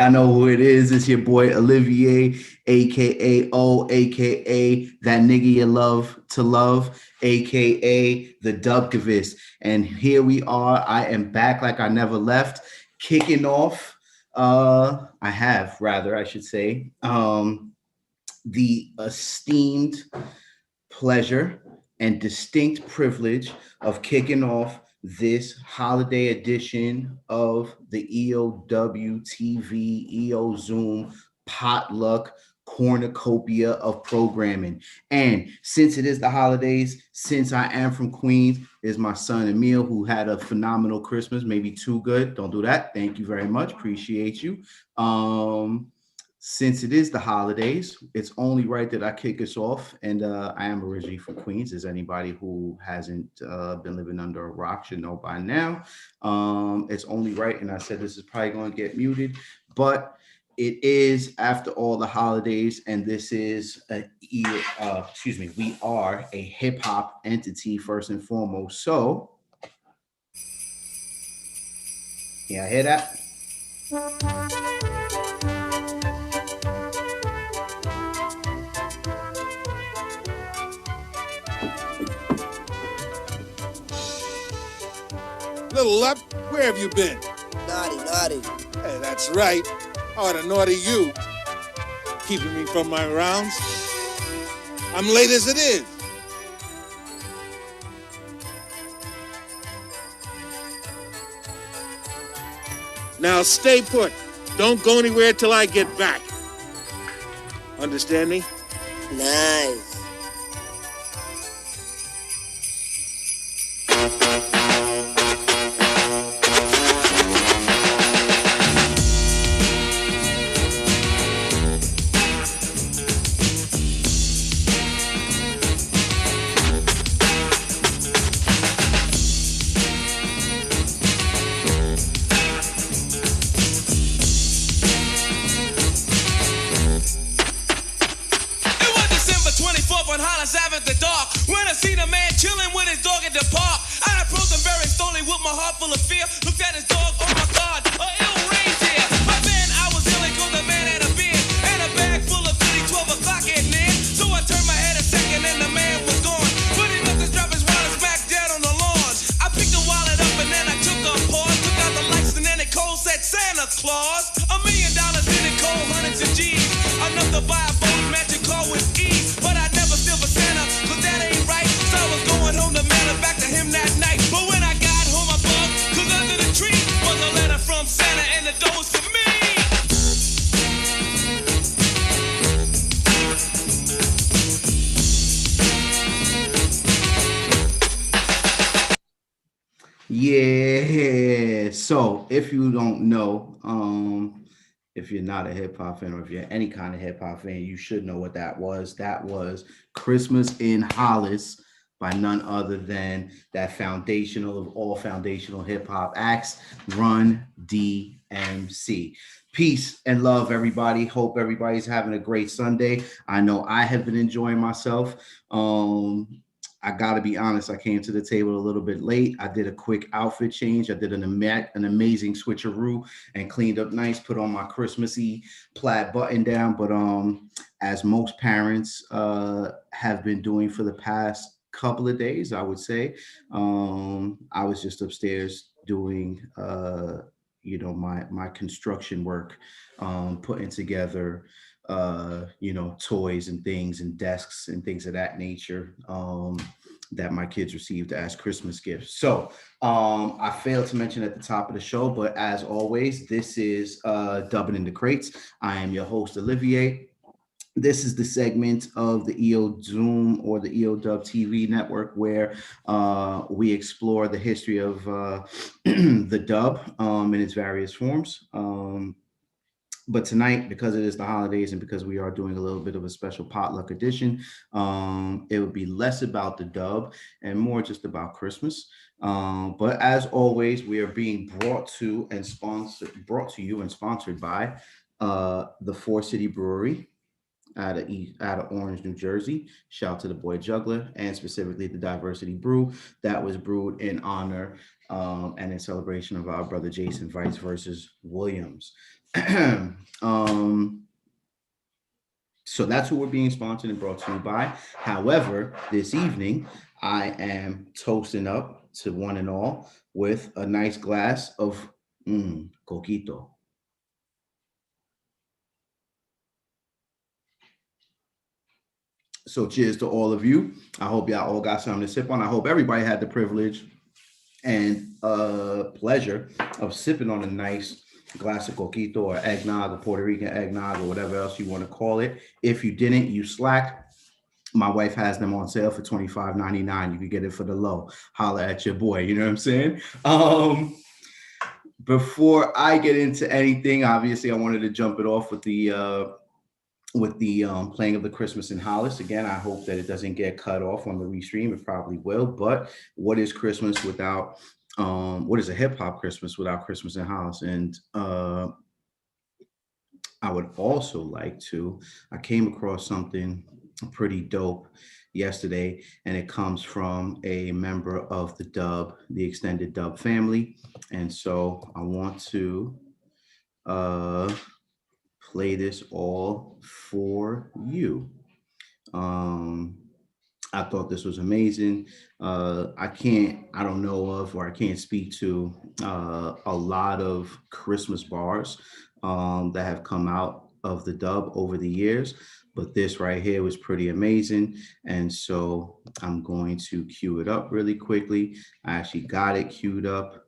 I know who it is. It's your boy Olivier, aka O, aka that nigga you love to love, aka the Dubcavist. And here we are. I am back like I never left, kicking off. I have rather, I should say, the esteemed pleasure and distinct privilege of kicking off this holiday edition of the EOW TV, Eozoom potluck cornucopia of programming. And since it is the holidays, since I am from Queens, is my son Emil, who had a phenomenal Christmas, maybe too good. Don't do that. Thank you very much. Appreciate you. Since it is the holidays, it's only right that I kick us off. And I am originally from Queens, as anybody who hasn't been living under a rock should know by now. It's only right, and I said this is probably going to get muted, but it is after all the holidays, and this is we are a hip hop entity first and foremost. So, yeah, hear that? Little Lep, where have you been? Naughty. Hey, that's right. I ought to naughty you. Keeping me from my rounds. I'm late as it is. Now stay put. Don't go anywhere till I get back. Understand me? Nice. Yeah. So if you don't know, if you're not a hip hop fan or if you're any kind of hip hop fan, you should know what that was. That was Christmas in Hollis by none other than that foundational of all foundational hip hop acts, Run DMC. Peace and love, everybody. Hope everybody's having a great Sunday. I know I have been enjoying myself. I gotta be honest, I came to the table a little bit late. I did a quick outfit change. I did an amazing switcheroo and cleaned up nice, put on my Christmassy plaid button down. But as most parents have been doing for the past couple of days, I would say, I was just upstairs doing my construction work, putting together toys and things and desks and things of that nature that my kids received as Christmas gifts. So I failed to mention at the top of the show, but as always, this is Dubbin in the Crates. I am your host, Olivier. This is the segment of the Eozoom or the EODUB TV network where we explore the history of the dub in its various forms. But tonight, because it is the holidays and because we are doing a little bit of a special potluck edition, it would be less about the dub and more just about Christmas. But as always, we are being brought to you and sponsored by the Four City Brewery, out of Orange, New Jersey. Shout out to the boy Juggler and specifically the Diversity Brew that was brewed in honor and in celebration of our brother Jason Vice versus Williams. um, so that's who we're being sponsored and brought to you by. However, this evening I am toasting up to one and all with a nice glass of coquito. So cheers to all of you. I hope y'all all got something to sip on. I hope everybody had the privilege and pleasure of sipping on a nice glass of coquito or eggnog or Puerto Rican eggnog or whatever else you want to call it. If you didn't, you slack. My wife has them on sale for $25.99. You can get it for the low. Holla at your boy. You know what I'm saying? Before I get into anything, obviously I wanted to jump it off with the playing of the Christmas in Hollis. Again, I hope that it doesn't get cut off on the restream. It probably will. But what is Christmas without what is a hip hop Christmas without Christmas in Hollis? And I would also like to, I came across something pretty dope yesterday, and it comes from a member of the Dub, the extended Dub family. And so I want to play this all for you. I thought this was amazing. I don't know of, or I can't speak to a lot of Christmas bars that have come out of the Dub over the years, but this right here was pretty amazing. And so I'm going to cue it up really quickly. I actually got it queued up.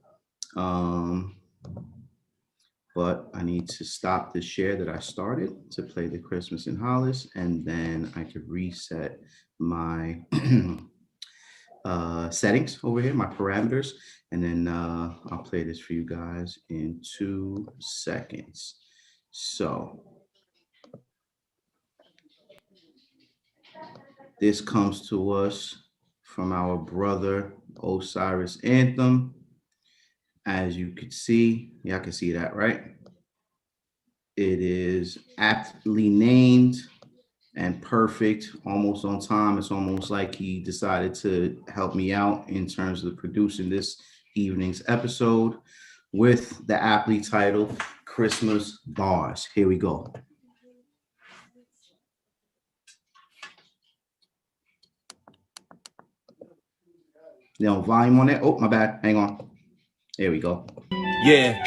But I need to stop the share that I started to play the Christmas in Hollis, and then I could reset my settings over here, my parameters, and then I'll play this for you guys in 2 seconds. So this comes to us from our brother Osiris Anthem. As you can see, y'all can see that, right? It is aptly named and perfect, almost on time. It's almost like he decided to help me out in terms of producing this evening's episode with the aptly titled Christmas Bars. Here we go. Now, volume on that. Oh, my bad. Hang on. There we go. Yeah.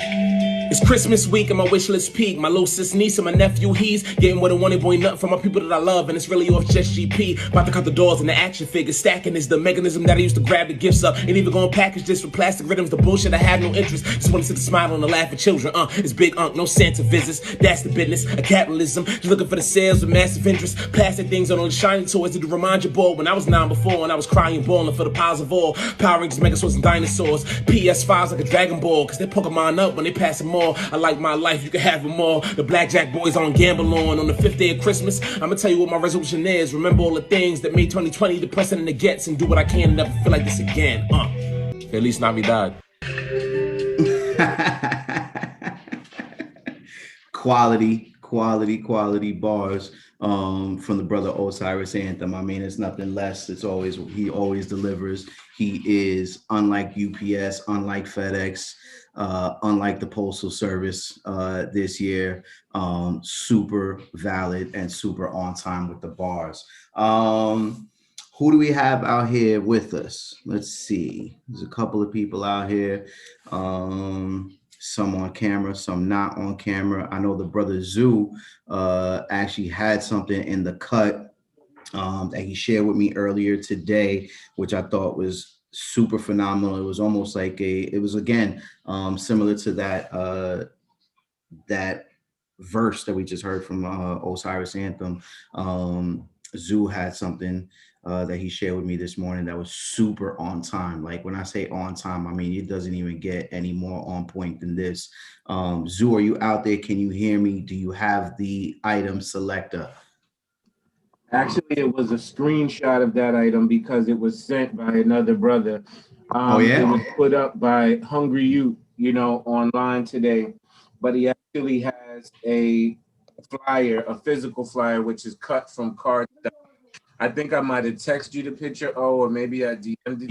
It's Christmas week and my wish list peak. My little sis niece and my nephew, he's getting what I wanted, boy, nothing from my people that I love, and it's really off just GP. About to cut the doors and the action figures. Stacking is the mechanism that I used to grab the gifts up. Ain't even gonna package this with plastic rhythms. The bullshit I have no interest. Just wanna see the smile on the laugh of children. It's big no Santa visits. That's the business of capitalism. Just looking for the sales with massive interest. Plastic things on all the shiny toys to remind you, boy, when I was 9 before and I was crying balling for the piles of all. Power Rangers, Megazords, and dinosaurs. PS5s like a Dragon Ball, cause they Pokemon up when they pass them all. I like my life, you can have them all. The Blackjack boys on gamble on the 5th day of Christmas. I'ma tell you what my resolution is. Remember all the things that made 2020 the precedent it gets, and do what I can and never feel like this again. At least Navidad. quality bars from the brother Osiris Anthem. I mean, it's nothing less. He always delivers. He is unlike UPS, unlike FedEx, unlike the Postal Service this year, super valid and super on time with the bars. Who do we have out here with us? Let's see. There's a couple of people out here. Some on camera, some not on camera. I know the brother Zoo actually had something in the cut that he shared with me earlier today, which I thought was super phenomenal. It was almost like it was again similar to that verse that we just heard from Osiris Anthem. Zoo had something that he shared with me this morning that was super on time. Like when I say on time, I mean it doesn't even get any more on point than this. Zoo, are you out there? Can you hear me? Do you have the item selector? Actually, it was a screenshot of that item because it was sent by another brother. Oh yeah, it was put up by Hungry Youth, online today. But he actually has a flyer, a physical flyer, which is cut from card. I think I might have texted you the picture. Oh, or maybe I DM'd it.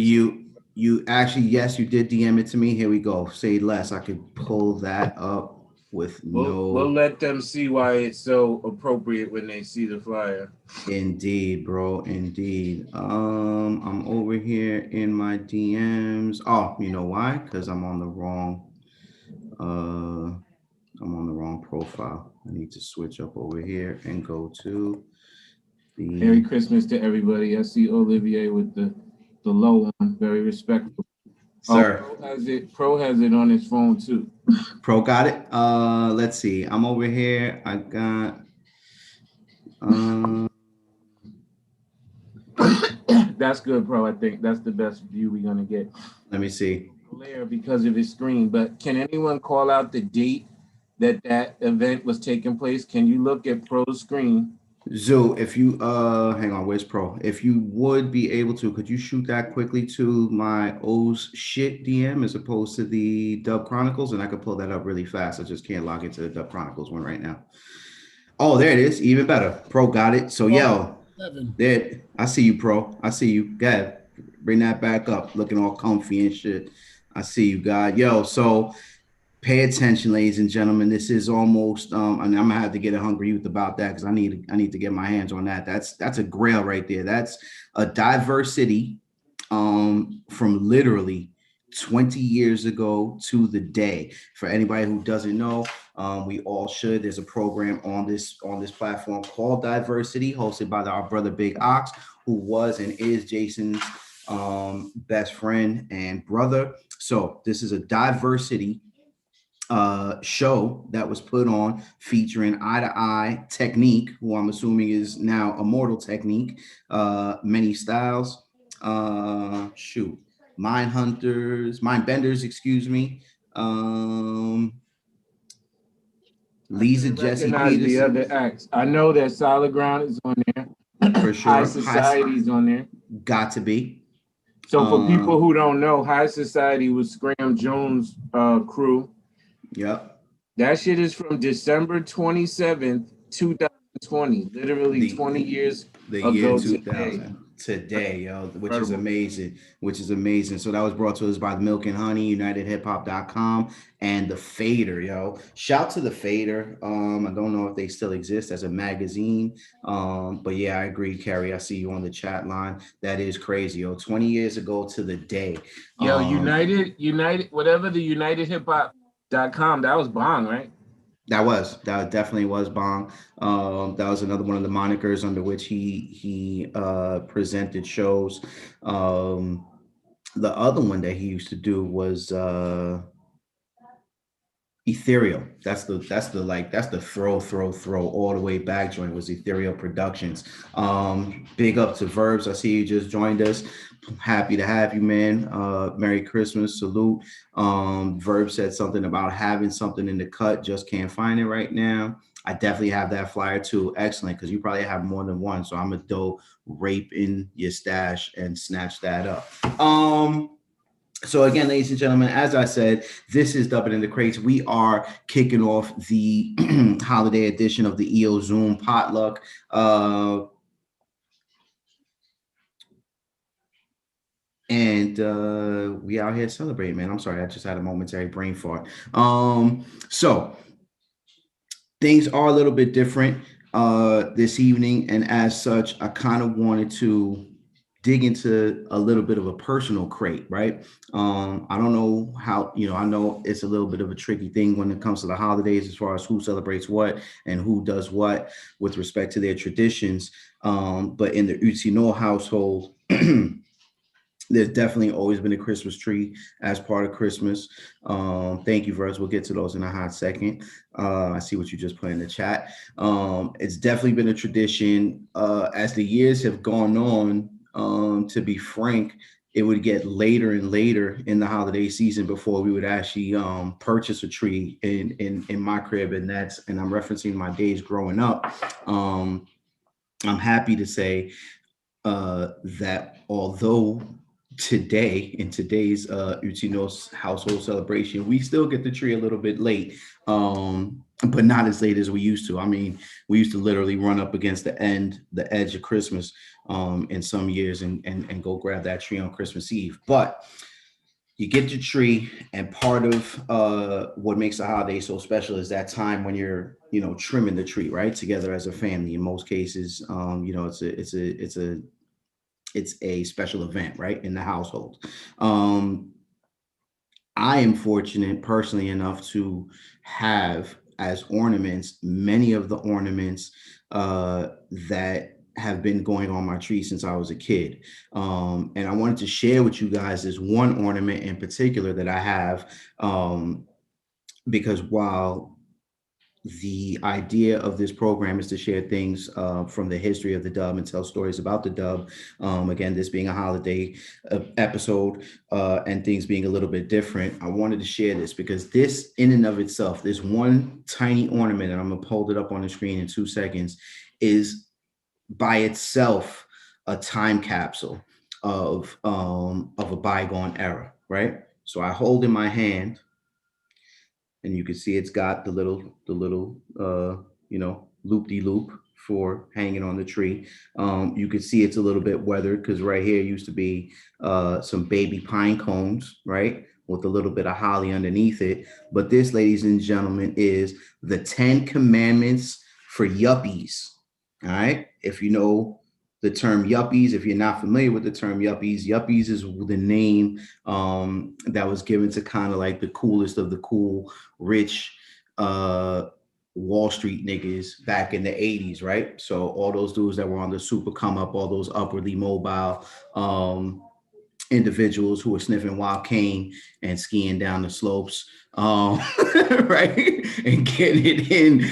You actually, yes, you did DM it to me. Here we go. Say less. I could pull that up with We'll let them see why it's so appropriate when they see the flyer. Indeed, bro. Indeed. I'm over here in my DMs. Oh, you know why? Because I'm on the wrong profile. I need to switch up over here and go to the Merry Christmas to everybody. I see Olivier with the low one, very respectful. Sir. Pro has it on his phone too. Pro got it. Let's see. I'm over here. I got That's good, Pro. I think that's the best view we're gonna get. Let me see. Layer because of his screen, but can anyone call out the date that event was taking place? Can you look at Pro's screen? Zoo, if you hang on, where's Pro? If you would be able to, could you shoot that quickly to my O's shit DM as opposed to the Dub Chronicles, and I could pull that up really fast. I just can't log into the Dub Chronicles one right now. Oh, there it is. Even better. Pro got it. So yo, there. I see you, Pro. I see you. Go ahead. Bring that back up. Looking all comfy and shit. I see you, God. Yo, so pay attention, ladies and gentlemen. This is almost and I'm gonna have to get a Hungry Youth about that because I need to get my hands on that. That's a grail right there. That's a diversity from literally 20 years ago to the day. For anybody who doesn't know, we all should. There's a program on this platform called Diversity, hosted by our brother Big Ox, who was and is Jason's best friend and brother. So this is a diversity show that was put on featuring Eye to Eye Technique, who I'm assuming is now Immortal Technique, many styles, Mindbenders, excuse me, Lisa Jesse Peterson. The other acts. I know that Solid Ground is on there. For sure. High Society's on there. Got to be. So for people who don't know, High Society was Graham Jones' crew. Yep. That shit is from December 27th, 2020. Literally 20 years ago year 2000. Today, yo, which is amazing. So that was brought to us by the Milk and Honey, UnitedHipHop.com, and the Fader, yo. Shout to the Fader. I don't know if they still exist as a magazine. But yeah, I agree, Carrie. I see you on the chat line. That is crazy, yo. 20 years ago to the day. Yo, United, whatever the UnitedHipHop.com, that was Bong, right? That definitely was Bong. That was another one of the monikers under which he presented shows. The other one that he used to do was Ethereal. That's the throw all the way back joint was Ethereal Productions. Big up to Verbs. I see you just joined us. Happy to have you, man. Merry Christmas. Salute. Verb said something about having something in the cut, just can't find it right now. I definitely have that flyer too. Excellent, because you probably have more than one. So I'm gonna go rape in your stash and snatch that up. So again, ladies and gentlemen, as I said, this is Dubbin in the Crates. We are kicking off the holiday edition of the Eozoom Potluck. And we out here celebrating, man. I'm sorry, I just had a momentary brain fart. So things are a little bit different this evening, and as such, I kind of wanted to dig into a little bit of a personal crate, right? I don't know how, I know it's a little bit of a tricky thing when it comes to the holidays as far as who celebrates what and who does what with respect to their traditions. But in the Utsino household, there's definitely always been a Christmas tree as part of Christmas. Thank you, Verse. We'll get to those in a hot second. I see what you just put in the chat. It's definitely been a tradition. As the years have gone on, to be frank, it would get later and later in the holiday season before we would actually purchase a tree in my crib, and I'm referencing my days growing up. I'm happy to say that although today, in today's Utinos household celebration, we still get the tree a little bit late, but not as late as we used to. I mean, we used to literally run up against the edge of Christmas in some years and go grab that tree on Christmas Eve. But you get your tree, and part of what makes the holiday so special is that time when you're, trimming the tree, right, together as a family. In most cases, it's a special event, right, in the household. I am fortunate personally enough have as ornaments many of the ornaments that have been going on my tree since I was a kid. And I wanted to share with you guys this one ornament in particular that I have, because while the idea of this program is to share things from the history of the dub and tell stories about the dub. Again, this being a holiday episode and things being a little bit different, I wanted to share this because this in and of itself, this one tiny ornament, and I'm gonna hold it up on the screen in 2 seconds, is by itself a time capsule of a bygone era, right? So I hold in my hand, and you can see it's got the little loop-de-loop for hanging on the tree. You can see it's a little bit weathered because right here used to be some baby pine cones, right, with a little bit of holly underneath it. But this, ladies and gentlemen, is the 10 Commandments for yuppies. All right. If you know the term yuppies, if you're not familiar with the term yuppies is the name that was given to kind of like the coolest of the cool, rich Wall Street niggas back in the 80s, right? So all those dudes that were on the super come up, all those upwardly mobile individuals who were sniffing wild cane and skiing down the slopes, right, and getting it in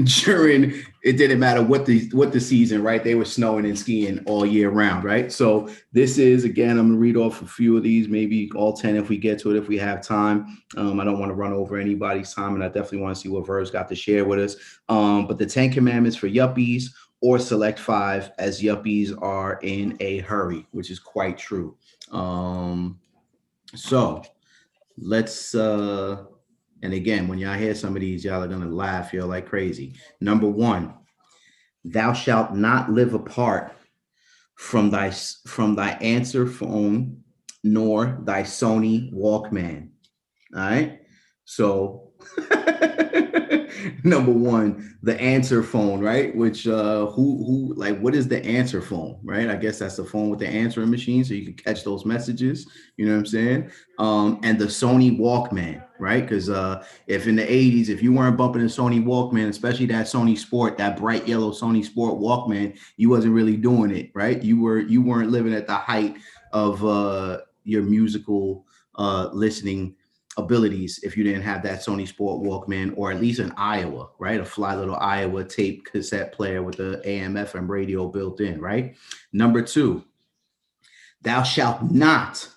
during, it didn't matter what the season, right? They were snowing and skiing all year round, right? So this is, again, I'm gonna read off a few of these, maybe all 10 if we get to it, if we have time. I don't want to run over anybody's time, and I definitely want to see what Ver's got to share with us. But the 10 Commandments for yuppies, or select 5, as yuppies are in a hurry, which is quite true. So let's and again, when y'all hear some of these, y'all are gonna laugh, you're like crazy. Number 1, thou shalt not live apart from thy answer phone nor thy Sony Walkman. All right, so number 1, the answer phone, right? Which who like, what is the answer phone, right? I guess that's the phone with the answering machine, so you can catch those messages. You know what I'm saying? And the Sony Walkman, right? Because if in the 80s, if you weren't bumping a Sony Walkman, especially that Sony Sport, that bright yellow Sony Sport Walkman, you wasn't really doing it, right? You weren't living at the height of your musical listening abilities if you didn't have that Sony Sport Walkman, or at least an Iowa, right? A fly little Iowa tape cassette player with the AM/FM radio built in, right? Number 2, thou shalt not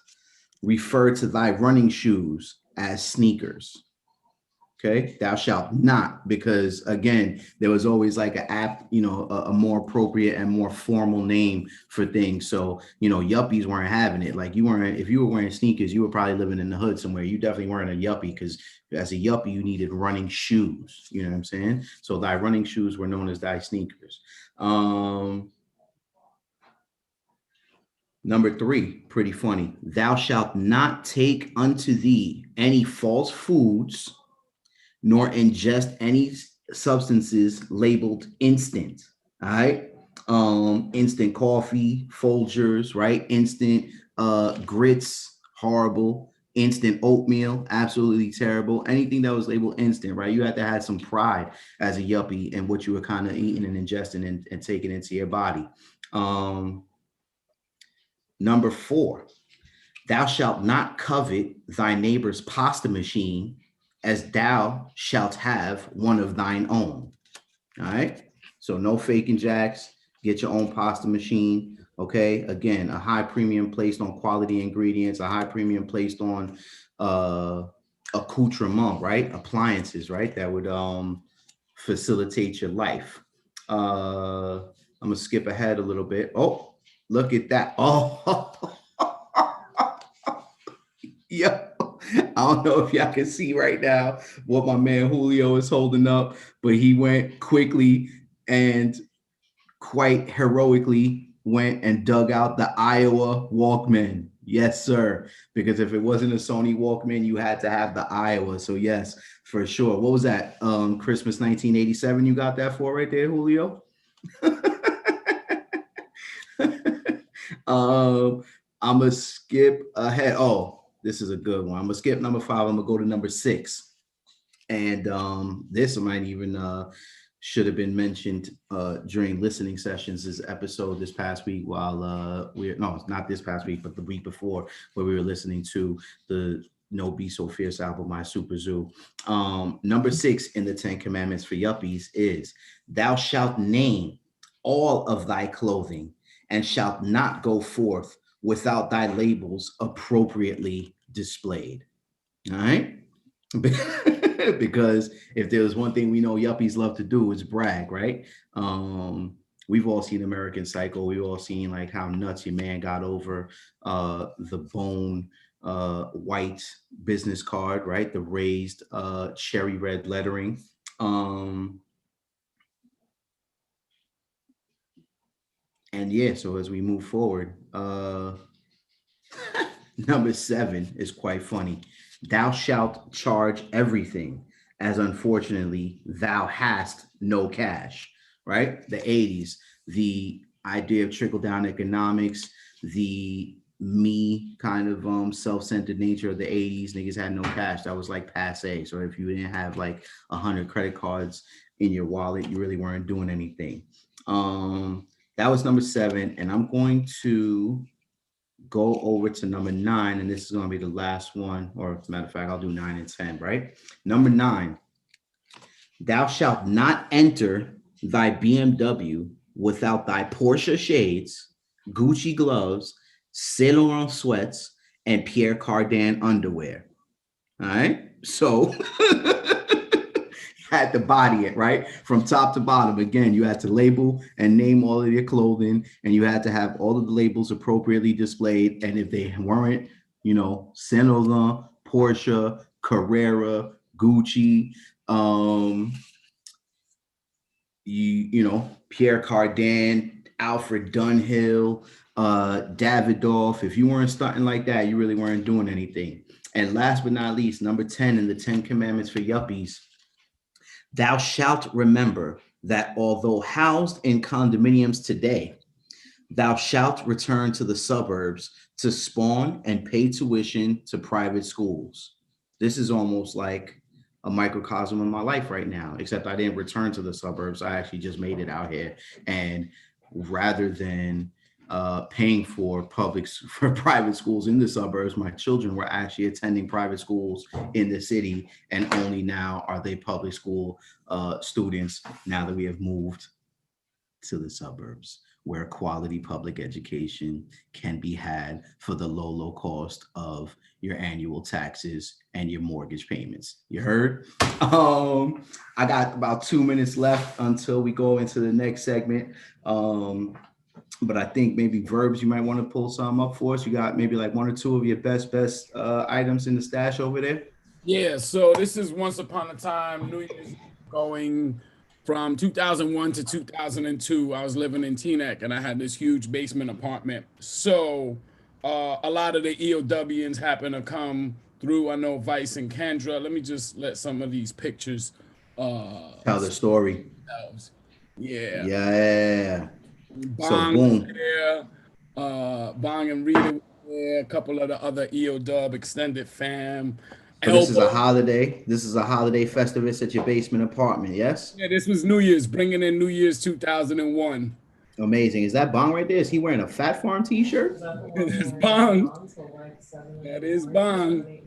refer to thy running shoes as sneakers. Okay, thou shalt not, because again, there was always like a more appropriate and more formal name for things. So, yuppies weren't having it. Like if you were wearing sneakers, you were probably living in the hood somewhere. You definitely weren't a yuppie, because as a yuppie, you needed running shoes. You know what I'm saying? So thy running shoes were known as thy sneakers. Number 3, pretty funny. Thou shalt not take unto thee any false foods, nor ingest any substances labeled instant. All right. Instant coffee, Folgers, right? Instant grits, horrible. Instant oatmeal, absolutely terrible. Anything that was labeled instant, right? You had to have some pride as a yuppie in what you were kind of eating and ingesting and taking into your body. Number 4, thou shalt not covet thy neighbor's pasta machine, as thou shalt have one of thine own. All right. So no faking jacks. Get your own pasta machine. Okay. Again, a high premium placed on quality ingredients, a high premium placed on accoutrement, right? Appliances, right? That would facilitate your life. I'm gonna skip ahead a little bit. Oh, look at that. Oh, Yo, I don't know if y'all can see right now what my man Julio is holding up, but he went quickly and quite heroically went and dug out the Iowa Walkman. Yes, sir. Because if it wasn't a Sony Walkman, you had to have the Iowa. So yes, for sure. What was that? Christmas 1987 you got that for right there, Julio? I'm gonna skip ahead. Oh, this is a good one. I'm gonna skip number 5. I'm gonna go to number 6. And this might even should have been mentioned during listening sessions this episode this past week while it's not this past week, but the week before, where we were listening to the No Be So Fierce album, My Super Zoo. Number 6 in the 10 Commandments for Yuppies is, thou shalt name all of thy clothing and shalt not go forth without thy labels appropriately displayed. All right? Because if there's one thing we know yuppies love to do, is brag, right? We've all seen American Psycho. We've all seen like how nuts your man got over the bone white business card, right? The raised cherry red lettering. And yeah, so as we move forward, number 7 is quite funny. Thou shalt charge everything, as unfortunately thou hast no cash, right? The 80s, the idea of trickle-down economics, the me kind of self-centered nature of the 80s. Niggas had no cash. That was like passe. So if you didn't have like 100 credit cards in your wallet, you really weren't doing anything. That was number 7, and I'm going to go over to number 9, and this is going to be the last one, or as a matter of fact, I'll do 9 and 10, right? Number 9, thou shalt not enter thy BMW without thy Porsche shades, Gucci gloves, Saint Laurent sweats, and Pierre Cardin underwear. All right, so had to body it, right? From top to bottom. Again, you had to label and name all of your clothing, and you had to have all of the labels appropriately displayed. And if they weren't, Saint Laurent, Porsche, Carrera, Gucci, Pierre Cardin, Alfred Dunhill, Davidoff. If you weren't starting like that, you really weren't doing anything. And last but not least, number 10 in the 10 Commandments for Yuppies, thou shalt remember that although housed in condominiums today, thou shalt return to the suburbs to spawn and pay tuition to private schools. This is almost like a microcosm of my life right now, except I didn't return to the suburbs. I actually just made it out here. And rather than paying for private schools in the suburbs, my children were actually attending private schools in the city, and only now are they public school students, now that we have moved to the suburbs, where quality public education can be had for the low cost of your annual taxes and your mortgage payments. You heard? I got about 2 minutes left until we go into the next segment. But I think maybe Verbs, you might want to pull some up for us. You got maybe like 1 or 2 of your best items in the stash over there? Yeah, so this is Once Upon a Time, New Year's going from 2001 to 2002. I was living in Teaneck, and I had this huge basement apartment. So a lot of the EOWians happen to come through. I know Vice and Kendra. Let me just let some of these pictures tell the story. Yeah. Yeah. Bong was there, Bong and Rita was there, a couple of the other EODUB extended fam. So this is a holiday. This is a holiday festivus at your basement apartment, yes? Yeah, this was New Year's, bringing in New Year's 2001. Amazing. Is that Bong right there? Is he wearing a Fat Farm t-shirt? It's Bong. That is Bong.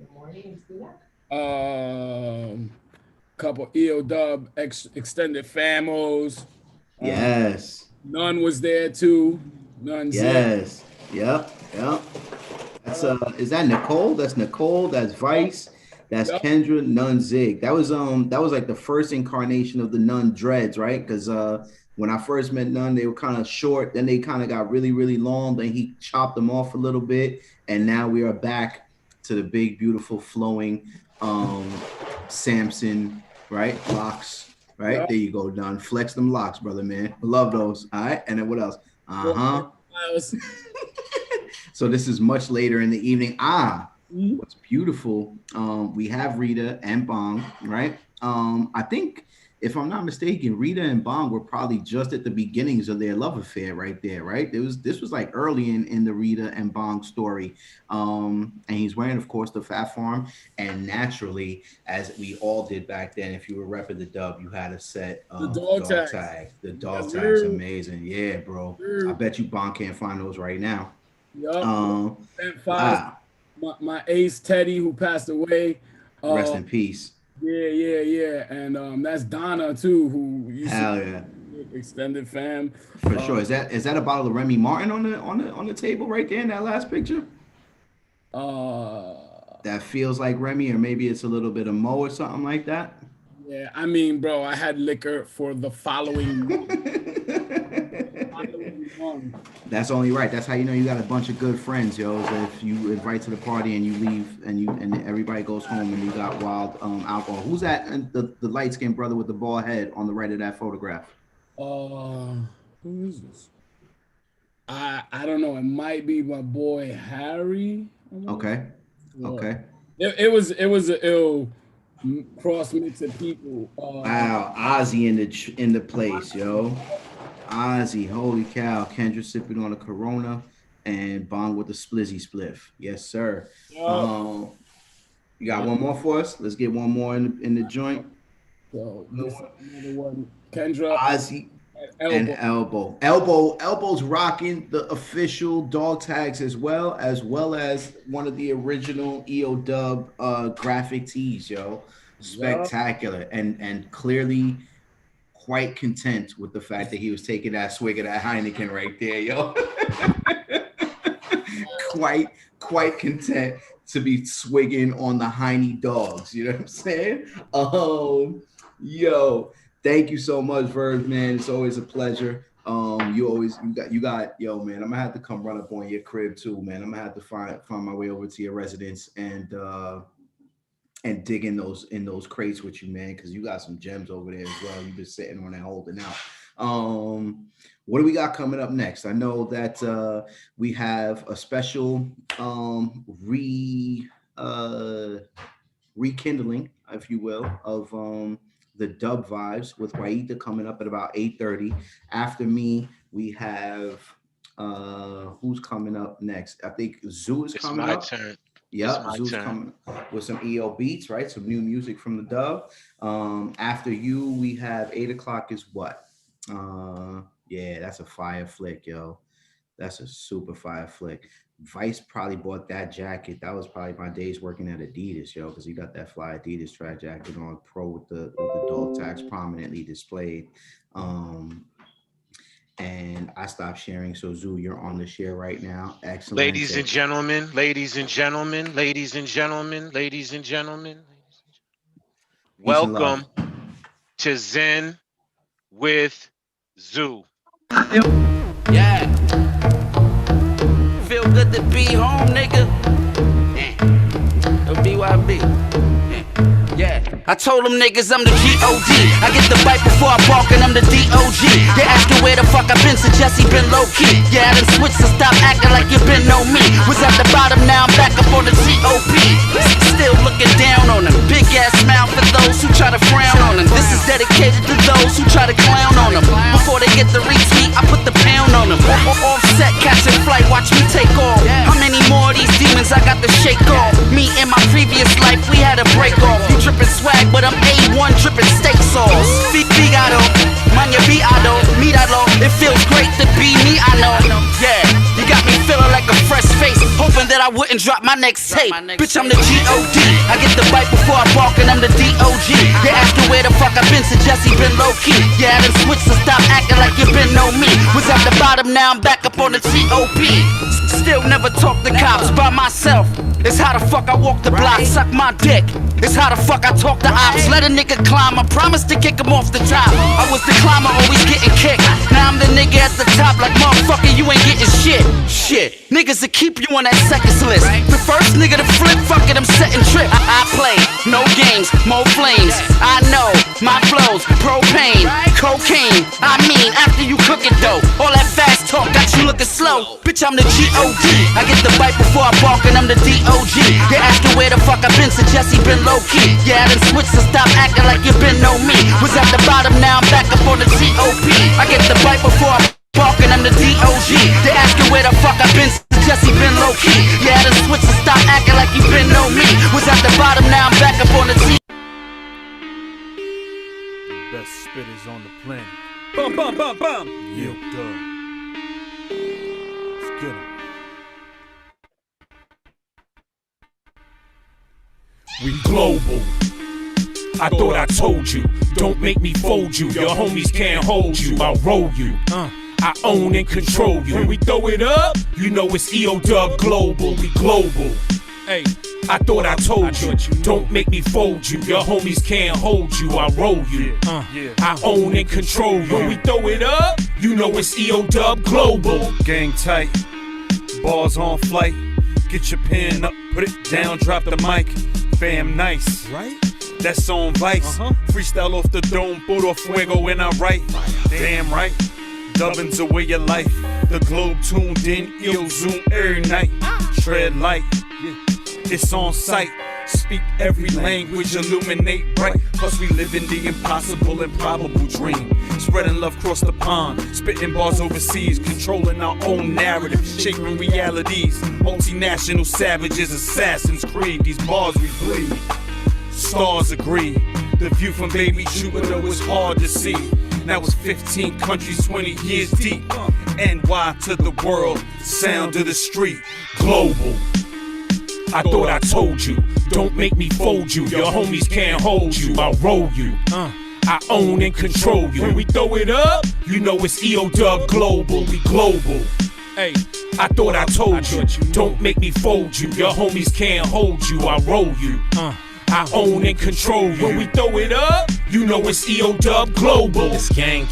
Couple EODUB extended famos. Yes. None was there too. None. Yes. Yep. That's is that Nicole? That's Nicole. That's Vice. That's Kendra. None Zig. That was like the first incarnation of the Nun dreads, right? Because when I first met Nun, they were kind of short. Then they kind of got really, really long. Then he chopped them off a little bit, and now we are back to the big, beautiful, flowing Samson, right? Locks, right? Yep. There you go, Don. Flex them locks, brother, man. Love those. All right. And then what else? So this is much later in the evening. What's beautiful. We have Rita and Bong, right? I think, if I'm not mistaken, Rita and Bong were probably just at the beginnings of their love affair right there, right? This was like early in the Rita and Bong story. And he's wearing, of course, the Fat Farm. And naturally, as we all did back then, if you were repping the dub, you had a set of the dog tag. The dog tag's amazing. Yeah, bro. I bet you Bong can't find those right now. Yup. My ace Teddy, who passed away. Rest in peace. Yeah. And that's Donna too, who used to extended fam. For sure. Is that a bottle of Remy Martin on the table right there in that last picture? That feels like Remy, or maybe it's a little bit of Mo or something like that. Yeah, I mean, bro, I had liquor for the following month. That's only right. That's how you know you got a bunch of good friends, yo. So if you invite to the party and you leave and everybody goes home and you got wild alcohol. Who's that? The light skinned brother with the bald head on the right of that photograph. Who is this? I don't know. It might be my boy Harry. Okay. It was an ill cross mix of people. Wow, Ozzy in the place, yo. Ozzy, holy cow. Kendra sipping on a Corona and Bong with the Splizzy Spliff. Yes, sir. You got one more for us? Let's get one more in the joint. So this another one. Kendra, Ozzy, and Elbow. Elbow's rocking the official dog tags as well as one of the original EODUB graphic tees, yo. Spectacular. And clearly quite content with the fact that he was taking that swig of that Heineken right there, yo. quite content to be swigging on the Heine dogs. You know what I'm saying? Yo, thank you so much, Verb, man. It's always a pleasure. You got, yo, man. I'm gonna have to come run up on your crib too, man. I'm gonna have to find my way over to your residence and dig in those crates with you, man, because you got some gems over there as well. You've been sitting on that holding out. What do we got coming up next? I know that we have a special rekindling, if you will, of the dub vibes with Aight coming up at about 8:30. After me, we have who's coming up next? I think Zoo is coming up. It's my turn. Yeah, Zoo's coming with some EO beats, right? Some new music from the dub. After you, we have 8 o'clock is what? Yeah, that's a fire flick, yo. That's a super fire flick. Vice probably bought that jacket. That was probably my days working at Adidas, yo, because he got that fly Adidas track jacket on pro with the dog tags prominently displayed. And I stopped sharing. So Zoo, you're on the share right now. Excellent. Ladies and gentlemen, welcome to Zen with Zoo. Yeah. Feel good to be home, nigga. BYB. Yeah. I told them niggas I'm the G.O.D. I get the bite before I bark and I'm the D.O.G. They asking where the fuck I been, so Jesse been low-key. Yeah, I done switched, so stop acting like you been know me. Was at the bottom, now I'm back up on the T.O.P. Still looking down on them. Big ass smile for those who try to frown on them. This is dedicated to those who try to clown on them. Before they get the retweet, I put the pound on them. Offset, catching flight, watch me take off. How many more of these demons I got to shake off? Me in my previous life, we had a break off. You trippin' swag, but I'm A1 drippin' steak sauce. Figaro, mania viado, míralo. It feels great to be me, I know. Yeah, you got me feeling like a fresh face, hoping that I wouldn't drop my next tape. Bitch, I'm the G.O.D. I get the bite before I bark and I'm the D.O.G. They asking where the fuck I been, so Jesse been low-key. Yeah, I done switched, so stop acting like you been know me. Was at the bottom, now I'm back up on the T.O.P. Still never talk to cops by myself. It's how the fuck I walk the block, suck my dick. It's how the fuck I talk to ops. Let a nigga climb, I promise to kick him off the top. I was the climber, always getting kicked. Now I'm the nigga at the top like motherfucker, you ain't getting shit. Shit, niggas that keep you on that seconds list. The first nigga to flip, fuck it, I'm setting trip. I play, no games, more flames. I know, my flows, propane, cocaine. I mean, after you cook it though, all that fast talk got you looking slow. Bitch, I'm the G-O-D. I get the bite before I bark and I'm the D-O-G. You're asking where the fuck I been, so Jesse been low-key. Yeah, I done switched, so stop acting like you been know me. Was at the bottom, now I'm back up on the T-O-P. I get the bite before I bark and I'm the D-O-G. They asking where the fuck I been, so Jesse been low-key. Yeah, I done switched, so stop acting like you been know me. Was at the bottom, now I'm back up on the T. Best spitters on the planet. Bum bum bum bum. EODUB. Let's get 'em. We global. I thought I told you. Don't make me fold you. Your homies can't hold you. I'll roll you. I own and control you. When we throw it up, you know it's EODUB global. We global. Hey, I thought I told you. Don't make me fold you. Your homies can't hold you. I'll roll you. I own and control you. When we throw it up, you know it's EODUB global. Gang tight, bars on flight. Get your pen up, put it down, drop the mic. Fam nice, right? That's on Vice. Freestyle off the dome, puro fuego, and I write. Damn right. Dubbin's a way of life. The globe tuned in, Eozoom every night. Tread light, it's on sight. Speak every language, illuminate bright. Plus we live in the impossible and probable dream. Spreading love across the pond, spitting bars overseas, controlling our own narrative, shaping realities. Multinational savages, Assassin's Creed. These bars we bleed. Stars agree. The view from baby Jupiter was hard to see. Now it's 15 countries, 20 years deep. NY to the world, sound of the street. Global. I thought I told you. Don't make me fold you. Your homies can't hold you. I'll roll you. I own and control you. When we throw it up, you know it's EODUB global. We global. Hey, I thought I told you. Don't make me fold you. Your homies can't hold you. I'll roll you. I own and control you. When we throw it up, you know it's EODUB global. It's gang,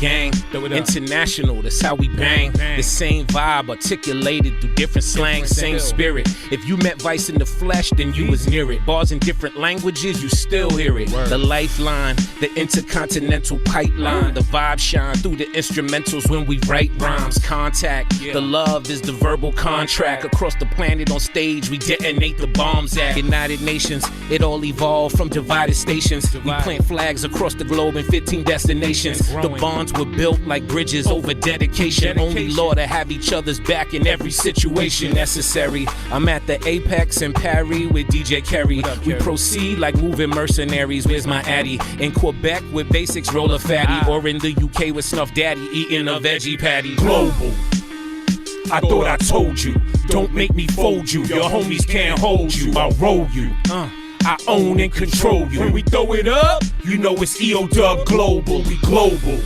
international, that's how we bang. The same vibe articulated through different slang, same spirit. If you met Vice in the flesh, then you was near it. Bars in different languages, you still hear it. The lifeline, the intercontinental pipeline. The vibe shine through the instrumentals when we write rhymes. Contact, the love is the verbal contract. Across the planet on stage, we detonate the bombs at United Nations. It all evolved from divided stations. We plant flags across the globe in 15 destinations. The bonds were built like bridges over dedication. Only law to have each other's back in every situation necessary. I'm at the Apex in Paris with DJ Kerry. We proceed like moving mercenaries. Where's my addy? In Quebec with basics, roll a fatty. Or in the UK with Snuff Daddy, eating a veggie patty. Global. I thought I told you. Don't make me fold you. Your homies can't hold you. I'll roll you. I own and control you. When we throw it up, you know it's EODUB global. We global.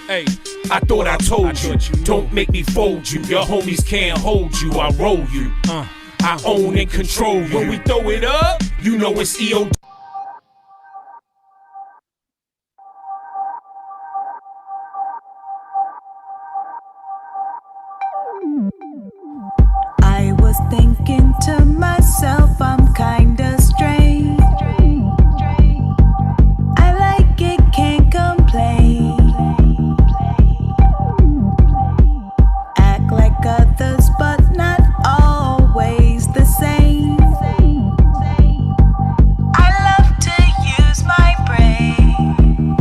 Hey, I thought I told you. Don't make me fold you. Your homies can't hold you. I'll roll you. I own and control you. When we throw it up, you know it's EODUB. I was thinking to myself, I'm kinda strange. I like it, can't complain. Act like others, but not always the same. I love to use my brain.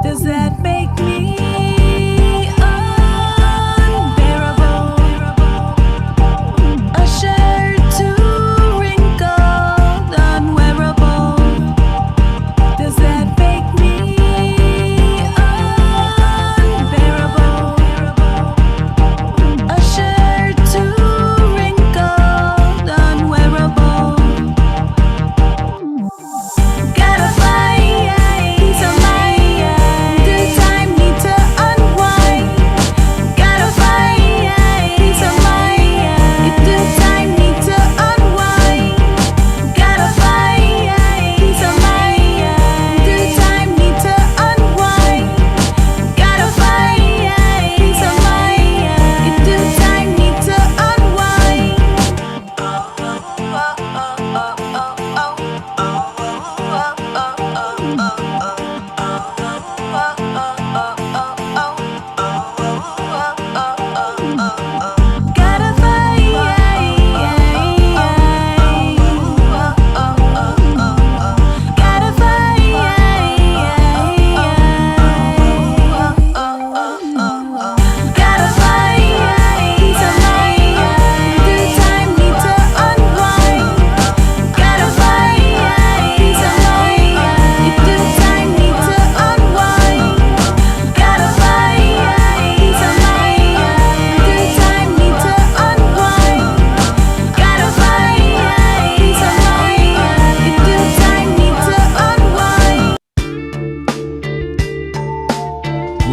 Does that make me unbearable? A shirt to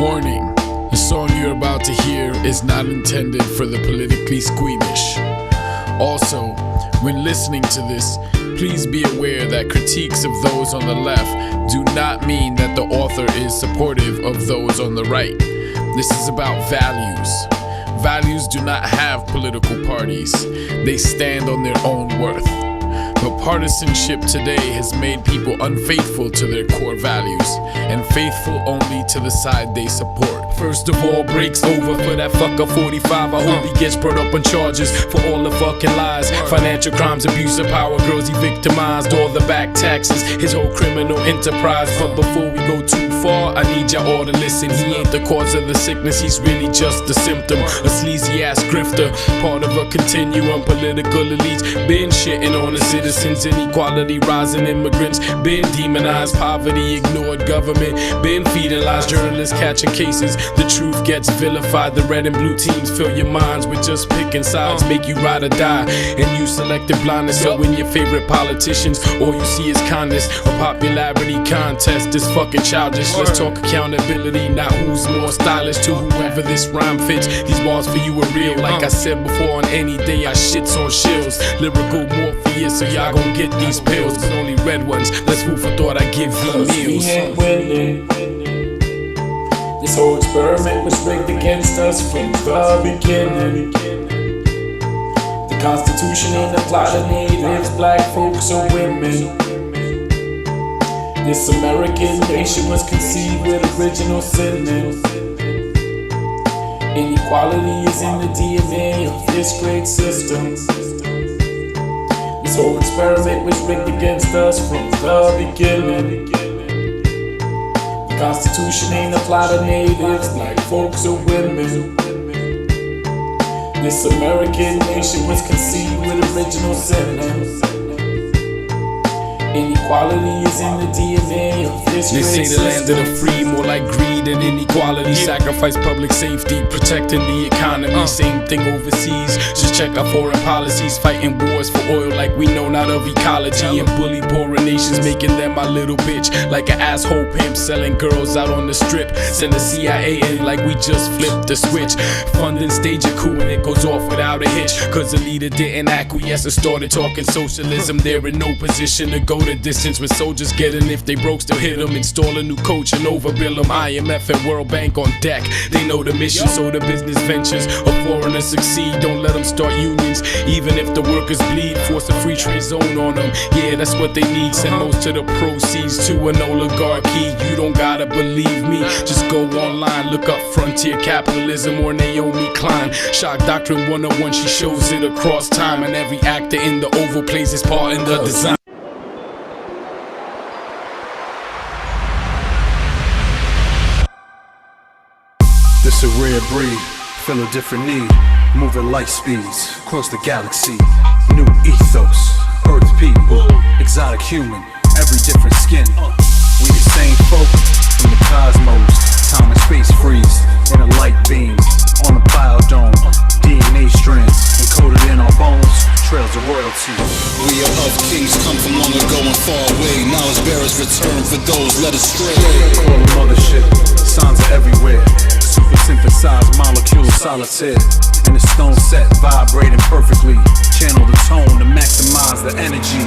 Warning, the song you're about to hear is not intended for the politically squeamish. Also, when listening to this, please be aware that critiques of those on the left do not mean that the author is supportive of those on the right. This is about values. Values do not have political parties. They stand on their own worth. But partisanship today has made people unfaithful to their core values and faithful only to the side they support. First of all, breaks over for that fucker 45. I hope he gets brought up on charges for all the fucking lies. Financial crimes, abuse of power, girls he victimized, all the back taxes, his whole criminal enterprise. But before we go too far, I need y'all all to listen. He ain't the cause of the sickness, he's really just a symptom. A sleazy ass grifter, part of a continuum. Political elites been shitting on the citizens, inequality rising, immigrants been demonized, poverty ignored, government been feudalized, journalists catching cases, the truth gets vilified. The red and blue teams fill your minds with just picking sides, make you ride or die, and you selective blindness. So when your favorite politicians, all you see is kindness, a popularity contest is fucking childish. Let's talk accountability, not who's more stylish. To whoever this rhyme fits, these bars for you are real. Like I said before, on any day I shits on shills. Lyrical Morpheus, so y'all gon' get these pills, but only red ones. Let's food for thought, I give you meals. We ain't winning. This whole experiment was rigged against us from the beginning. The Constitution ain't applied to natives, black folks, or women. This American nation was conceived with original sin. Inequality is in the DNA of this great system. This whole experiment was rigged against us from the beginning. The Constitution ain't applied to natives, black folks, or women. This American nation was conceived with original sin. Inequality is in the DNA of this They great say the land of the system. free, more like greed and inequality. Sacrifice public safety, protecting the economy. Same thing overseas, just check our foreign policies. Fighting wars for oil like we know not of ecology. And bully poorer nations, making them my little bitch. Like an asshole pimp, selling girls out on the strip. Send the CIA in like we just flipped the switch. Funding stage a coup and it goes off without a hitch. Cause the leader didn't acquiesce and started talking socialism. They're in no position to go the distance when soldiers get in. If they broke, still hit them. Install a new coach and overbill them. IMF and World Bank on deck. They know the mission, so the business ventures of foreigners succeed. Don't let them start unions, even if the workers bleed. Force a free trade zone on them. Yeah, that's what they need. Send most of the proceeds to an oligarchy. You don't gotta believe me. Just go online, look up Frontier Capitalism or Naomi Klein. Shock Doctrine 101, she shows it across time. And every actor in the Oval plays his part in the design. This a rare breed, feel a different need. Moving light speeds across the galaxy. New ethos, earth people, exotic human, every different skin. We the same folk from the cosmos. Time and space freeze in a light beam on a biodome. DNA strands encoded in our bones, trails of royalty. We are of kings, come from long ago and far away. Knowledge bearers return for those led astray. Call them mothership, signs are everywhere. Super synthesized molecules solitaire. In a stone set, vibrating perfectly. Channel the tone to maximize the energy.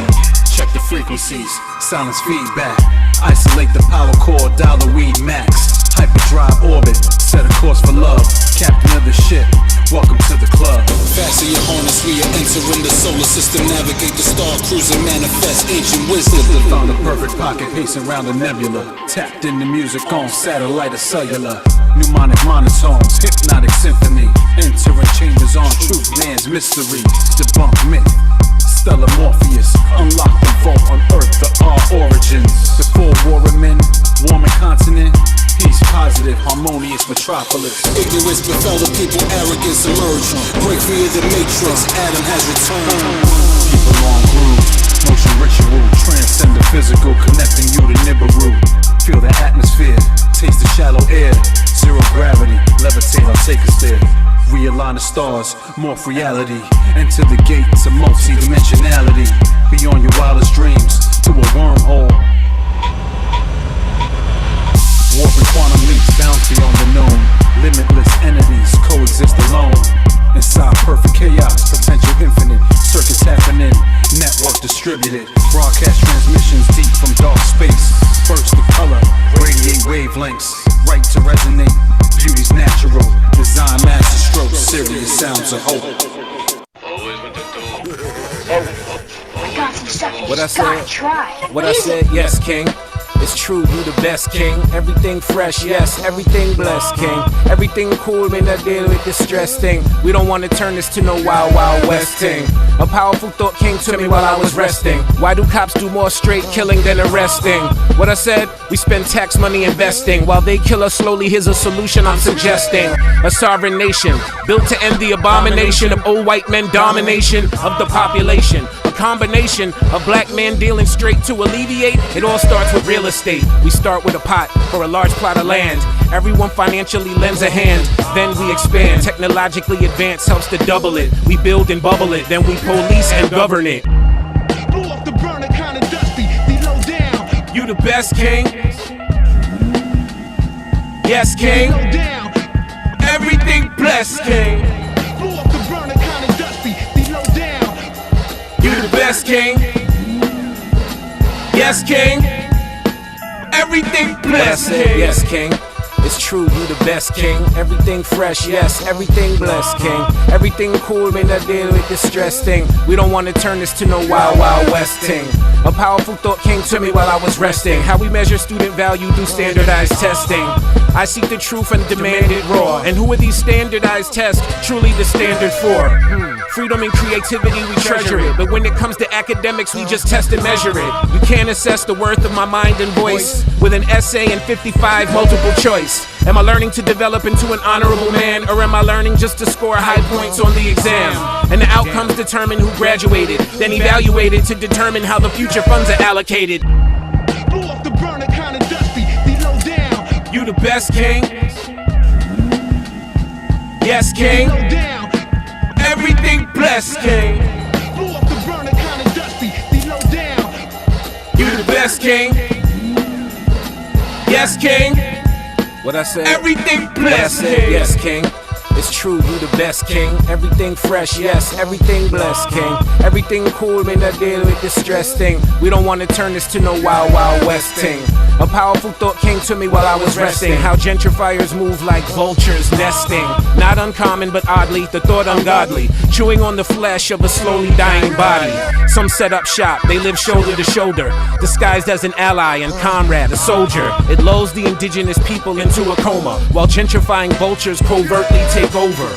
Check the frequencies, silence feedback. Isolate the power core, dial the weed max. Hyperdrive orbit, set a course for love. Captain of the ship, welcome to the club. Fasten your harness, we are entering the solar system. Navigate the star cruise and manifest ancient wisdom. Found the perfect pocket, pacing around the nebula. Tapped in the music on satellite or cellular. Mnemonic monotones, hypnotic symphony. Entering chambers on truth, man's mystery. Debunk myth, stellar Morpheus. Unlock the vault on earth, the our origins. Before war and men, warming continent. Peace, positive, harmonious metropolis. Ignorance befell the people, arrogance emerged. Break free of the matrix, Adam has returned. People on groove, motion ritual. Transcend the physical, connecting you to Nibiru. Feel the atmosphere, taste the shallow air. Zero gravity, levitate, I'll take us there. Realign the stars, morph reality. Enter the gate to multi-dimensionality. Beyond your wildest dreams, to a wormhole. Warping quantum leaps, bounds beyond the known. Limitless entities coexist alone. Inside perfect chaos, potential infinite. Circuits happening, network distributed. Broadcast transmissions deep from dark space. Burst of color, radiate wavelengths. Right to resonate, beauty's natural. Design master stroke, serious sounds of hope. What I said, what I said, yes, king. It's true, you the best, king. Everything fresh, yes, everything blessed, king. Everything cool, may not deal with the stress thing. We don't want to turn this to no wild, wild west thing. A powerful thought came to me while I was resting. Why do cops do more straight killing than arresting? What I said, we spend tax money investing. While they kill us slowly, here's a solution I'm suggesting. A sovereign nation, built to end the abomination of old white men domination of the population. A combination of black men dealing straight to alleviate. It all starts with real estate. We start with a pot for a large plot of land. Everyone financially lends a hand. Then we expand. Technologically advance helps to double it. We build and bubble it. Then we police and govern it. Blow up the burner, kinda dusty, be low down. You the best, king. Yes, king. Everything blessed, king. Blow up the burner, kinda dusty, be low down. You the best, king. Yes, king. Everything blessed, king. Yes, king. It's true, you the best, king. Everything fresh, yes, everything blessed, king. Everything cool, may not deal with the stress thing. We don't want to turn this to no wild, wild west thing. A powerful thought came to me while I was resting. How we measure student value through standardized testing. I seek the truth and demand it raw. And who are these standardized tests truly the standard for? Freedom and creativity, we treasure it. But when it comes to academics, we just test and measure it. You can't assess the worth of my mind and voice with an essay and 55 multiple choice. Am I learning to develop into an honorable man? Or am I learning just to score high points on the exam? And the outcomes determine who graduated, then evaluated to determine how the future funds are allocated. Blow up the burner, kinda dusty, be low down. You the best, king. Yes, king. Everything blessed, king. Blow up the burner, kinda dusty, be low down. You the best, king. Yes, king. What I said? Everything blessed, king. Yes, king. It's true, you the best, king. Everything fresh, yes, everything blessed, king. Everything cool, may not deal with the stress thing. We don't want to turn this to no wild, wild west thing. A powerful thought came to me while I was resting. How gentrifiers move like vultures nesting. Not uncommon, but oddly, the thought ungodly. Chewing on the flesh of a slowly dying body. Some set up shop, they live shoulder to shoulder. Disguised as an ally and comrade, a soldier. It lulls the indigenous people into a coma. While gentrifying vultures covertly take over.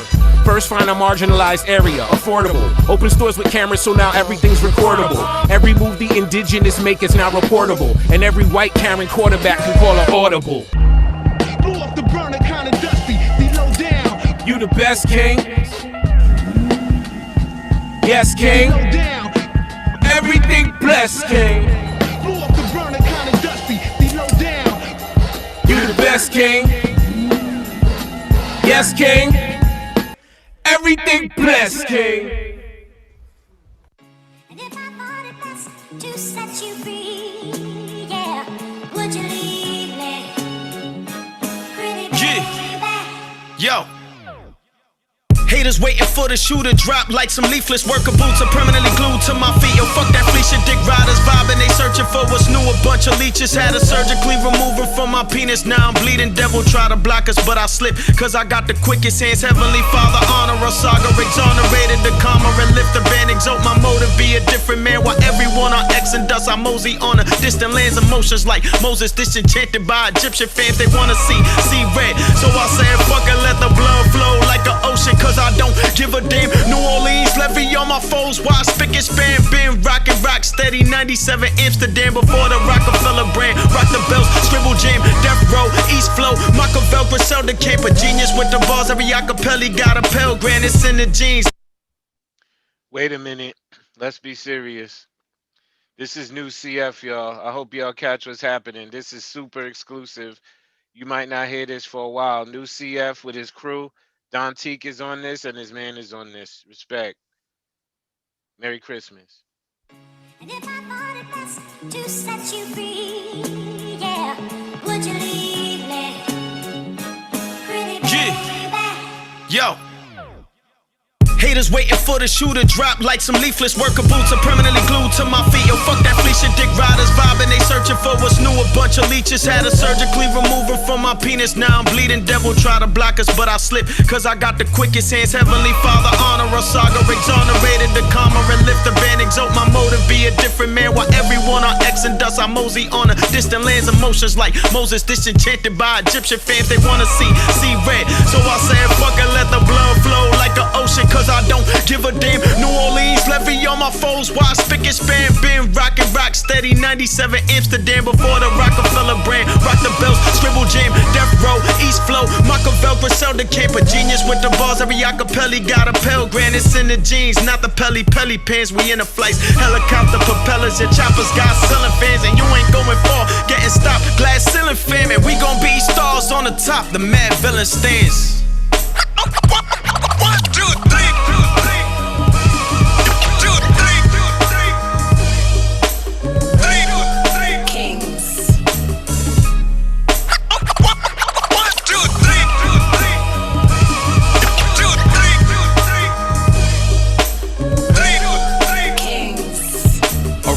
First find a marginalized area, affordable. Open stores with cameras so now everything's recordable. Every move the indigenous make is now reportable. And every white Karen quarterback can call an audible. Blow up the burner, kinda dusty, be low down. You the best, king. Yes, king. Everything blessed, king. Blow up the burner, kinda dusty, be low down. You the best, king. Yes, king. Everything blessed, king. And if I thought it best to set you free, yeah, would you leave me? Pretty baby. Yo. Haters waiting for the shoe to drop like some leaflets. Worker boots are permanently glued to my feet. Yo, fuck that flea shit. Dick riders vibing, they searching for what's new. A bunch of leeches had a surgically removal from my penis. Now I'm bleeding. Devil try to block us, but I slip. Cause I got the quickest hands. Heavenly Father, honor a saga. Exonerated the karma and lift the band. Exalt my motive, be a different man. While everyone on X and dust, I mosey on a distant lands. Emotions like Moses disenchanted by Egyptian fans. They wanna see red. So I said, fuck it, let the blood flow like an ocean. Cause I don't give a damn. New Orleans, levy on my foes. Why spick and span? Been rockin' rock steady. 97 Amsterdam before the Rockefeller brand. Rock the bells, scribble jam, death row, East flow. Machiavelli, Griselda camp, a genius with the bars. Every acapella got a Pell Grant. It's in the jeans. Wait a minute. Let's be serious. This is new CF, y'all. I hope y'all catch what's happening. This is super exclusive. You might not hear this for a while. New CF with his crew. Don Teak is on this, and his man is on this. Respect. Merry Christmas. And if I thought it best to set you free, yeah, would you leave me? Yo. Haters waiting for the shoe to drop like some leaflets. Worker boots are permanently glued to my feet. Yo, fuck that fleece shit. Dick riders vibing, they searching for what's new. A bunch of leeches had to surgically remove them from my penis. Now I'm bleeding. Devil try to block us, but I slip. Cause I got the quickest hands. Heavenly Father, honor a saga. Exonerated the karma and lift the band. Exalt my motive, be a different man. While everyone on X and dust, I mosey on a distant lands. Emotions like Moses disenchanted by Egyptian fans. They wanna see red. So I said, fuck it, let the blood flow like an ocean. Cause I don't give a damn. New Orleans, levy on my foes. Why spick and span? Been rockin' rock steady. 97 Amsterdam before the Rockefeller brand. Rock the bells, scribble jam, death row, East flow. Machiavelli, Griselda camp, a genius with the bars. Every acapella got a Pell Grant. It's in the jeans, not the pelly pants. We in the flights, helicopter propellers and choppers. Got selling fans, and you ain't going far. Getting stopped, glass ceiling fam, and we gon' be stars on the top. The mad villain stands. 1, 2, 3.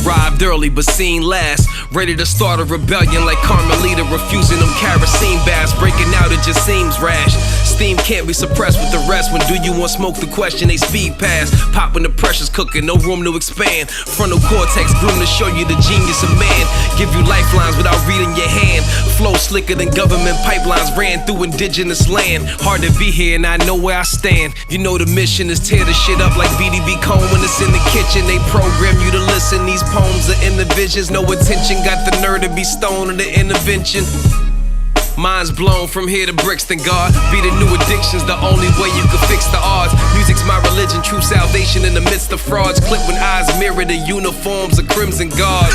Arrived early but seen last. Ready to start a rebellion like Carmelita, refusing them kerosene baths. Breaking out, it just seems rash. Steam can't be suppressed with the rest. When do you want smoke? The question they speed past. Pop when the pressure's cooking, no room to expand. Frontal cortex groomed to show you the genius of man. Give you lifelines without reading your hand. Flow slicker than government pipelines ran through indigenous land. Hard to be here and I know where I stand. You know the mission is tear the shit up like BDB Cone when it's in the kitchen. They program you to listen. These poems are in the visions. No attention, got the nerve to be stoned in the intervention. Mind's blown from here to Brixton, God. Be the new addictions, the only way you can fix the odds. Music's my religion, true salvation in the midst of frauds. Clip when eyes mirror the uniforms of crimson guards.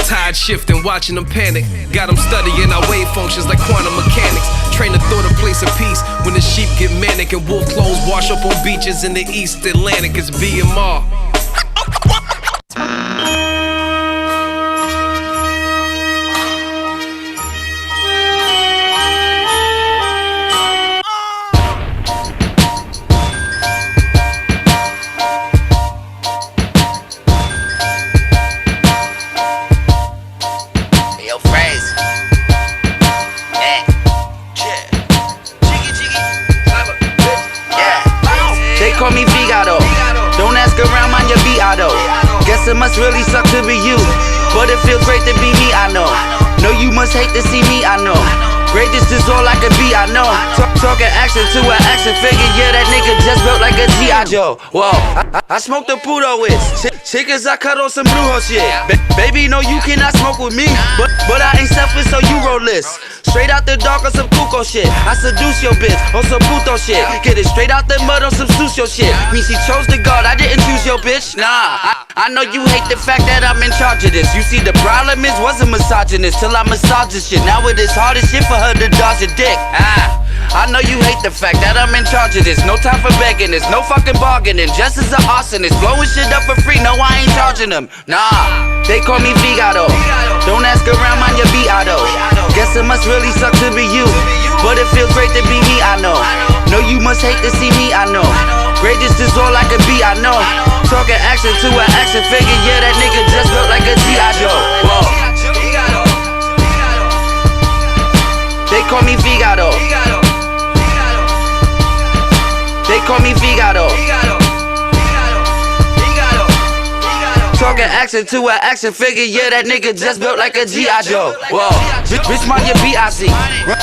Tide shifting, watching them panic. Got them studying our wave functions like quantum mechanics. Train the thought of place of peace when the sheep get manic and wolf clothes wash up on beaches in the East Atlantic. It's BMR. Guess it must really suck to be you, but it feels great to be me, I know. No, you must hate to see me, I know. Greatest is all I can be, I know. Talking action to an action figure, yeah, that nigga just built like a G.I. Joe. Whoa, I smoked the Pudo with chickens, I cut on some blue hole shit. Baby, no, you cannot smoke with me, but I ain't selfish, so you roll this. Straight out the dark on some cuckoo shit. I seduce your bitch on some puto shit. Get it straight out the mud on some sucio shit. Mean she chose the God, I didn't choose your bitch. Nah, I know you hate the fact that I'm in charge of this. You see the problem is wasn't misogynist till I massaged this shit. Now it is hard as shit for her to dodge a dick. I know you hate the fact that I'm in charge of this. No time for begging, there's no fucking bargaining. Just as an arsonist, blowing shit up for free. No, I ain't charging them. Nah, they call me Figaro. Don't ask around, mind your Beato. Guess it must really suck to be you, but it feels great to be me, I know. No, you must hate to see me, I know. Greatest is all I can be, I know. Talking action to an action figure, yeah, that nigga just built like a G.I. Joe. Whoa. They call me Figaro. They call me Figaro. Talking action to an action figure, yeah, that nigga just built like a G.I. Joe. Whoa, bitch, mind your BIC.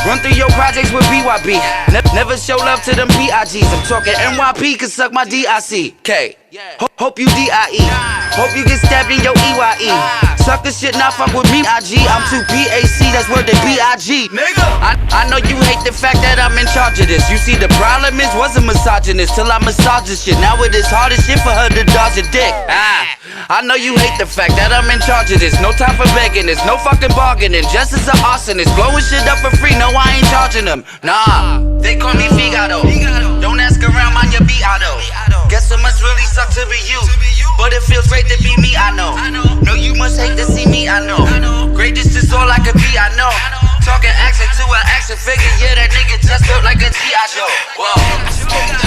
Run through your projects with BYB. Never show love to them PIGs. I'm talking NYP, can suck my DIC. K. Hope you DIE. Hope you get stabbed in your EYE. Sucker shit, not fuck with me, IG. I'm too PAC, that's word they BIG. Nigga, I know you hate the fact that I'm in charge of this. You see the problem is wasn't misogynist till I massaged this shit. Now it is hard as shit for her to dodge a dick. I know you hate the fact that I'm in charge of this. No time for begging, there's no fucking bargaining. Just as an arsonist, blowing shit up for free. No, I ain't charging them. Nah, they call me Figaro. Don't ask around, mind your Beato. Guess it must really suck to be you, but it feels great to be me, I know. No, you must hate to see me, I know. Greatest is all I can be, I know. Talking action to an action figure, yeah, that nigga just built like a G.I. Joe. Whoa.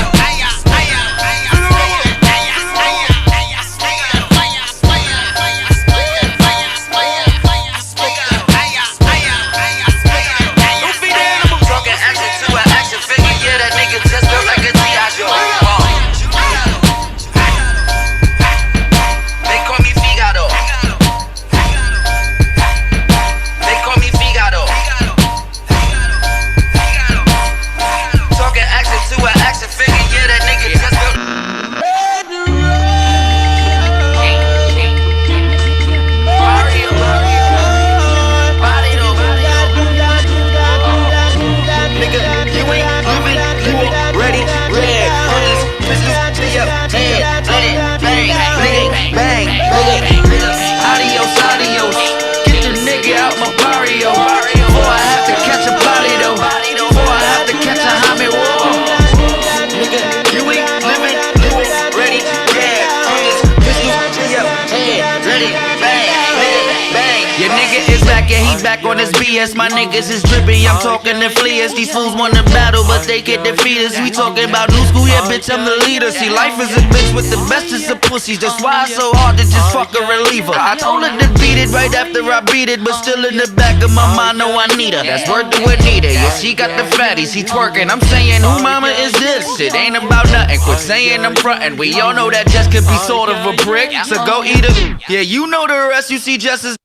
back on this BS. My niggas is dripping, I'm talking to fleas. These fools wanna battle, but they can't defeat us. We talking about new school, yeah, bitch, I'm the leader. See, life is a bitch with the bestest of pussies. That's why it's so hard to just fuck a reliever. I told her to beat it right after I beat it, but still in the back of my mind, know I need her. That's word to Anita, yeah, she got the fatties, he twerking. I'm saying, who mama is this? It ain't about nothing, quit saying I'm frontin'. We all know that Jess could be sort of a prick, so go eat her. Yeah, you know the rest, you see Jess is.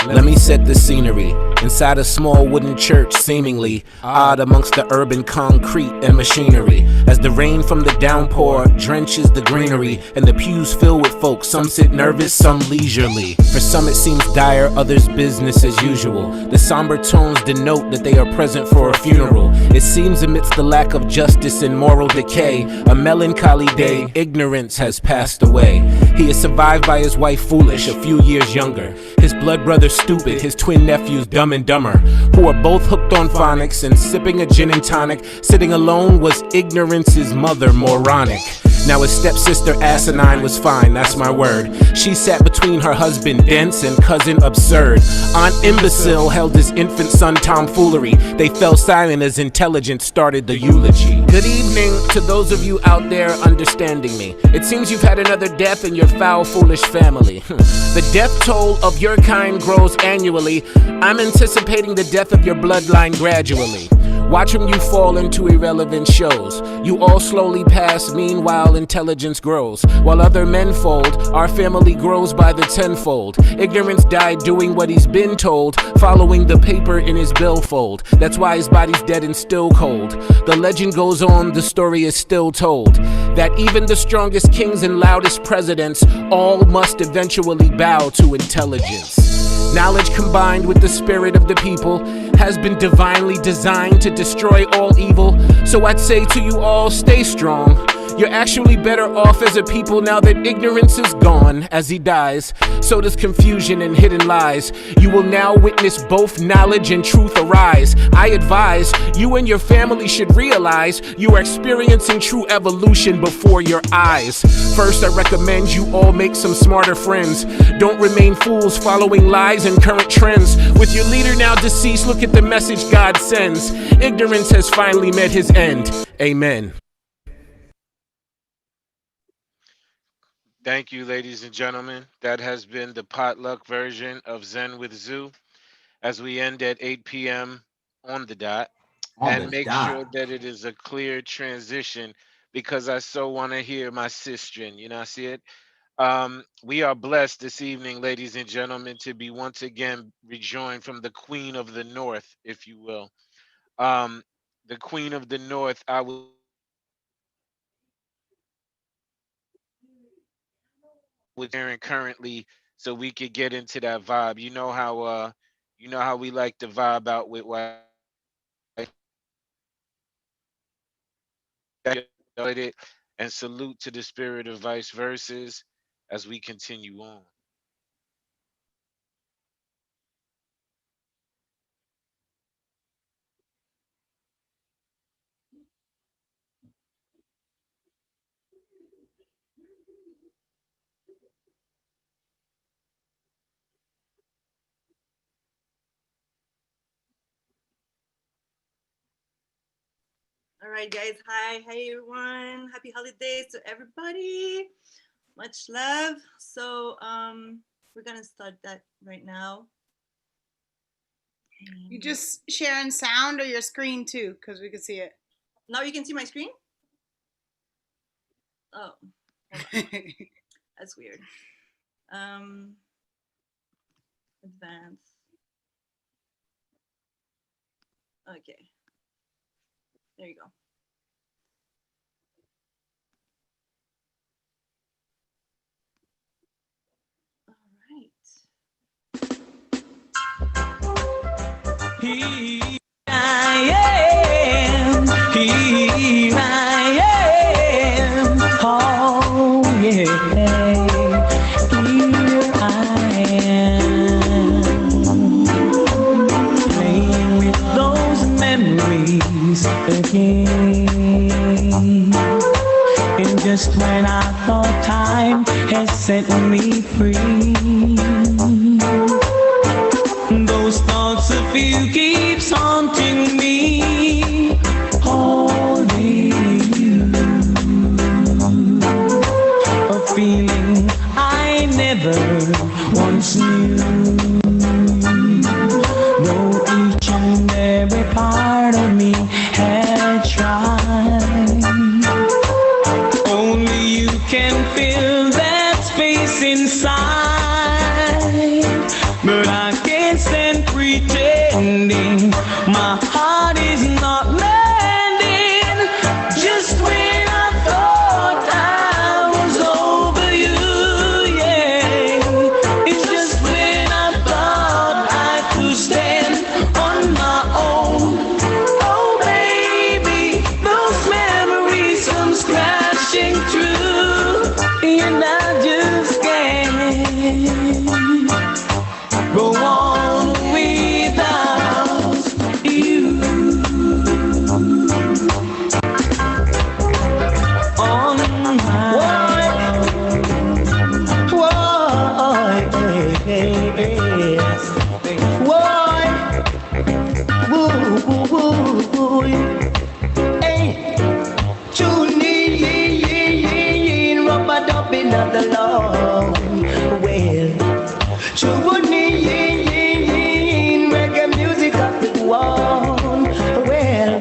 Let me set the scenery. Inside a small wooden church, seemingly odd amongst the urban concrete and machinery. As the rain from the downpour drenches the greenery, and the pews fill with folks, some sit nervous, some leisurely. For some it seems dire, others business as usual. The somber tones denote that they are present for a funeral. It seems amidst the lack of justice and moral decay, a melancholy day, ignorance has passed away. He is survived by his wife Foolish, a few years younger. His blood brother Stupid, his twin nephews Dumb and Dumber, who are both hooked on phonics and sipping a gin and tonic. Sitting alone was ignorance's mother, moronic. Now his stepsister Asinine was fine, that's my word. She sat between her husband Dense and cousin Absurd. Aunt Imbecile held his infant son tomfoolery. They fell silent as intelligence started the eulogy. Good evening to those of you out there understanding me. It seems you've had another death in your foul, foolish family. The death toll of your kind grows annually. I'm anticipating the death of your bloodline gradually. Watching you fall into irrelevant shows. You all slowly pass, meanwhile intelligence grows. While other men fold, our family grows by the tenfold. Ignorance died doing what he's been told, following the paper in his billfold. That's why his body's dead and still cold. The legend goes on, the story is still told, that even the strongest kings and loudest presidents all must eventually bow to intelligence. Knowledge combined with the spirit of the people has been divinely designed to destroy all evil. So I'd say to you all, stay strong. You're actually better off as a people now that ignorance is gone. As he dies, so does confusion and hidden lies. You will now witness both knowledge and truth arise. I advise you and your family should realize you are experiencing true evolution before your eyes. First, I recommend you all make some smarter friends. Don't remain fools following lies and current trends. With your leader now deceased, look at the message God sends. Ignorance has finally met his end. Amen. Thank you, ladies and gentlemen. That has been the potluck version of Zen with Zoo, as we end at 8 p.m. on the dot. And make sure that it is a clear transition, because I so want to hear my sistren. You know, I see it. We are blessed this evening, ladies and gentlemen, to be once again rejoined from the Queen of the North, if you will. The Queen of the North, I will. With Aaron currently, so we could get into that vibe. You know how we like to vibe out with what and salute to the spirit of vice verses as we continue on. All right, guys. Hi everyone. Happy holidays to everybody. Much love. So we're gonna start that right now. You just sharing sound or your screen too, because we can see it. Now you can see my screen? Oh. That's weird. Advance. Okay. There you go. Here I am, here I am, oh yeah, here I am, playing with those memories has set me free. Those thoughts of you keeps haunting me. Only you, a feeling I never once knew. Though each and every part of me had tried, only you can fill that space inside. But I can't stand pretending my heart is not mending. Just when I thought I was over you, yeah, it's just when I thought I could stand on my own. Oh baby, those memories come crashing through, and I just can't go on without you. On my hey, tune in, rubber dubbing at the long well. Tune in, reggae music at the one. Well,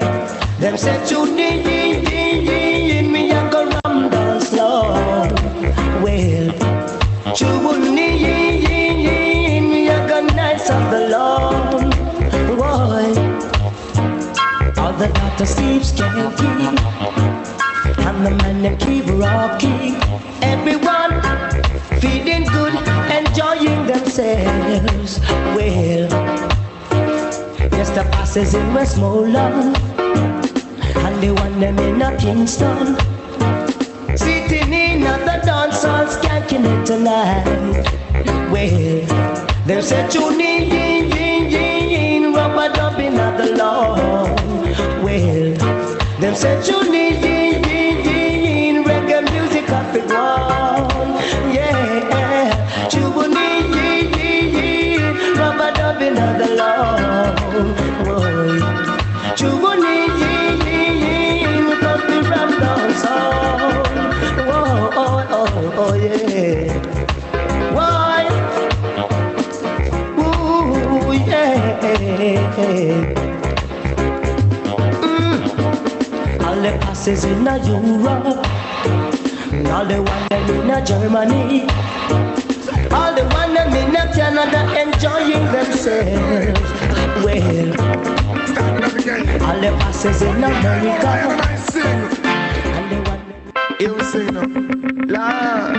them say tune in, me and go ram down slow. Well, tune in, me and go nights of the long. Boy, all the doctor sleeps can't keep, and the man they keep rocking. Everyone feeling good, enjoying themselves. Well, yes, the passes in Westmoreland, and the one them in a Kingston, sitting in at the dance hall, skanking it tonight. Well, they say tune in, rubber dubbing at the lawn. Well, they say tune in, reggae music at the ground. Yeah, tune in, rubber dubbing at the lawn. Tune in, because the ram down sound. Oh yeah. Why? Ooh yeah. All the passes in a Europe, all the one them in a Germany, all the one them in a Canada, enjoying themselves. Well, all the passes in America, and the one you sing Lord.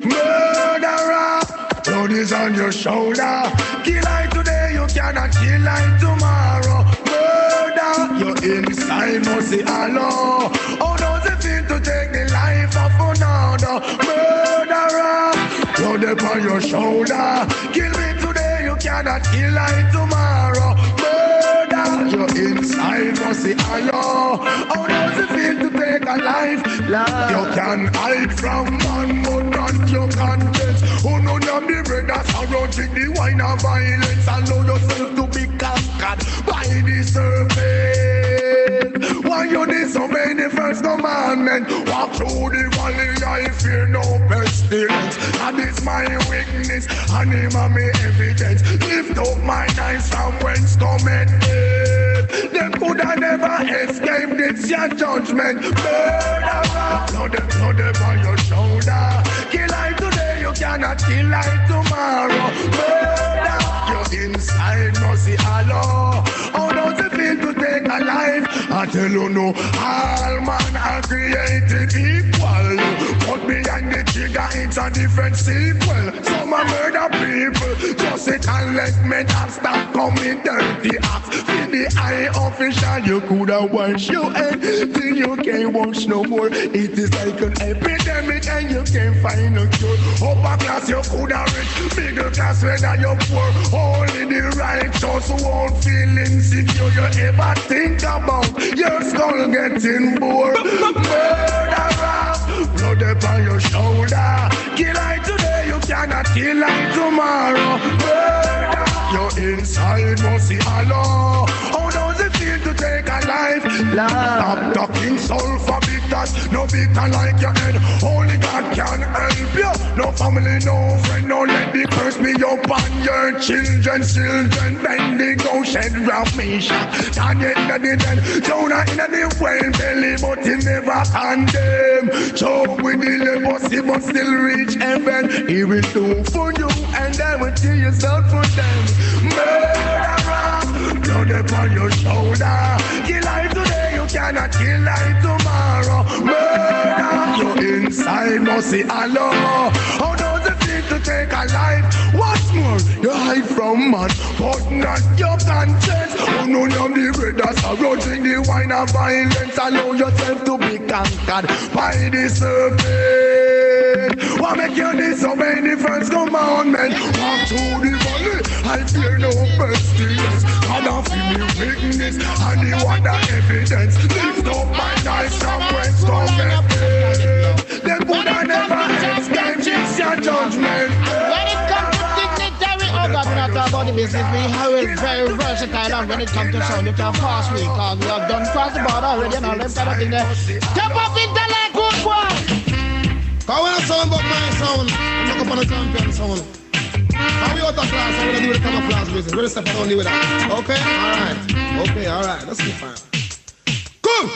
Murderer, blood is on your shoulder. Kill like today, you cannot kill like tomorrow. Murder, your inside must say hello. How does it feel to take the life of another? Murderer, blood upon your shoulder. Kill me today, you cannot kill like tomorrow. Murder, your inside must say hello. How does it feel to take a life? You can hide from man, but not your conscience. Who know them the brothers around drink the wine of violence. Allow yourself to be captured by the serpent. Why you disobey the first commandment? Walk through the valley, I fear no pestilence. And it's my weakness, and him and me evidence. Lift up my eyes from whence cometh death. Them could have never escaped this your judgment. Murderer, blood upon your shoulder. Kill like today, you cannot kill like tomorrow. Murder, your inside must see hello. How does it feel to take a life? I tell you no, all man are created equal. But behind the trigger, it's a different sequel. Some are murder people, just sit and let men stop coming dirty acts. With the eye official, you could have washed your head till you can't wash no more. It is like an epidemic and you can't find a cure. Upper class you could have rich, middle class whether you're poor. Only the righteous won't feel insecure. You ever think about your skull getting bored? Murderer, blood upon your shoulder. Kill like today, you cannot kill like tomorrow. Murder, your inside must see Allah. How does it feel to take a life? Stop talking sulfur bitters, no bitter like your head. Only God can help you. No family, no friend, no let the curse be upon your children. Children bending, go shed rough me shot. Target in the den, Jonah in the well belly, but he never condemn. Choke with the leprosy, but still reach heaven. He will do for you, and I will tear yourself for them. Murderer, blood upon your shoulder. Kill like today, you cannot kill like tomorrow. Murder, your inside must see Allah. How does it feel to take a life? What's more, you hide from man, but not your conscience. Oh no, you're the brothers are roaching the wine of violence. Allow yourself to be conquered by the serpent. What make you disobey the first commandment? Walk through the valley, I fear no pestilence. God of me witness, and the water evidence. Lift up my eyes from whence cometh help. Then would I never escape this your judgment. When it comes to dignitary, oh God, we're not talking about the business. We are very versatile, and when it comes to sound, you can pass me, because we have done cross the border already and all them kind of thing there. Step up intellect, good boy! Because when I sound about my sound, I'm looking for the champion sound. How we out of class, I'm going to do the camouflage business. We're step around with that. Okay? Alright. Okay, alright. Let's keep fine. Come!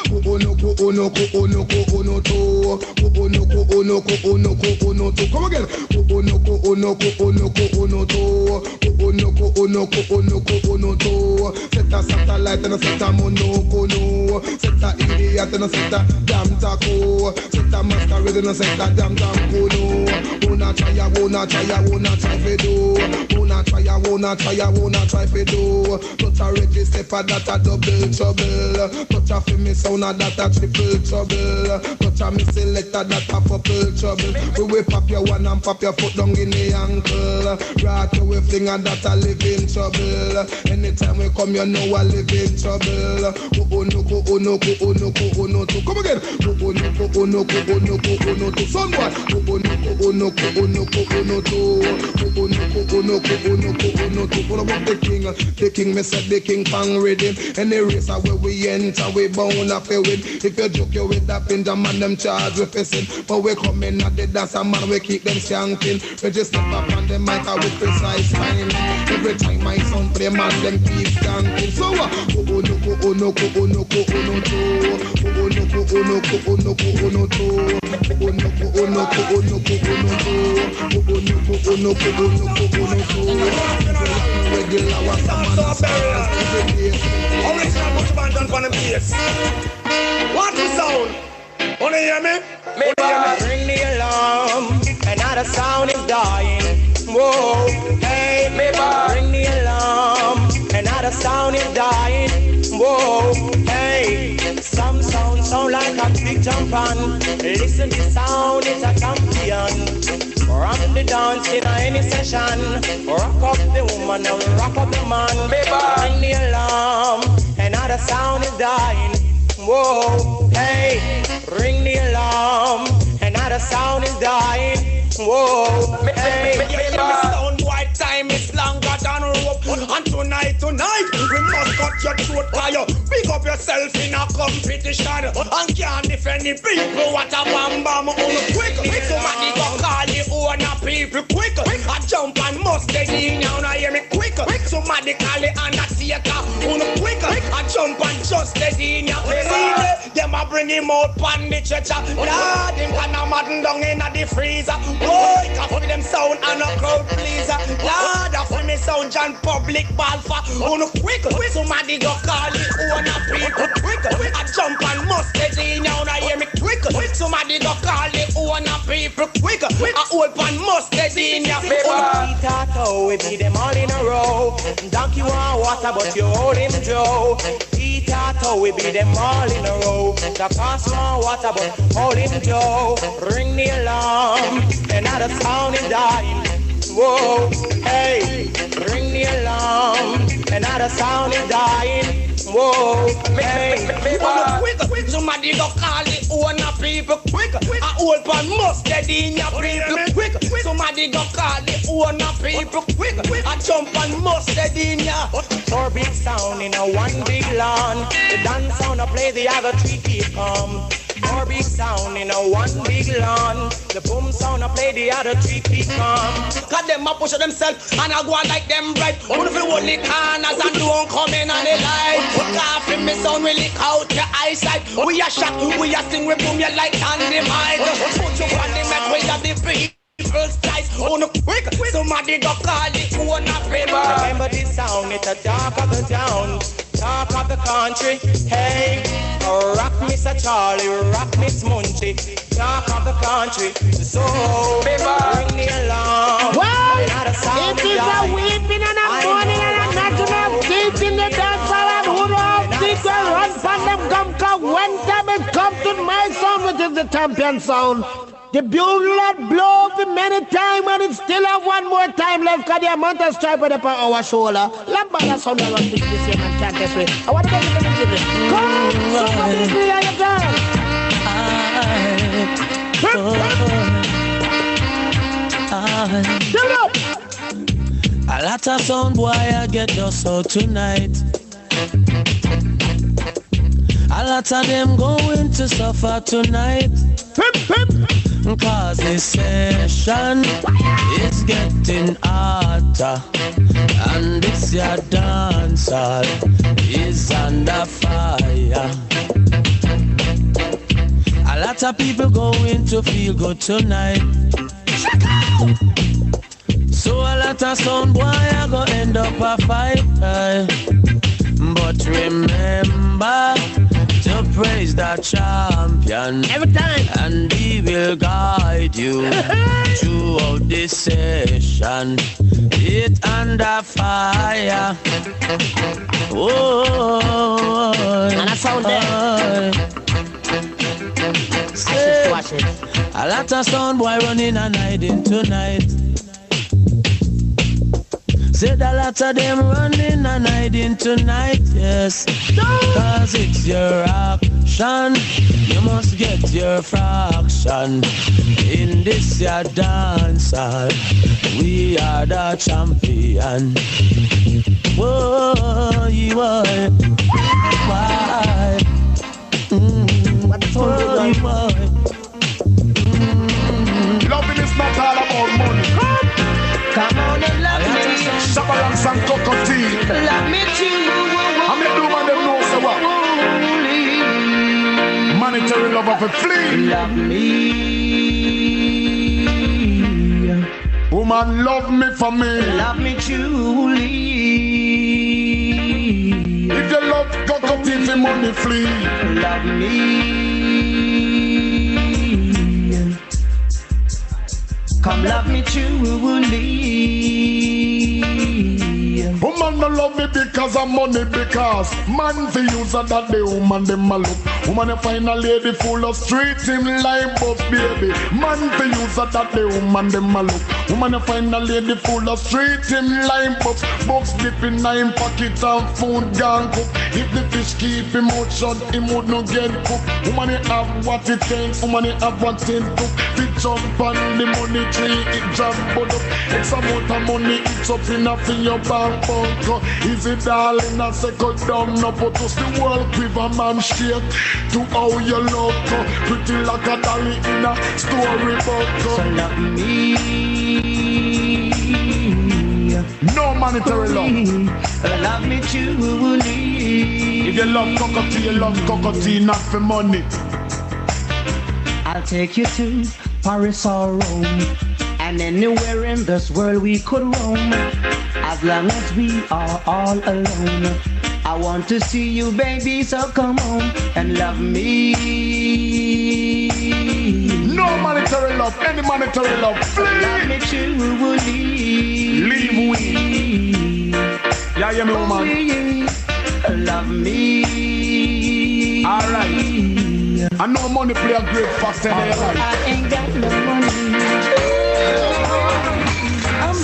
Come again. Set a satellite and a set a monocono. Set a idiot and a set a damn taco. Set a masquerade and a set a damn cono. Wanna try for do. Wanna try for do. Touch a register for that a double trouble. Touch a for me sound a that a triple trouble. Touch a me selector that a purple trouble. We will pop your one and pop your foot down in the ankle. Rock your finger that a living trouble. Anytime we come you know a living trouble. Come again. Someone. What about the king, me said the king pang rhythm. Any race where we enter, we bound up a win. If you joke you with that pin, the man them charge with pissing. But we come in at the dance, and man we keep them shanking. We just step up on the mic with precise timing. Every time my son play, man them keep skanking. So original push band done for the bass. What the sound? Wanna hear me? Ring the alarm, another sound is dying. Whoa, hey, ring the alarm, another sound is dying. Whoa, hey, some sound like a big jump on. Listen, the sound is a champion. Rock the dance in any session. Rock up the woman and rock up the man. Ring the alarm, another sound is dying. Whoa, hey, ring the alarm, another sound is dying. Whoa, hey, sound white time is longer than rope. And tonight, we must cut your throat by you. Pick up yourself in a competition and can't defend the people. What a bam bam on quick. Somebody go call the owner people quick. I jump and must get in now, now hear me quick. Somebody call the undertaker on quick. I jump and just get in now. See them a bring him out pan the church. Lord, him can a madden down in the freezer. Boy, for them sound and a crowd pleaser. Lord, for me sound John public ball for on quick. Somebody go call the owner people quick. I jump and must get in now, now hear me quick. Somebody go call the owner people quick. I open must get in ya. Tato, we beat them all in a row. Donkey want water, but you hold him Joe. Tato, we beat them all in a row. The pass want water, but hold him Joe. Ring the alarm, another sound is dying. Whoa, hey, ring the alarm, another sound is dying. Whoa, hey, quick. Somebody go call the owner people quick. I hold pan mustard in your people quick. Somebody go call the owner people quick. I jump on mustard in ya. Four big sound in a one big lawn. The dance sound I play, the other three keep calm. Four big sound in a one big lawn. The boom sound I play, the other three keep calm. Cause them a push themselves and I go on like them bright. Only if you hold the corners and don't come in on the light. Laughing me sound will lick out your eyesight. We a shot, we a sing, we boom you like dynamite. Put your body make way of the people's size. On a quick, somebody go call it on a paper. Remember this sound, it's a talk of the town, talk of the country. Hey, rock Mr. Charlie, rock Miss Munchie, talk of the country. So, baby, ring the alarm. Well, it is a weeping and a mourning and a knocking of teeth in the dance hall and who knows this will run from them come when time it comes to my sound, which is the champion sound. The bugle blow for many times and it still have one more time left because the amount of stripe on our shoulder. Lambada sound I want to this year and can't this way. I want to make it a little. Come, somebody play on your dance. A lot of sound boy I get us out tonight. A lot of them going to suffer tonight. Cause this session is getting hotter, and this your dance hall is under fire. A lot of people going to feel good tonight. So a lot of sound boy are gonna end up a fight. But remember to praise the champion every time, and he will guide you throughout this session. It's under fire. Oh, and I found there. Say, a lot of sound boy running and hiding tonight. Said a lot of them running and hiding tonight, yes. Cause it's your action. You must get your fraction. In this your dance hall, we are the champion. Whoa, you are. Why? Whoa, you are. Loving is not all about money. Come on and love me. Shabalance and cockatoo. Love me too. I'm a do man them know so what. Monetary love of a flea. Love me. Woman love me for me. Love me truly. If you love cockatoo, the money flee. Love me. Come love me truly. Woman no love me because of money, because man for use that the woman them a look. Woman you find a lady full of street him like buff baby. Man for use that the woman them a look. Woman you find a lady full of street him like buff. Box dipping in pocket and food gone cook. If the fish keep him out shut, him would not get cooked. Woman you have what it takes, woman you have what it took. Fit jump on the money tree, it jump but up. X amount of money, it's up in a fin your bank. Is it darling a second down no but us the world quiver man straight to how you look pretty like a dolly in a storybook. So love me. No monetary love. Love me truly. If you love cockatoo, not for money. I'll take you to Paris or Rome, and anywhere in this world we could roam. As long as we are all alone, I want to see you, baby, so come home and love me. No monetary love, any monetary love, flee. Love me truly. Leave we. Yeah, you know, man. Love me. Alright. I know money play a great factor in your life. I ain't got no money. I'm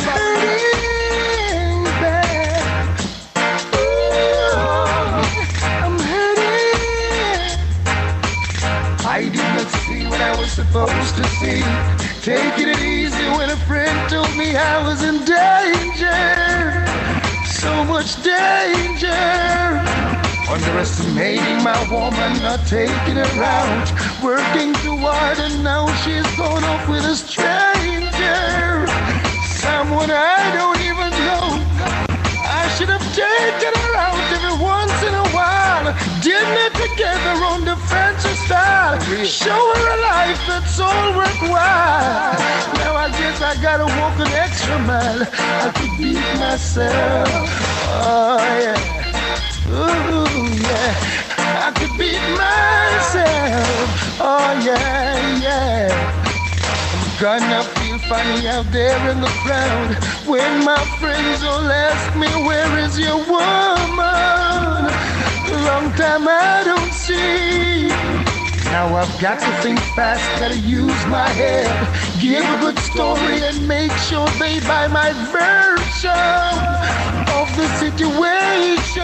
taking it easy when a friend told me I was in danger. So much danger. Underestimating my woman, not taking her out. Working too hard and now she's gone off with a stranger. Someone I don't even know. I should have taken her out every once in a while. Dinner together on the fancy style. Show her a life that's all worthwhile. Now I guess I gotta walk an extra mile. I could beat myself. Oh yeah. Ooh, yeah, I could beat myself. Oh, yeah, yeah. I'm gonna feel funny out there in the crowd when my friends all ask me, where is your woman? Long time I don't see. Now I've got to think fast, gotta use my head. Give a good story and make sure they buy my version of the situation.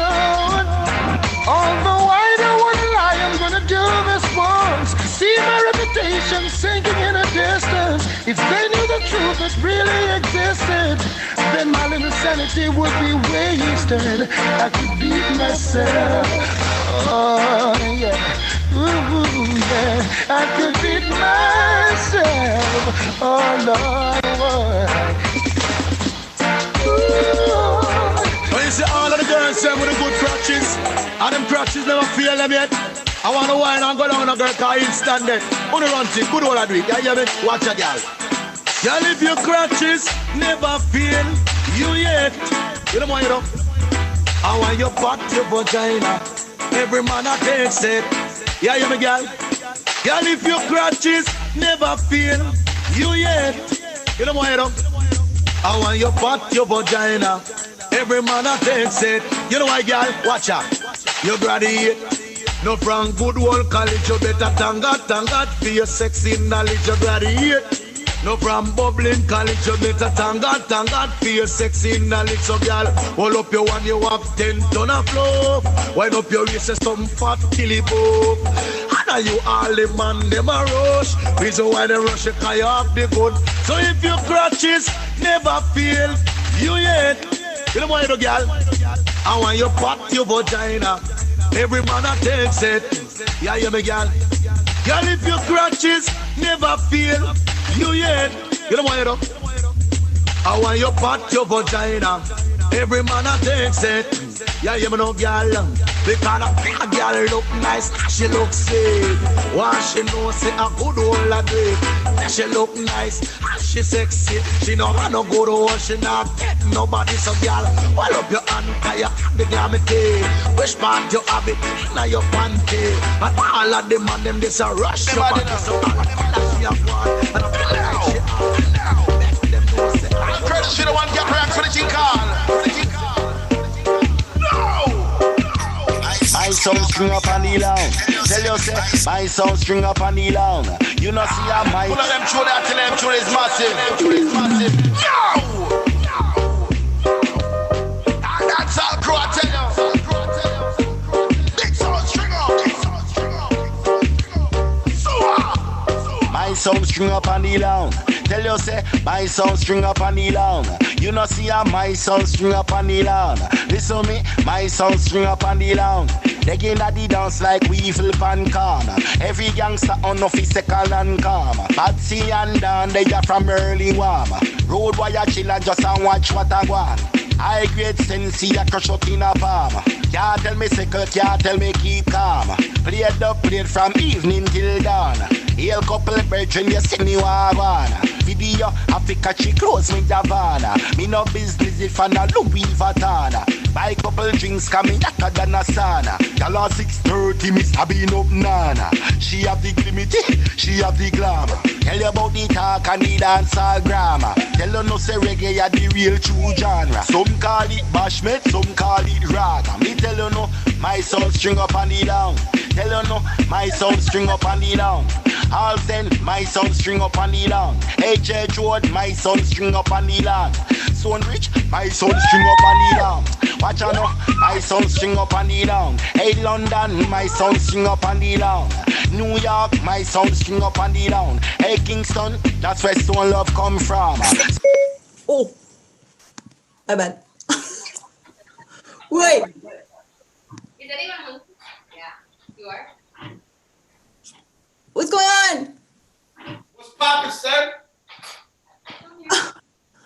Although I don't want to lie, I'm gonna do this once. See my reputation sinking in a distance. If they knew the truth that really existed, then my little sanity would be wasted. I could beat myself. Oh yeah. Ooh, yeah, I could beat myself. Oh Lord. When you see all of the girls say with the good crutches, and them crutches never feel them yet. I want to whine and go down a girl cause instant death. On the run thing, good old I do it. You hear me? Watch a girl. Girl, if your crutches never feel you yet, you don't want you know. I want you back your vagina. Every man I takes it. Yeah, you hear me, girl? Girl, if your crutches never feel you yet, you don't want it. I want you pat your vagina. Every man that takes it. You know why, girl? Watch out. You graduate. No from good old college. You better thank God for your sexy knowledge. You graduate. No from bubbling college. You better thank God for your sexy knowledge. So, girl, hold up your one. You have 10 ton of flow. Wind up your waist. Some fat killy book. And you all the man, them a rush. Reason why they rush you, cause you have the good. So if your crutches never feel you yet, you know what you do, girl? I want you pat your vagina. Every man that takes it. Yeah, you me, girl. Girl, if your crutches never feel you yet, you know what you do? I want you pat your vagina. Every man that takes it. Yeah, you know, girl. Because a girl look nice, she look sweet. Why she know say a good old a drink. She look nice, she sexy. She know I no good old, she not get nobody. So girl, hold up your hand, cause you have the glamity. Which part you have it in your panty. And all of them and them, this a rush your body. So all of them that she have one. And I feel like she have now. Make them know say I'm credit, she the one get ranked for the G-Call. My sound string up and kneel down. Tell you say, my sound string up and kneel down. You know see how my pull of them through that till them through is massive. No! And that's all crew I tell you. Big sound string up. My sound string up and kneel down. Tell you say, my sound string up and kneel down. You know see how my sound string up and kneel down. Listen me, my sound string up and kneel down. They get at the dance like weevil pan corner. Every gangster on physical and calm. Patsy and Dan, they are from early warm. Road wire chiller just and watch what I want. High grade sensei, I crush out in a palm. Can't tell me sickle, can't tell me keep calm. Play it from evening till dawn. Hail couple brethren, you see me one. Video, Africa, she close me Davana. Me no business if I no Louis Vuitton. Buy couple drinks, coming hotter than a sauna. Dollar 630, me stabbing up nana. She have the glimity, she have the glamour. Tell you about the talk and the dancehall grammar. Tell you no say reggae are the real true genre. Some call it bashment, some call it raga. Me tell you no, my sound string up and the down. Tell you no, my sound string up and the down. All send my sound string up and the down. HH Road, my sound string up and the down. Stone Rich, my sound string up and the down. Watch out now, my sound string up and the down. Hey London, my sound string up and the down. New York, my sound string up and the down. Hey Kingston, that's where Stone Love come from. Oh, my bad. Wait. Is anyone home? Yeah, you are. What's going on? What's poppin', son?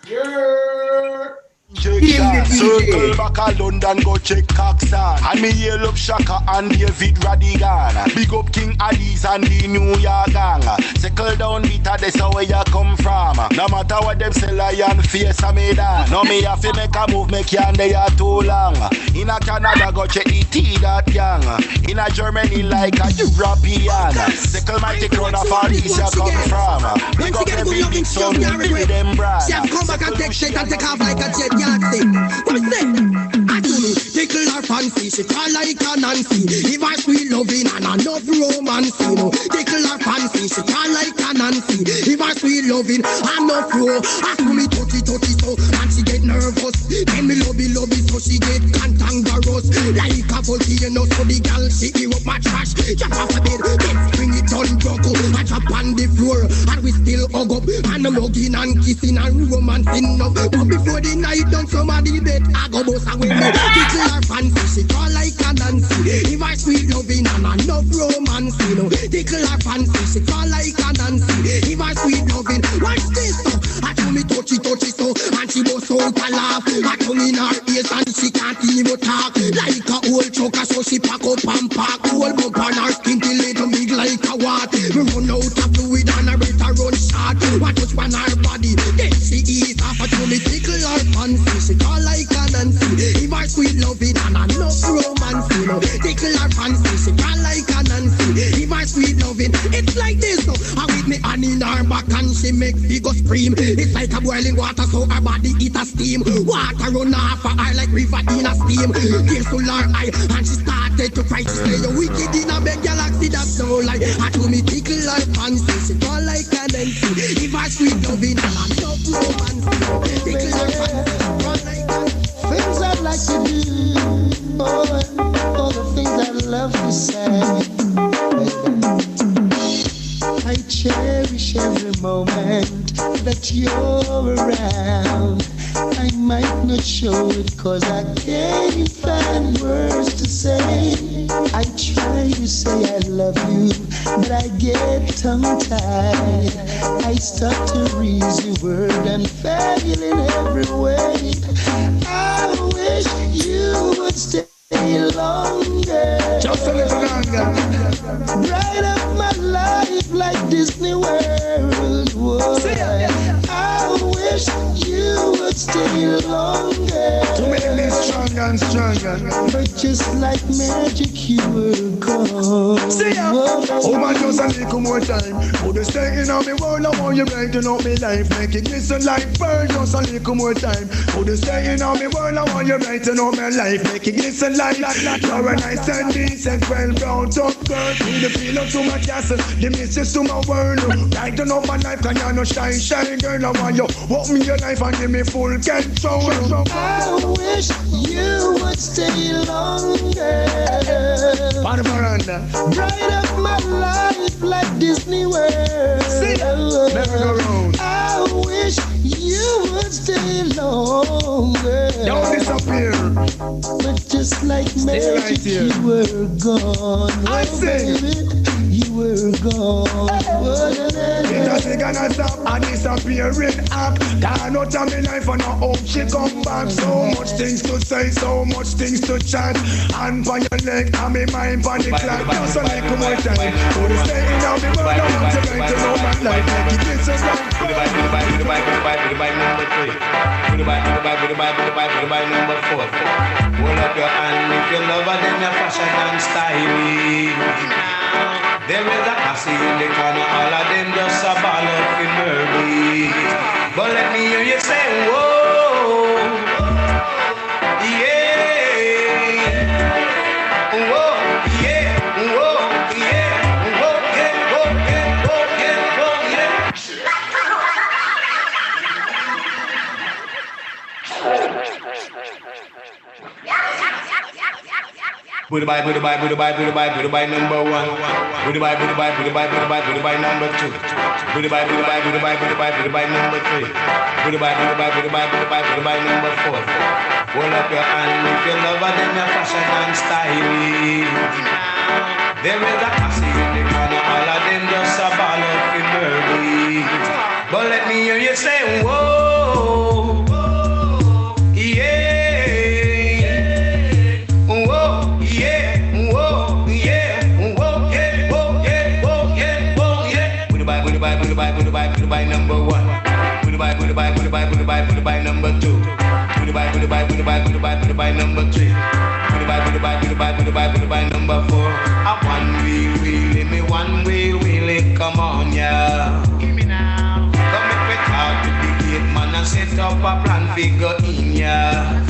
You're... Circle back a London, go check Coxon. And me hail up Shaka and David Radigan. Big up King Alice and the New York gang. Circle down bitter, that's where you come from. No matter what them say, lion face a me down. No me have to make a move, make you there too long. In a Canada, go check the tea that gang. In a Germany, like a European. Circle mighty crown of all these you come from. Big up every big son, build them brand. Come back and take shit and take off like a jet. What is it? I do me, tickle her fancy, she call like a Nancy. If I sweet loving and enough romance, you know. Tickle her fancy, she call like a Nancy. If I sweet loving and enough ro. I do me touchy so, and she get nervous. Then me lobby so she get cantankerous. Like a volcano, so the girl she eat up my trash. Jump off a bed, then bring it on broke. I drop on the floor, and we still hug up. And I'm hugging and kissing and romancing up. But before the night done, somebody bet I go boss away me. Tickle her fancy, she call like a Nancy. If I sweet loving and enough romance, you know. Tickle her fancy, she call like a Nancy. If I sweet loving, watch this so. I do me touchy so, and she bust out a laugh. I tongue in her ears and she can't even talk. Like a old choker, so she pack up and pack. Whole bump on her skin till it big like a wat. We run out of fluid and her better run short. What touch on her body, then she ease off. I do me tickle her fancy, she call like a Nancy. If I sweet loving and enough romance, you know. Tickle her fancy, she call like a Nancy. If I sweet loving, it's like this, so I with me hand in her back and she make figure scream. It's like a boiling water, so her body eat a steam. Water run off her eye like river in a steam. Tears full her eye and she started to cry. She say you wicked in a big galaxy, that's no lie. I told me tickle her fancy, she call like a Nancy. If I sweet loving and enough romance, tickle her fancy, she call like a things I'd like to do, all the things I love to say. I cherish every moment that you're around. I might not show it cause I can't find words to say. I try to say I love you, but I get tongue-tied. I start to read the word and fail in every way. I wish you would stay longer. Just a little longer. Bright up my life like Disney World. Whoa. I wish you would stay longer. To make me stronger and stronger. But just like magic, you were gone. See ya. Oh man, just a little more time. Would you stay in on me world? I want you brighten up me life. Make it glisten like pearl. Just a little more time. Would you stay in on me world? I want you brighten up my life. Make it glisten like you're a nice and decent, well brought up girl. Bring the pillow to my castle, the missus to my world. Brighten up my life, can you no shine girl? I want you walk me your life and give me full control. I wish you would stay longer. Bright up my life like Disney World. Never go wrong. I wish you would stay longer. Don't disappear. But just like magic, right, you were gone. I say, you were gone. It doesn't gonna stop and disappearing up. Down out of my life and I hope she come back. So much things to say, so much things to chat. And on your leg and me mind on the clock. Just a little more time. For the staying out the world, I want to write to know my life. Make it listen right. Goodbye, number 4. Hold up your hand if you love her, then your fashion and styling. There is a posse in the corner, all of them just a ball up in Murray. But let me hear you say, whoa, yeah. Put the by number one. Put the by number two. Put the by number three. Put the by number four. Hold up your hand if you love her, then your fashion and style. There is a posse in the corner, all of them just a ball up in murder. But let me hear you say, whoa, yeah, whoa, yeah, whoa, yeah, whoa, yeah, whoa, yeah, whoa, yeah, whoa, yeah. Put the by number one. Put the by number two. Put the by number three. Put the by number four. One way, really, come on, yeah. Give me now. Come make me talk to the gate man and set up a plan figure in, yeah.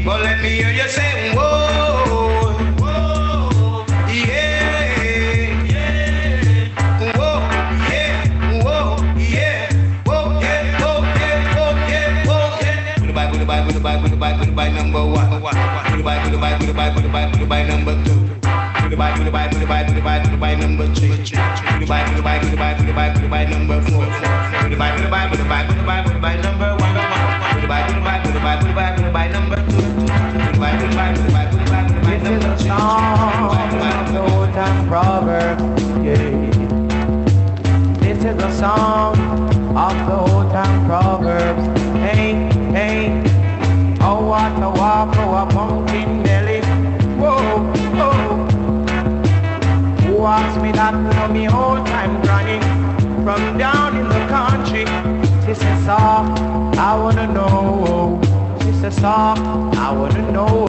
But let me hear you say, whoa, whoa, yeah, yeah, whoa, yeah, whoa, yeah, whoa, yeah, whoa, yeah, whoa, yeah, whoa, yeah. Put the by number one. Put the by number two. Put the by number three. Put the by number four. Put the by number one. Put the by number two. Put the by number three. This is a song of the old time proverbs. Hey, hey, oh what a walk, oh a pumpkin belly. Whoa, whoa. Who asked me that for me whole time running from down in the country? She said, "Sir, I wanna know." She said, "Sir, I wanna know."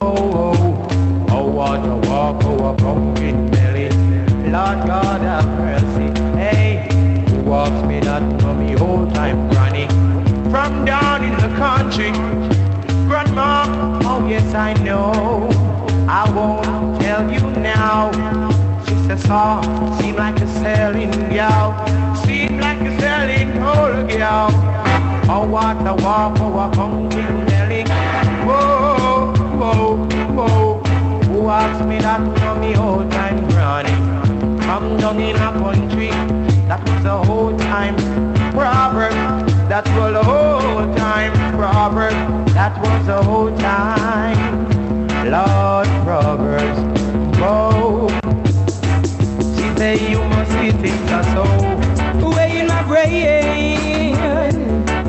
Oh, what a walk, oh a pumpkin belly. Lord God have mercy. Hey, who asked me that for me whole time running from down in the country? Grandma, oh yes I know. I won't tell you now. She says, "Oh, seem like a selling gal. Seem like a selling whole gal. Oh, what a walk, oh, a pumpkin belly. Whoa, whoa, whoa. Who asked me that for me whole time running? Come down in a country. That was the whole time proverb. That was the whole time proverb. That was the whole time. Lord Proverbs, whoa. She say you must be thinking so. Way in my brain,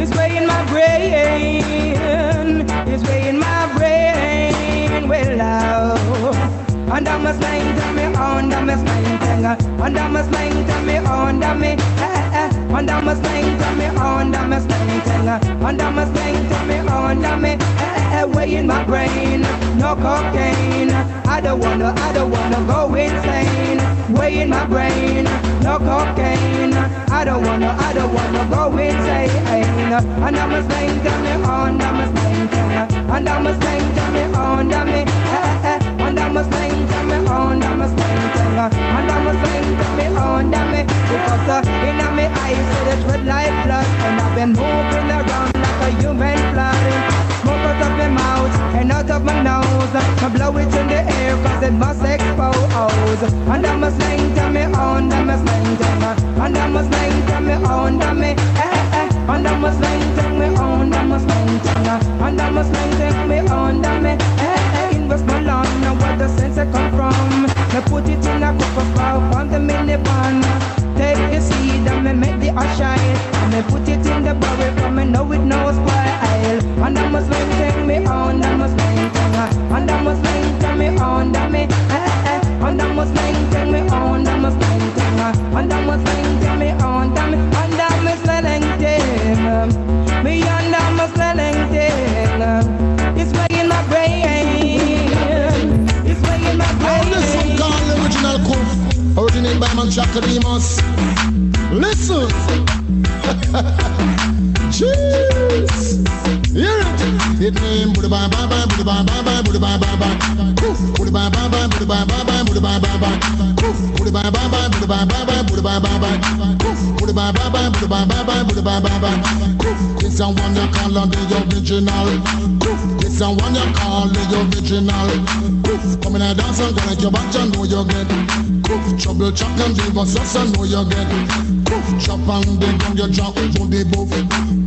it's way in my brain, it's way in my brain. Well, love. And I must mind to me, on the must mind thing. And I must mind to me, on the me. And I must mind to me, on the must mind thing. And I must mind to me, on the me. Way in my brain, no cocaine. I don't wanna go insane. Way in my brain, no cocaine. I don't wanna go insane. And I must mind to me, on the must mind thing. And I must mind to me, on the me. And I must mind to me, on the must mind thing. And I must mind to me, on the me. Because in my eyes, it's red like blood. And I've been moving around like a human fly. Smoke out of my mouth and out of my nose. I blow it in the air cause it must expose. And I must sing to me on, I must sing to me. And I must sing to me on, to me. And I must sing to me on, I must sing to me. And I must sing to me on, to me. In Westmoreland, now where the sense come from. Me put it in a cup of cow on the minivan. Take the seed and me make the ash shine. And me put it in the barrel for me know it no spoil. And I must take me on, I must take me. And I must take me on, that me. And I must take me on, I must take me. And I must take me on, that me. And I must selling them. Me and I must selling them. It's way in my brain. It's way in my brain. This one called the original Kuf, originated by Man Chakademus. Listen. Jeez. Hear it? It mean booty bye bye bye, booty bye bye bye, booty bye bye bye. Booty bye bye bye, booty bye bye bye, booty bye bye bye. Booty bye bye bye, booty bye bye bye, booty bye bye bye. Booty bye bye bye, booty bye bye bye, booty bye bye bye. This a one you call on the original. This a one you call the original. Come in a dance and gonna your back, you know you get. Trouble chop and leave us just I know you get. Chop and then come your drop to the buff.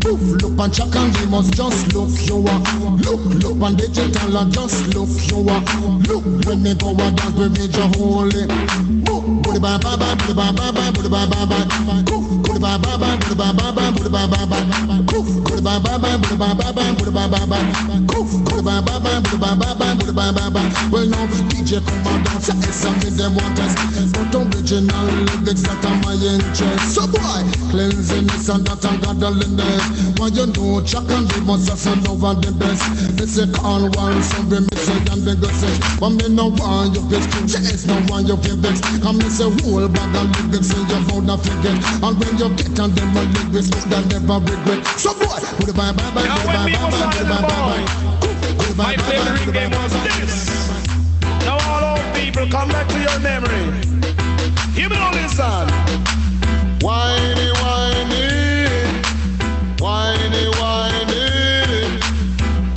Look and check and leave us just look you are. Look and digital and just look you are. Look when me go a dance with me just holy. Booty bye bye bye, booty bye bye bye, booty bye bye bye. Booty bye bye bye, booty bye bye bye, booty bye bye bye. Booty bye bye bye, booty bye bye bye, booty bye bye bye. Booty bye bye bye, booty bye bye bye, booty bye bye bye. Well now DJ come and dance, it's something them want us. But original lyrics that are my interest. So boy, cleansing this and that and godliness. Why you know Chuck and the must have son over the best. They say call one, some be missing and they go say. But me no want you get yes, no want you get vexed. Come me say whole bag of lyrics and you found a forget. And when you get on them my lyrics, that never regret. So boy, put it bye bye bye, put it bye bye bye, put it bye bye bye. My favorite game was this. Now all old people come back to your memory. Give me all this song. Whiny, whiny, whiny, whiny,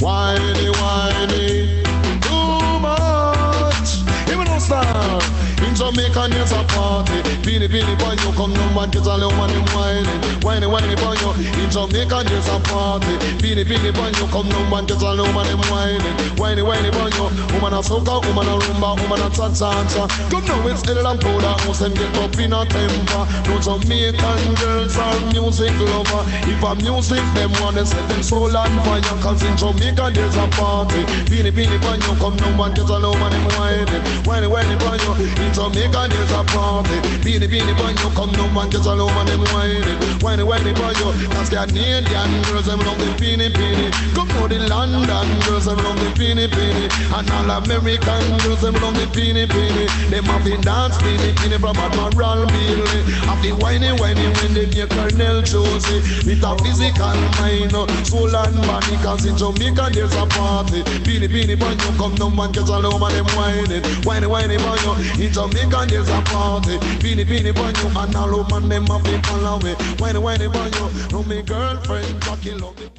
whiny, whiny, too much. Give me no song. In Jamaica, there's a party. Beanie, beanie, boy, you come no man, get a little man in whining. Whiny, whiny, boy, you. In Jamaica, there's a party. Beanie, beanie, boy, you come no man, get a little man in whining. Whiny, whiny, boy, you. Woman a soca, woman a rumba, woman a cha-cha-cha. Come now, it's ill and powder house and get up in a temper. No Jamaican girls are music lover. If a music, them want to set them soul on fire. Cause in Jamaica, there's a party. Beanie, beanie, boy, you come no man, get a little man in whining. Whiny, whiny, boy, you. In Jamaica, there's a party. Beanie, beanie, boy, you come no man, get a little man in whining. Whiny, whiny, boy, you. Cause Canadian girls, them love the beanie, beanie. Come now, the London girls, them love the beanie, beanie. And all American girls, them love the beanie, beanie. Them have the dance beanie, beanie from Admiral Bailey. Have the whiny, whiny when they hear Colonel Josie. With a physical mind, soul and body. Cause in Jamaica, there's a party. Beanie, beanie, boy, you come no man, get a little man, them whining. Whiny, whiny, boy, you. In Jamaica, there's a party. Beanie, beanie, boy, you. And all woman, them have the follow me. Whiny, whiny, boy, you. No, me girlfriend, Jackie, love me.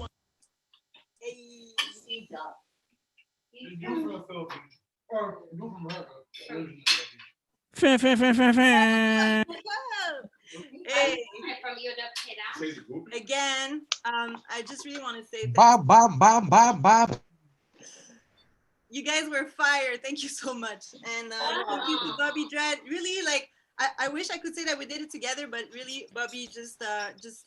Fan. Hey. Again, I just really want to say Bob. you guys were fire. Thank you so much. And thank you to Bobby Dread. Really, like, I wish I could say that we did it together, but really, Bobby just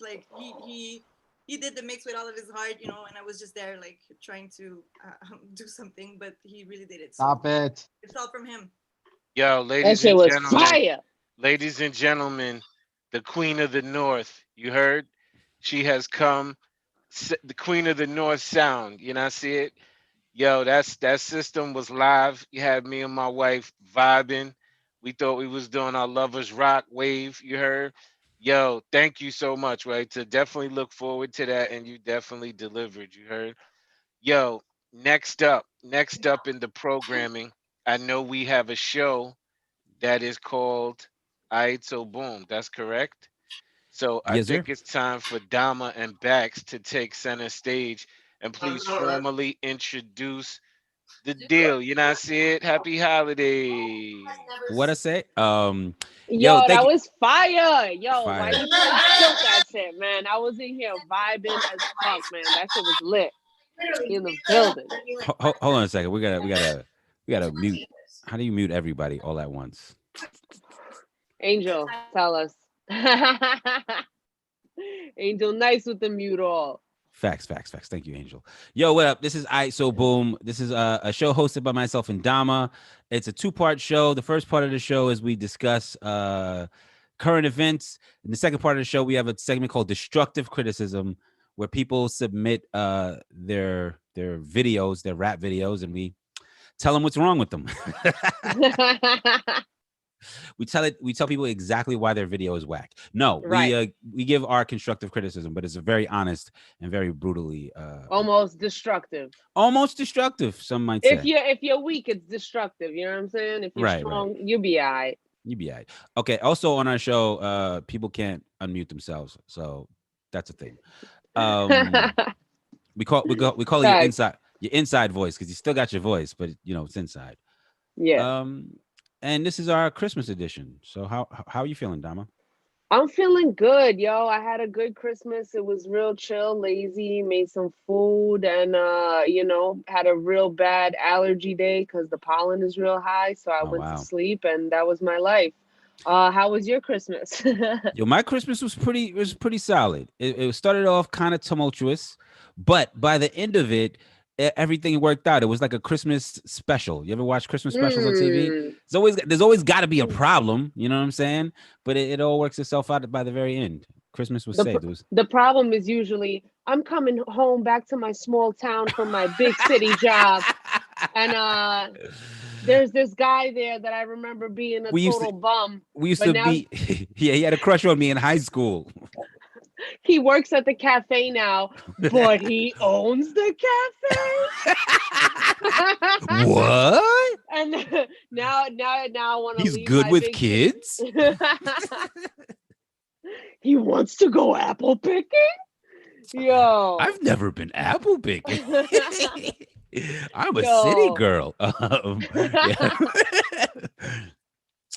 like he did the mix with all of his heart, you know, and I was just there like trying to do something, but he really did it. So Stop it. it's all from him. Yo, ladies and gentlemen, ladies and gentlemen, the Queen of the North, you heard? She has come, the Queen of the North sound, you know, I see it? Yo, that system was live. You had me and my wife vibing. We thought we was doing our lovers rock wave, you heard? Yo, thank you so much, right? To definitely look forward to that, and you definitely delivered, you heard? Yo, next up in the programming, I know we have a show that is called Aight, so boom, that's correct? So I think it's time for Dama and Bax to take center stage and please formally introduce the deal. You know, I see it. Happy holidays. What I say? Yo, that was fire. Yo, why you killed that shit, man? I was in here vibing as fuck, man. That shit was lit in the building. Hold on a second. We gotta mute. How do you mute everybody all at once? Angel, tell us. Angel, nice with the mute all. Facts. Thank you, Angel. Yo, what up? This is Aight, so boom. This is a show hosted by myself and Dama. It's a two-part show. The first part of the show is we discuss current events. In the second part of the show, we have a segment called Destructive Criticism, where people submit their videos, their rap videos, and we tell them what's wrong with them. We tell people exactly why their video is whack. No, Right. we give our constructive criticism, but it's a very honest and very brutally Almost destructive. Some might say. If you're weak, it's destructive. You know what I'm saying? If you're Right, strong, you'll be all right. You'd be all right. Okay. Also on our show, people can't unmute themselves, so that's a thing. We call it your inside voice because you still got your voice, but it's inside. Yeah. And this is our Christmas edition. So how are you feeling, Dama? I'm feeling good, yo. I had a good Christmas. It was real chill, lazy, made some food, and had a real bad allergy day because the pollen is real high. So I went to sleep, and that was my life. How was your Christmas? Yo, my Christmas was pretty solid. It started off kind of tumultuous, but by the end of it, everything worked out. It was like a Christmas special. You ever watch Christmas specials on TV? There's always got to be a problem. You know what I'm saying? But it all works itself out by the very end. Christmas was saved. The problem is usually I'm coming home back to my small town from my big city job, and there's this guy there that I remember being a total bum. We used to be. Yeah, he had a crush on me in high school. He works at the cafe now, but he owns the cafe. What? And now I want to. He's good with kids. He wants to go apple picking. Yo, I've never been apple picking. I'm a city girl.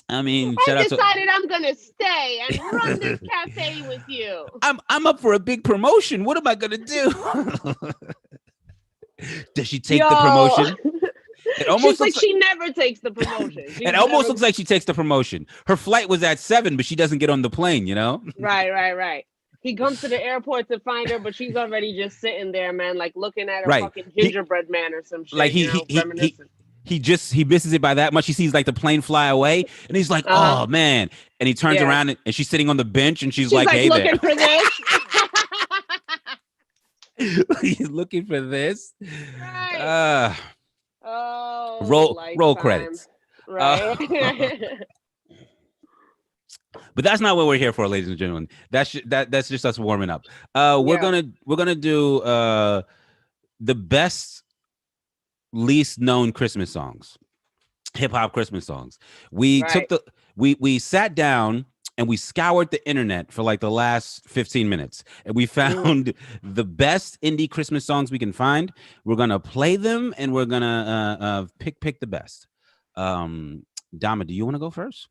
I mean, I decided I'm gonna stay and run this cafe with you. I'm up for a big promotion. What am I gonna do? Does she take the promotion? It almost looks like she never takes the promotion. It almost looks like she takes the promotion. Her flight was at 7, but she doesn't get on the plane. Right. He comes to the airport to find her, but she's already just sitting there, man, like looking at her fucking gingerbread man or some shit. Like he misses it by that much. He sees like the plane fly away, and he's like, "Oh man!" And he turns around, and she's sitting on the bench, and she's like, "Hey looking there." For this. He's looking for this. Right. Roll credits. Right. But that's not what we're here for, ladies and gentlemen. That's just us warming up. We're gonna do the best, least known Christmas songs, hip hop Christmas songs. We sat down and we scoured the internet for like the last 15 minutes, and we found the best indie Christmas songs we can find. We're gonna play them, and we're gonna pick the best. Dama, do you want to go first?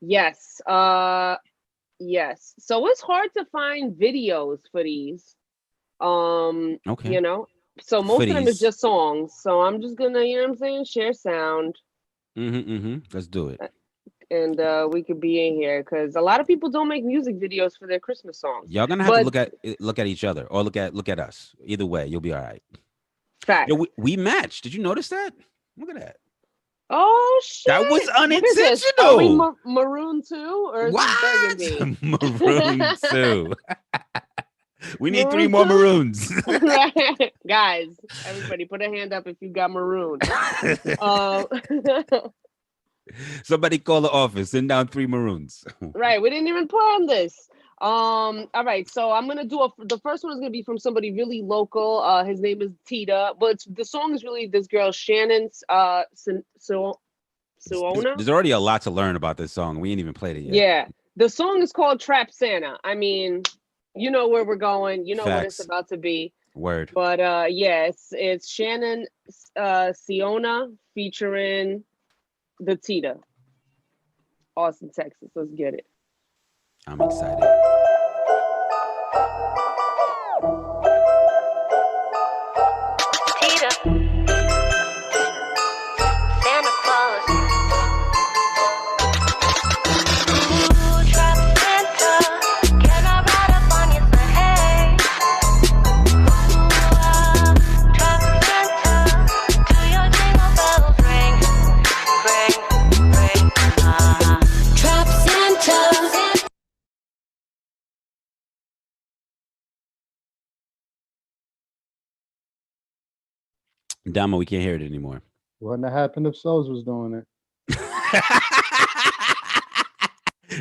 Yes. Yes. So it's hard to find videos for these. Okay. So most of them is just songs. So I'm just gonna, share sound. Let's do it. And we could be in here because a lot of people don't make music videos for their Christmas songs. Y'all gonna have to look at each other or look at us. Either way, you'll be all right. Fact. Yo, we matched. Did you notice that? Look at that. Oh shit! That was unintentional. Are we maroon too, or is it Maroon 2? We need 3 more maroons. Right. Guys, everybody put a hand up if you got maroon. Somebody call the office. Send down 3 maroons. Right. We didn't even plan this. All right. So I'm gonna do the first one is gonna be from somebody really local. His name is Tita, but the song is really this girl Shannon Suona. There's already a lot to learn about this song. We ain't even played it yet. Yeah. The song is called Trap Santa. I mean, you know where we're going. You know what it's about to be. Word. But it's Shannon Suona featuring the Tita. Austin, Texas. Let's get it. I'm excited. Tita. Santa Claus. Ooh, trap Santa. Can I ride up on your sleigh? Ooh, trap Santa. Do your jingle bells ring? Ring, ring. Trap Santa. Dama, we can't hear it anymore. Wouldn't have happened if Souls was doing it.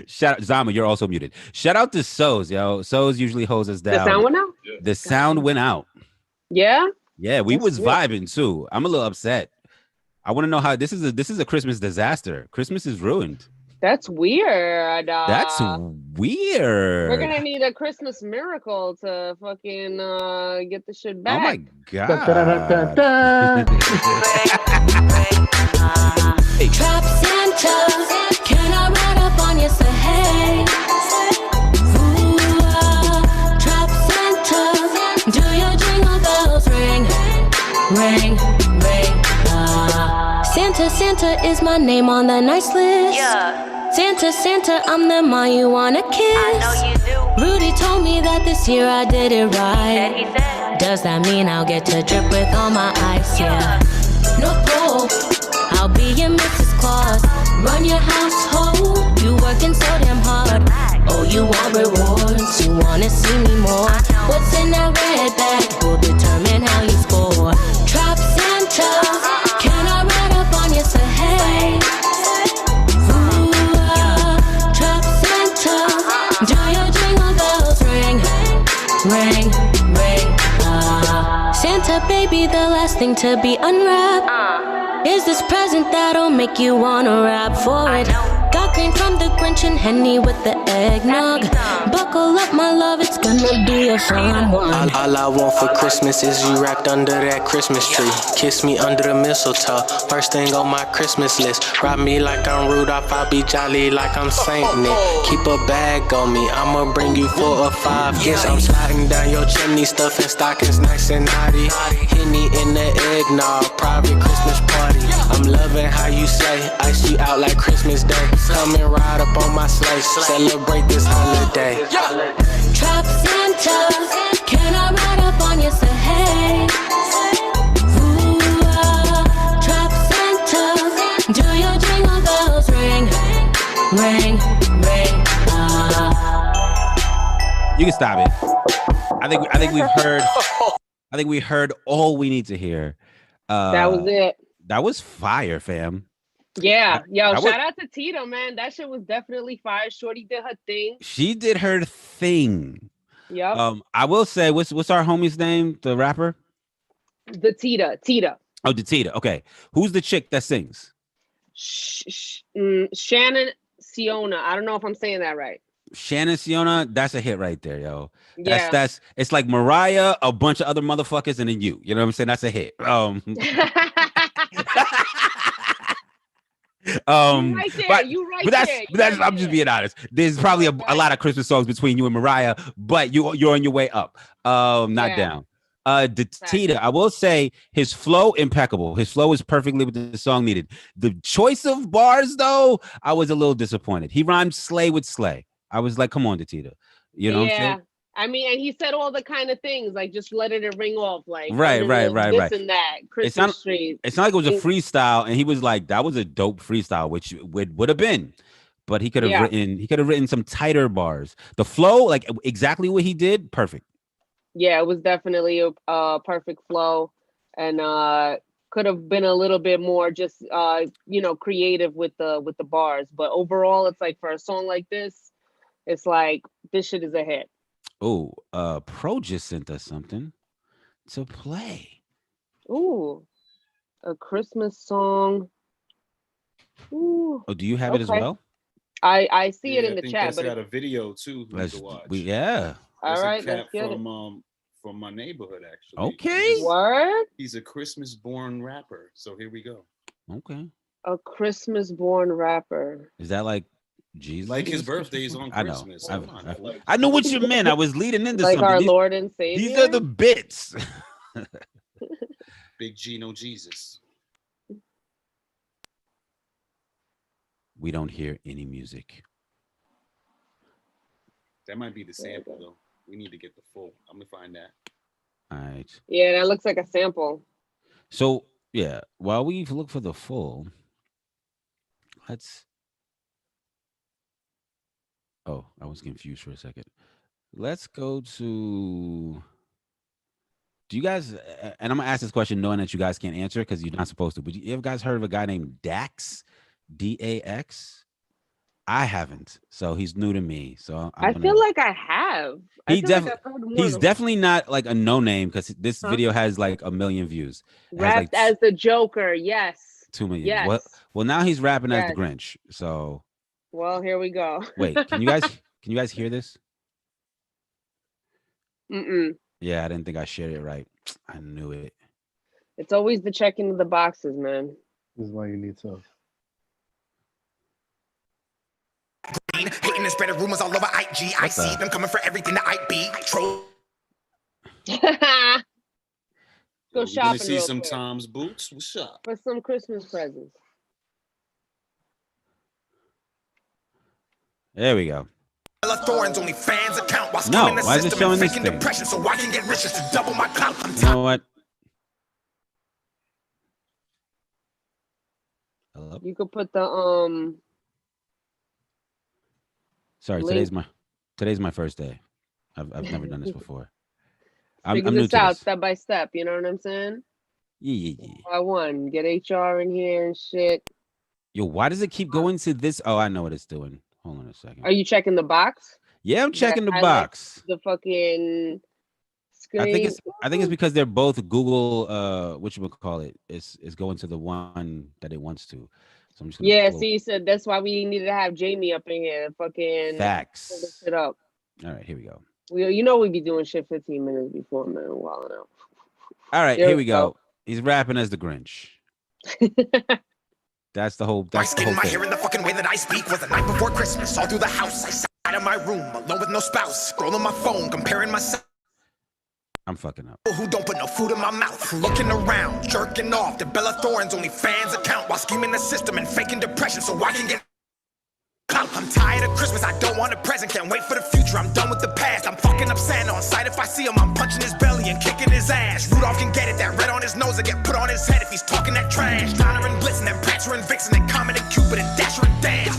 Shout out Zama, you're also muted. Shout out to Soz, yo. Soz usually holds us down. The sound went out? The sound went out. Yeah? Yeah, we That's was weird. vibing too. I'm a little upset. I want to know how this is a Christmas disaster. Christmas is ruined. That's weird. That's weird. We're gonna need a Christmas miracle to fucking get the shit back. Oh my god. Trap Santa, can I ride up on you? Say hey. Ooh, Trap Santa, do your jingle bells ring, ring, ring? Santa, Santa is my name on the nice list. Yeah. Santa, Santa, I'm the man you wanna kiss. I know you do. Rudy told me that this year I did it right. He said. Does that mean I'll get to drip with all my ice? Yeah. No pro. I'll be your Mrs. Claus. Run your household. You working so damn hard. Oh, you want rewards. You wanna see me more. What's in that red bag will determine how you score. Trap Santa. Can I ride up on you? Say hey. Ooh, Trap Santa. Do your jingle bells ring, ring, ring? Santa baby, the last thing to be unwrapped is this present that'll make you wanna rap for it. Got green from the Grinch and Henny with the eggnog. Buckle up, my love, it's gonna be a fun one. All I want for Christmas is you wrapped under that Christmas tree. Kiss me under the mistletoe, first thing on my Christmas list. Ride me like I'm Rudolph, I'll be jolly like I'm Saint Nick. Keep a bag on me, I'ma bring you 4 or 5 gifts. I'm sliding down your chimney, stuffing stockings nice and naughty. Henny in the eggnog, private Christmas party. I'm loving how you say, ice you out like Christmas Day. Come and ride up on my sleigh, celebrate this holiday. Trap Santa, can I ride up on you? Say hey. Ooh, Trap Santa, do your jingle bells ring, ring, ring? You can stop it. I think we heard all we need to hear. That was it. That was fire, fam. Yeah, yo, I shout out to Tito, man. That shit was definitely fire. Shorty did her thing. She did her thing. Yep. I will say, what's our homie's name? The rapper? The Tita. Oh, the Tita. Okay. Who's the chick that sings? Shannon Siona. I don't know if I'm saying that right. Shannon Siona. That's a hit right there, yo. Yeah. That's it's like Mariah, a bunch of other motherfuckers, and then you. You know what I'm saying? That's a hit. I'm just being honest. There's probably a lot of Christmas songs between you and Mariah, but you're on your way up. Not down. Tita, I will say his flow impeccable. His flow is perfectly what the song needed. The choice of bars, though, I was a little disappointed. He rhymed slay with slay. I was like, come on, Tita. You know what I'm saying? I mean, and he said all the kind of things, like just letting it ring off, like right. this and that. Christmas tree. It's not like it was a freestyle, and he was like, that was a dope freestyle, which would have been. But he could have written some tighter bars. The flow, like exactly what he did, perfect. Yeah, it was definitely a perfect flow, and could have been a little bit more just creative with the bars. But overall, it's like for a song like this, it's like this shit is a hit. Oh, Pro just sent us something to play. Ooh, a Christmas song. Ooh. Oh, do you have it as well? I see it in the chat, but it's got a video too. Let's watch. All right, let's get it. From my neighborhood, actually. Okay. Word. He's a Christmas-born rapper. So here we go. Okay. A Christmas-born rapper. Is that like Jesus? Like his birthday's on Christmas. I know what you meant. I was leading into like something. Our Lord and Savior. These are the bits. Big Gino Jesus. We don't hear any music. That might be the sample, though. We need to get the full. I'm gonna find that. All right. Yeah, that looks like a sample. So yeah, while we look for the full, let's. Oh, I was confused for a second. Let's go to. Do you guys? And I'm gonna ask this question knowing that you guys can't answer because you're not supposed to. But you ever guys heard of a guy named Dax? DAX? I haven't, so he's new to me. So I feel like I have. He's definitely not like a no name because this video has like 1 million views. It has Rapped like as the Joker, yes. 2 million. Yes. Well, now he's rapping as the Yes. Grinch. So Well, here we go. wait, can you guys hear this? Mm-mm. Yeah, I didn't think I shared it right. I knew it. It's always the checking of the boxes, man. This is why you need to. Hating and spreading rumors all over IG. I see them coming for everything that I be. Troll. Go We're shopping gonna see real some quick Tom's boots. What's up? for some Christmas presents. There we go. Thorns only fans account while No, scheming the why is it system showing and this faking thing? depression so I can get rich just to double my clout. I'm You know what? Hello? You could put the Sorry, link. today's my first day. I've never done this before. I'm figure new this to out this. step by step. You know what I'm saying? Yeah. I won. Get HR in here and shit. Yo, why does it keep going to this? Oh, I know what it's doing. Hold on a second. Are you checking the box? Yeah, I'm checking the box. The fucking screen. I think it's because they're both Google whatchamacallit. It's going to the one that it wants to. So I'm just gonna Yeah, pull- see, so that's why we needed to have Jamie up in here. Fucking Facts. pull this shit up. All right, here we go. You know we be doing shit 15 minutes before, man. Wilding out. All right, There here we we go. He's rapping as the Grinch. That's the whole My thing. hair in the fucking way that I speak was the night before Christmas. All through the house, I sat in my room alone with no spouse, scrolling my phone, comparing myself. I'm fucking up. Who don't put no food in my mouth, looking around, jerking off the Bella Thorne's only fans account while scheming the system and faking depression so I can get clout. I'm tired of Christmas, I don't want a present, can't wait for the future, I'm done with the past. I'm fucking up Santa on sight, if I see him, I'm punching his belly and kicking his ass. Rudolph can get it, that red on his nose, I get put on his head if he's talking that trash. Donner and Blitzen and Prancer and Vixen and Comet and Cupid and Dasher and Dash.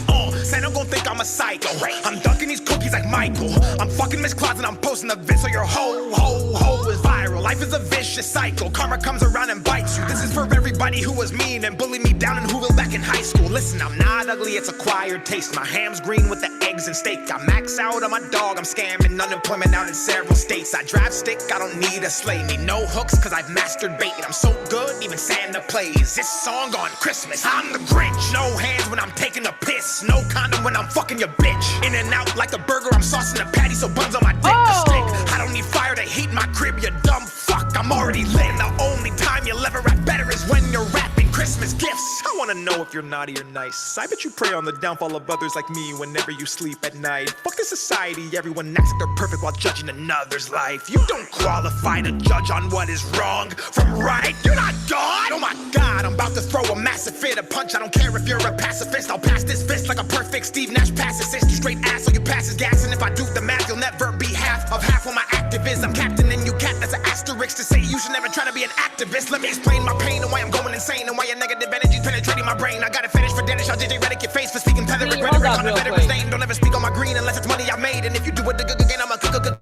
Santa gon' think I'm a psycho. I'm dunking these cookies like Michael. I'm fucking Miss Claus and I'm posting the vid so your ho is viral. Life is a vicious cycle. Karma comes around and bites you. This is for everybody who was mean and bullied me down in Whoville back in high school. Listen, I'm not ugly, it's acquired taste. My ham's green with the eggs and steak. I max out on my dog, I'm scamming unemployment out in several states. I drive stick, I don't need a sleigh. Need no hooks cause I've mastered bait. I'm so good, even Santa plays this song on Christmas. I'm the Grinch. No hands when I'm taking a piss. No condom when I'm fucking your bitch. In and out like a burger, I'm saucing a patty so buns on my dick to stick. I don't need fire to heat my crib, you dumb fuck. I'm already lit. And the only time you'll ever rap better is when you're rapping Christmas gifts. I wanna know if you're naughty or nice. I bet you prey on the downfall of others like me whenever you sleep at night. Fuck this society, everyone acts like they're perfect while judging another's life. You don't qualify to judge on what is wrong from right. You're not God. Oh my God, I'm about to throw a massive fit, a punch. I don't care if you're a pacifist. I'll pass this fist like a perfect Steve Nash pass assist. You straight ass, so you pass is gas. And if I do the math, you'll never be half of half what my activism. I'm captain and you cat. That's an asterisk to say you should never try to be an activist. Let me explain my pain and why I'm going insane and why your negative energy's penetrating my brain. I got it finished for Dennis. I'll JJ Reddick your face for speaking tether. Regret it on a veteran's name. Don't ever speak on my green unless it's money I made. And if you do it again, I'm a cook.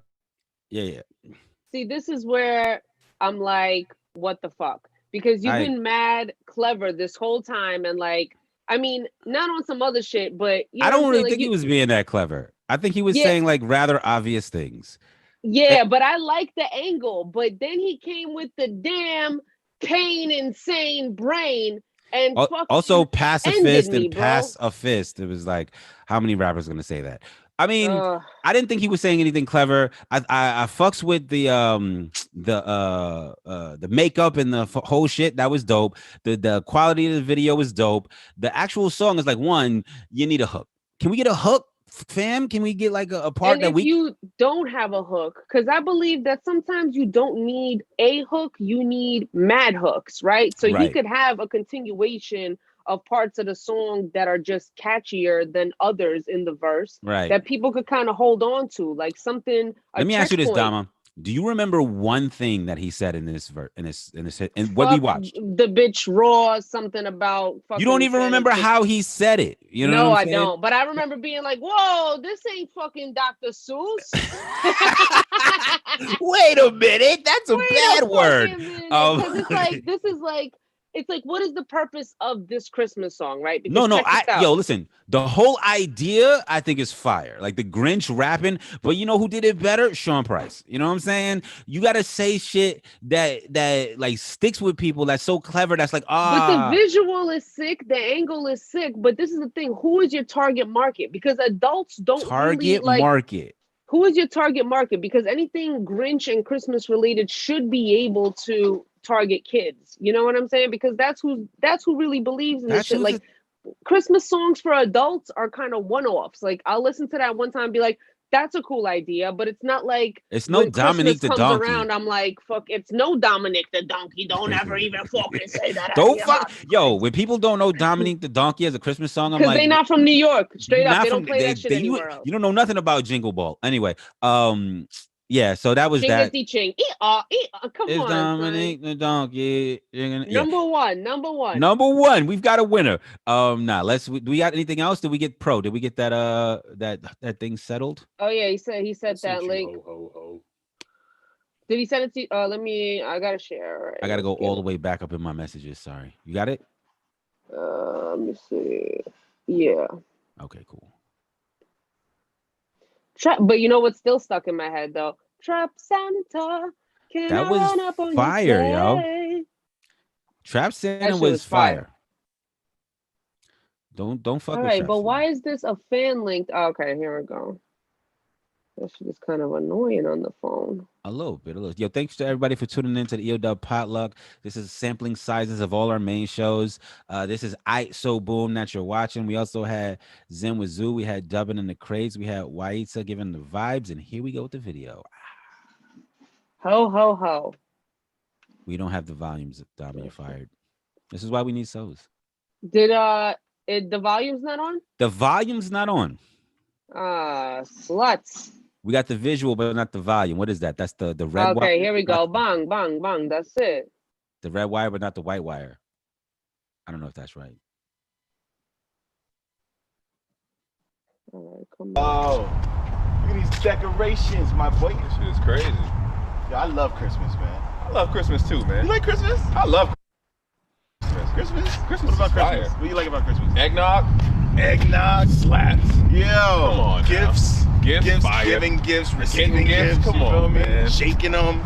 Yeah. See, this is where I'm like, what the fuck? Because you've been mad clever this whole time, and like, I mean, not on some other shit, but you know I don't really like think he was being that clever. I think he was Yeah. saying like rather obvious things. Yeah, but I like the angle. But then he came with the damn pain insane brain and fucking Also pacifist ended me, and bro. pass a fist. It was like, how many rappers are gonna say that? I mean, Ugh. I didn't think he was saying anything clever. I fucks with the makeup and the whole shit. That was dope. The quality of the video was dope. The actual song is like, one, you need a hook. Can we get a hook, fam? Can we get like a part And that if we you don't have a hook, because I believe that sometimes you don't need a hook, you need mad hooks, right? So you Right. could have a continuation of parts of the song that are just catchier than others in the verse, Right. that people could kind of hold on to, like something. Let me ask you this, checkpoint. Dama. Do you remember one thing that he said in this verse, in what we Fuck watched? the bitch raw, something about You don't fucking even remember Santa how he said it. You know no, what I I'm saying? don't. But I remember being like, "Whoa, this ain't fucking Dr. Seuss." Wait a minute, that's a Wait bad a word. fucking minute, 'cause it's like this is like it's like, what is the purpose of this Christmas song, right? Because No, check this out. listen, the whole idea I think is fire. Like the Grinch rapping, but you know who did it better? Sean Price. You know what I'm saying? You got to say shit that like sticks with people. That's so clever. That's like, But the visual is sick, the angle is sick. But this is the thing: who is your target market? Because adults don't really, like, market. Who is your target market? Because anything Grinch and Christmas related should be able to target kids. You know what I'm saying? Because that's who really believes in this shit. Like Christmas songs for adults are kind of one-offs. Like I'll listen to that one time and be like, that's a cool idea, but it's not like it's no Dominique the Donkey. Around, I'm like, fuck, it's no Dominic the Donkey. Don't ever even fucking say that. Don't fuck, yo. When people don't know Dominique the Donkey as a Christmas song, I'm like, because they not from New York. Straight up, they don't play that shit anywhere else. You don't know nothing about Jingle Ball. Anyway, yeah. So that was that. Ching. Come it's on, Dominique the Donkey. Number one. We've got a winner. Do we got anything else? Did we get pro? Did we get that that thing settled? Oh yeah, he said that link. Did he send it to you? I gotta share. Right. I gotta go all the way back up in my messages. Sorry. You got it? Let me see. Yeah. Okay, cool. But you know what's still stuck in my head though? Trap Santa. That was fire, yo. Trap Santa was fire. Don't fuck with Alright, Trap but Santa. why is this a fan linked? Oh, okay, here we go. That shit is kind of annoying on the phone. A little bit. Yo, thanks to everybody for tuning in to the EODUB Potluck. This is sampling sizes of all our main shows. This is Aight So Boom that you're watching. We also had Zen with Zoo. We had Dubbin and the Craze. We had Waitz giving the vibes. And here we go with the video. Ho, ho, ho. We don't have the volumes, Dama. You're fired. This is why we need so's. Did the volume's not on? The volume's not on. Sluts. We got the visual, but not the volume. What is that? That's the red wire. Okay, here we go. Bang, bang, bang. That's it. The red wire, but not the white wire. I don't know if that's right. All right, come on. Oh, look at these decorations, my boy. This shit is crazy. Yo, I love Christmas, man. I love Christmas too, man. You like Christmas? I love Christmas. Christmas. What about fire. Christmas? What do you like about Christmas? Eggnog slaps. Yo, come on, gifts, fire. Giving gifts, receiving gifts. Come on, feel me? man. Shaking them,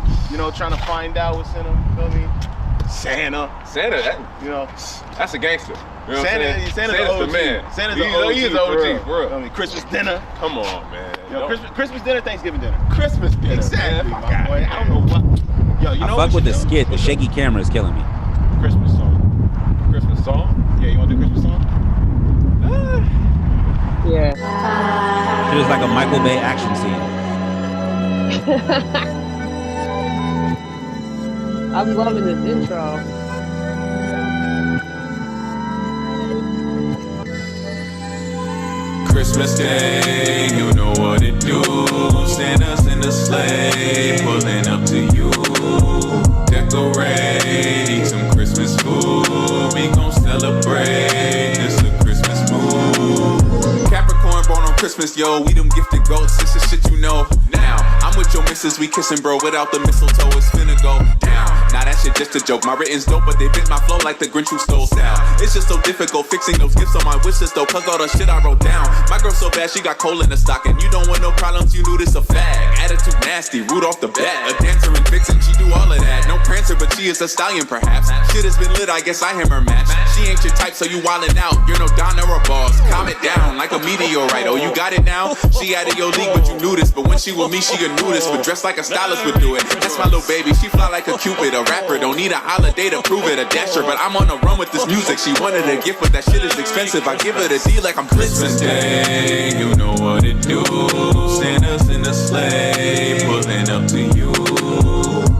trying to find out what's in them. Feel me? Santa, that's a gangster. You know Santa's the man. Santa's the OG. He's OG, bro. I mean, Christmas dinner. Come on, man. Christmas dinner, Thanksgiving dinner. Christmas dinner. Exactly, man. my boy. I don't know what. Yo, I fuck with the skit. The shaky camera is killing me. Christmas song. Christmas song? Yeah, you want to do Christmas song? Yeah. It was like a Michael Bay action scene. I'm loving this intro. Christmas Day, you know what it do. Santa's in the sleigh, pulling up to you. Decorate, eat some Christmas food. We gon' celebrate, it's a Christmas mood. Capricorn born on Christmas, yo, we them gifted goats. This is shit you know. Now, I'm with your missus, we kissing, bro. Without the mistletoe, it's finna go down. Now that shit just a joke. My written's dope, but they bit my flow like the Grinch who stole style. It's just so difficult fixing those gifts on my wish list though, cause all the shit I wrote down. My girl so bad, she got coal in the stocking. You don't want no problems, you knew this a fag. Attitude nasty, root off the bat. A dancer and vixen, she do all of that. No prancer, but she is a stallion perhaps. Shit has been lit, I guess I hammer match. She ain't your type, so you wildin' out. You're no Donna or boss. Calm it down like a meteorite. Oh, you got it now? She out of your league, but you knew this. But when she with me, she a nudist. But dressed like a stylist would do it. That's my little baby, she fly like a cupid. A rapper, don't need a holiday to prove it. A dasher, but I'm on a run with this music. She wanted a gift, but that shit is expensive. I give her the D like I'm Christmas Day. You know what it do. Santa's in the sleigh, pulling up to you.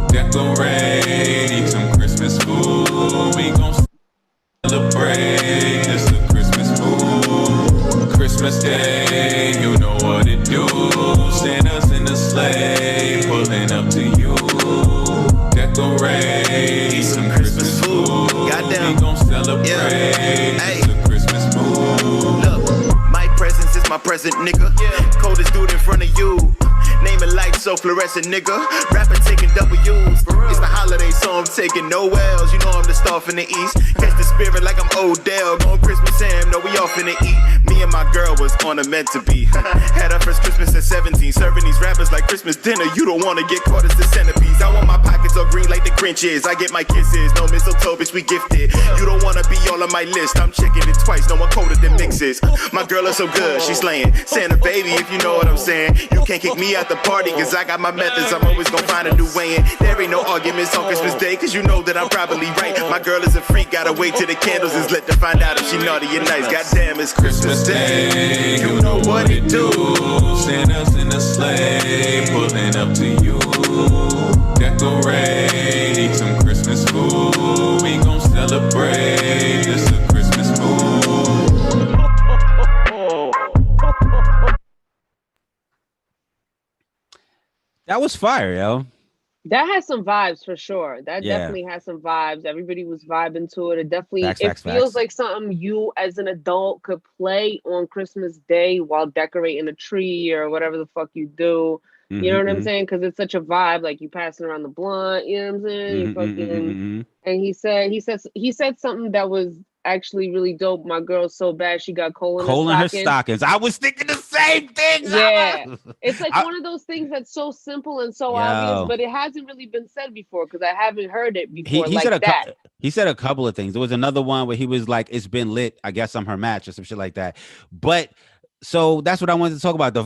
Decorate, eat some Christmas food. We gon' celebrate, it's a Christmas mood. Christmas Day, you know what it do. Santa's in the sleigh, pulling up to you. Decorate, eat some Christmas food. Goddamn, we gon' celebrate, it's a Christmas mood. Look, my presence is my present, nigga. Coldest dude in front of you. Name it light, so fluorescent, nigga. Rapping taking W's. It's the holiday, so I'm taking no L's. You know I'm from the star from the east. Catch the spirit like I'm Odell. Going Christmas Sam, no, we all finna eat. Me and my girl was on a meant to be. Had our first Christmas at 17. Serving these rappers like Christmas dinner. You don't wanna get caught as the centerpiece. I want my pockets all green like the Grinch is. I get my kisses, no mistletoe, bitch, we gifted. You don't wanna be all on my list. I'm checking it twice, no one colder than mixes. My girl is so good, she's slaying. Santa baby, if you know what I'm saying. You can't kick me out the party, cause I got my methods. I'm always gonna find a new way in. There ain't no arguments on Christmas Day, cause you know that I'm probably right. My girl is a freak, gotta wait till the candles is lit to find out if she naughty or nice. Goddamn, it's Christmas Day. You know what it do. Santa's in a sleigh, pulling up to you. Decorate, eat some Christmas food. We gon' celebrate. It's a Christmas mood. That was fire, yo. That has some vibes for sure. That Yeah. definitely has some vibes. Everybody was vibing to it. It definitely Facts, it facts, feels facts. like something you as an adult could play on Christmas Day while decorating a tree or whatever the fuck you do. You know what I'm Mhm. saying? Because it's such a vibe. Like you passing around the blunt. You know what I'm saying? You Mhm, fucking. mhm. And he said something that was actually really dope. My girl's so bad she got coal in Coal in her her stocking. stockings. I was thinking the same thing. Yeah, Zama. it's like I- one of those things that's so simple and so Yo. obvious, but it hasn't really been said before because I haven't heard it before He like said that. he said a couple of things. There was another one where he was like, "It's been lit. I guess I'm her match" or some shit like that. But so that's what I wanted to talk about.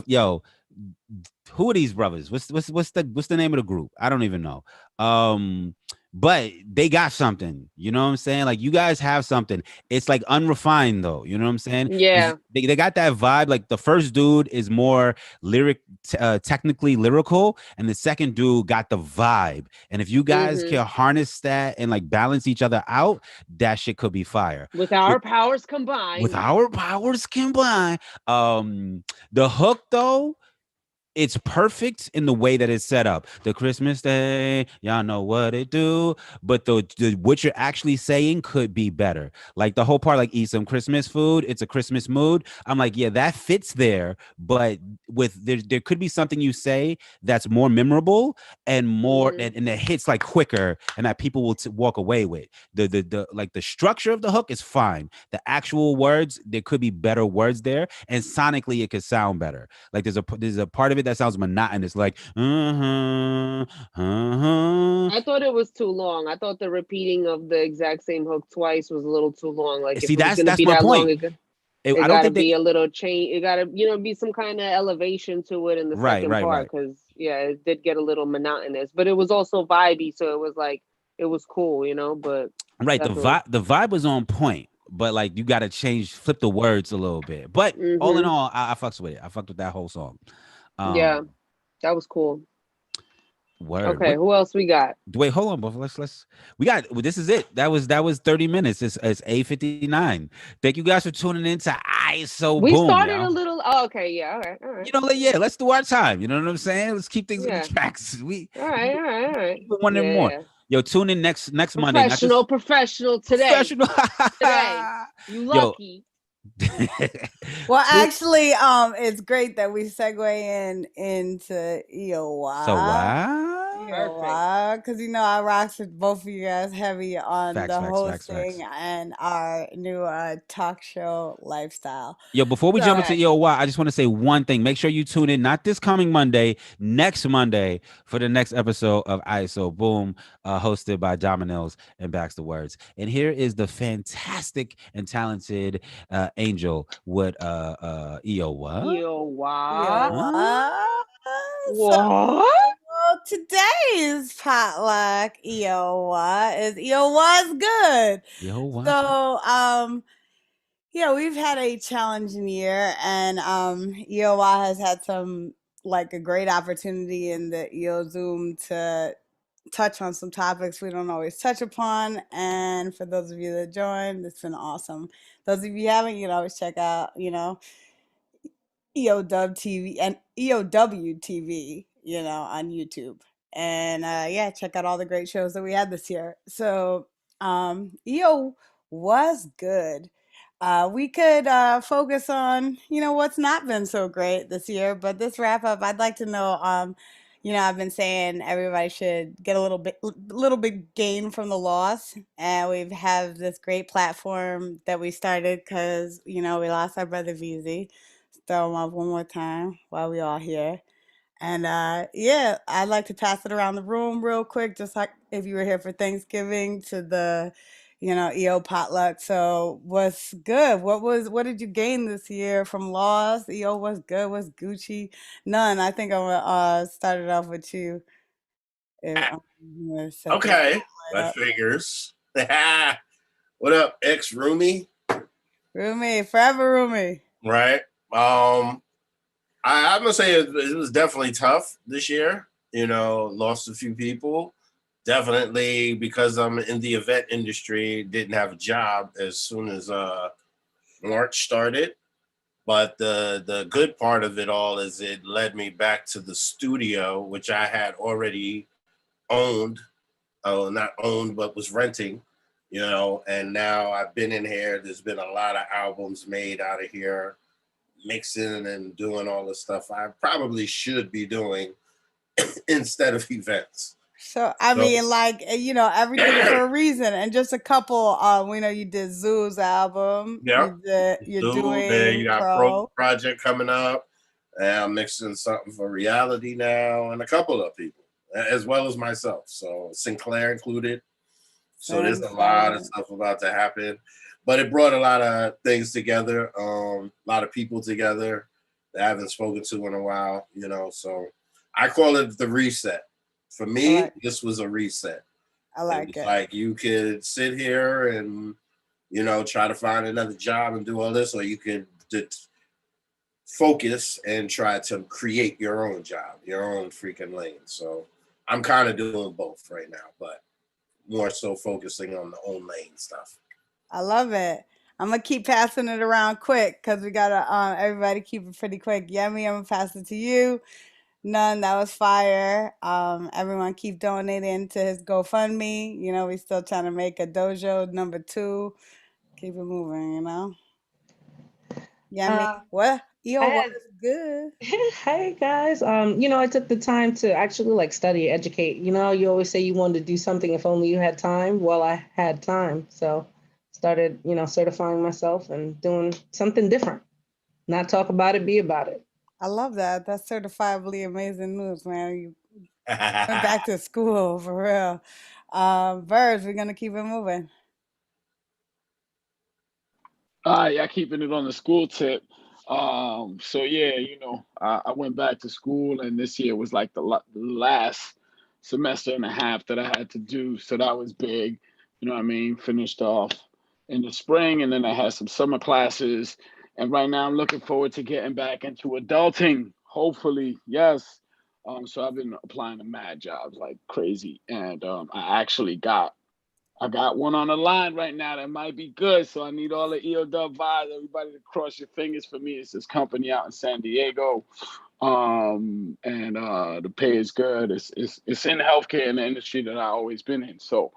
Who are these brothers? What's the name of the group? I don't even know. But they got something. You know what I'm saying? Like you guys have something. It's like unrefined though. You know what I'm saying? 'Cause Yeah. They got that vibe. Like the first dude is more technically lyrical, and the second dude got the vibe. And if you guys Mhm. can harness that and like balance each other out, that shit could be fire. With our powers combined. With our powers combined, the hook though, it's perfect in the way that it's set up. The Christmas Day, y'all know what it do, but the what you're actually saying could be better. Like the whole part, like eat some Christmas food. It's a Christmas mood. I'm like, yeah, that fits there, but with there could be something you say that's more memorable and more and that hits like quicker, and that people will walk away with. The like the structure of the hook is fine. The actual words, there could be better words there, and sonically it could sound better. Like there's a part of it that sounds monotonous, like I thought it was too long. I thought the repeating of the exact same hook twice was a little too long. Like See, if it was that's gonna be my that point. long, it I don't gotta think be a little change. It gotta, be some kind of elevation to it in the Right, second right, part. Because it did get a little monotonous, but it was also vibey, so it was like it was cool, But right. definitely. The vibe was on point, but like you got to flip the words a little bit. But all in all, I fucks with it. I fucked with that whole song. Yeah, that was cool. Word. Okay, who else we got? Wait, hold on, but we got this is it. That was 30 minutes. It's 8:59. Thank you guys for tuning in to ISO We Boom. started Y'all. a little. Oh, okay, yeah, all right. Let's do our time. You know what I'm saying? Let's keep things on the tracks. All right. One and more. Yo, tune in next Monday. Professional today. Professional. Today. You lucky. Well, actually, it's great that we segue into E-O-Whaaaa. So wow. Because I rocks with both of you guys heavy on Facts, the facts, hosting and our new talk show lifestyle. Yo, before we jump into EOWA, I just want to say one thing. Make sure you tune in, not this coming Monday, next Monday, for the next episode of ISO Boom, hosted by Dama and Baxter Words. And here is the fantastic and talented Angel with EOWA. EOWA. What? Well, today's potluck E-O-Whaaaa is E-O-Whaa's good. EOWA. So, we've had a challenging year, and E-O-Whaaaa has had a great opportunity in the Eozoom to touch on some topics we don't always touch upon. And for those of you that joined, it's been awesome. Those of you who haven't, you can always check out, EODUB TV and EOW TV, on YouTube. And check out all the great shows that we had this year. So EO was good. We could focus on, what's not been so great this year. But this wrap up, I'd like to know, I've been saying everybody should get a little bit gain from the loss, and we have this great platform that we started because we lost our brother VZ. Throw him up one more time while we all here. And yeah, I'd like to pass it around the room real quick, just like if you were here for Thanksgiving to the, EO potluck. So what's good? What did you gain this year from loss? EO, what's good? What's Gucci? None. I think I'm gonna start it off with you. Okay, that figures. What up, ex roomie? Roomie, forever roomie. Right. I'm gonna say it was definitely tough this year. Lost a few people. Definitely because I'm in the event industry, didn't have a job as soon as March started. But the good part of it all is it led me back to the studio, which I had already owned. Not owned, but was renting. And now I've been in here. There's been a lot of albums made out of here, mixing and doing all the stuff I probably should be doing instead of events. So I mean, everything for a reason, and just a couple. We know you did Zoo's album. Yeah, you're doing. Man, you got Pro Project coming up, and I'm mixing something for Reality now, and a couple of people, as well as myself. So Sinclair included. So there's a lot of stuff about to happen, but it brought a lot of things together, a lot of people together that I haven't spoken to in a while. So I call it the reset. For me, this was a reset. I like it. Like you could sit here and, try to find another job and do all this, or you could focus and try to create your own job, your own freaking lane. So I'm kind of doing both right now, but more so focusing on the own lane stuff. I love it. I'm gonna keep passing it around quick because we gotta everybody keep it pretty quick. Yummy, I'm gonna pass it to you. None, that was fire. Everyone keep donating to his GoFundMe. We still trying to make a dojo number 2. Keep it moving, Yummy. What? What is good? Hey guys. I took the time to actually study, educate. You always say you wanted to do something if only you had time. Well, I had time. So started, certifying myself and doing something different. Not talk about it, be about it. I love that. That's certifiably amazing news, man. You went back to school for real. Birds, we're gonna keep it moving. Yeah, keeping it on the school tip. So yeah, I went back to school, and this year was like the last semester and a half that I had to do. So that was big. Finished off in the spring, and then I had some summer classes. And right now I'm looking forward to getting back into adulting, hopefully, yes. So I've been applying to mad jobs like crazy. And I got one on the line right now that might be good. So I need all the EODUB vibes, everybody to cross your fingers for me. It's this company out in San Diego. And the pay is good. It's in healthcare in the industry that I've always been in. So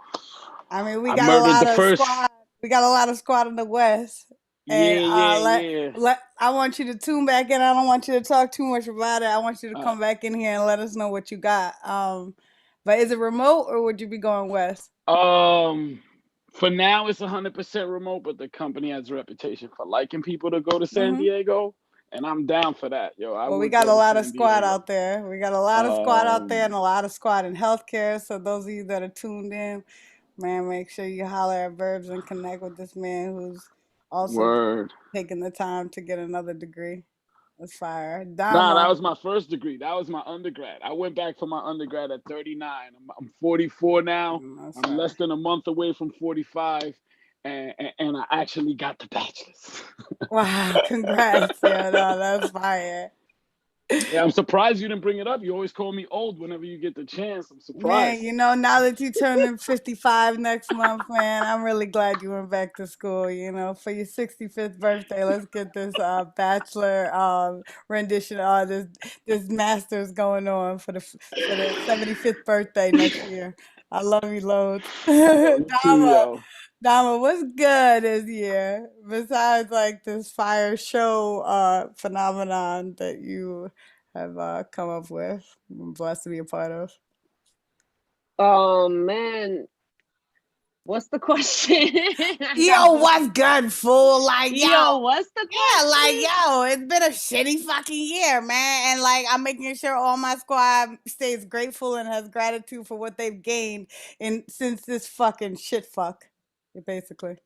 I mean, we got a lot of squad. We got a lot of squad in the West. And I want you to tune back in. I don't want you to talk too much about it. I want you to come back in here and let us know what you got. But is it remote or would you be going west? For now it's 100% remote, but the company has a reputation for liking people to go to San Diego, and I'm down for that. We got a lot of squad out there. We got a lot of squad out there and a lot of squad in healthcare. So those of you that are tuned in, man, make sure you holler at Burbs and connect with this man who's also taking the time to get another degree. That's fire. Dama. Nah, that was my first degree. That was my undergrad. I went back for my undergrad at 39. I'm 44 now. I'm less than a month away from 45. And I actually got the bachelor's. Wow, congrats. That's fire. Yeah, I'm surprised you didn't bring it up. You always call me old whenever you get the chance. I'm surprised. Man, now that you turning 55 next month, man, I'm really glad you went back to school. For your 65th birthday, let's get this bachelor rendition, this master's going on for the 75th birthday next year. I love you loads. Dama, what's good this year? Besides this fire show phenomenon that you have come up with. I'm blessed to be a part of. Oh man, what's the question? Yo, what's good, fool? Like, Yo, what's the yeah, like, question? yo, it's been a shitty fucking year, man. And like, I'm making sure all my squad stays grateful and has gratitude for what they've gained since this fucking shit fuck, basically.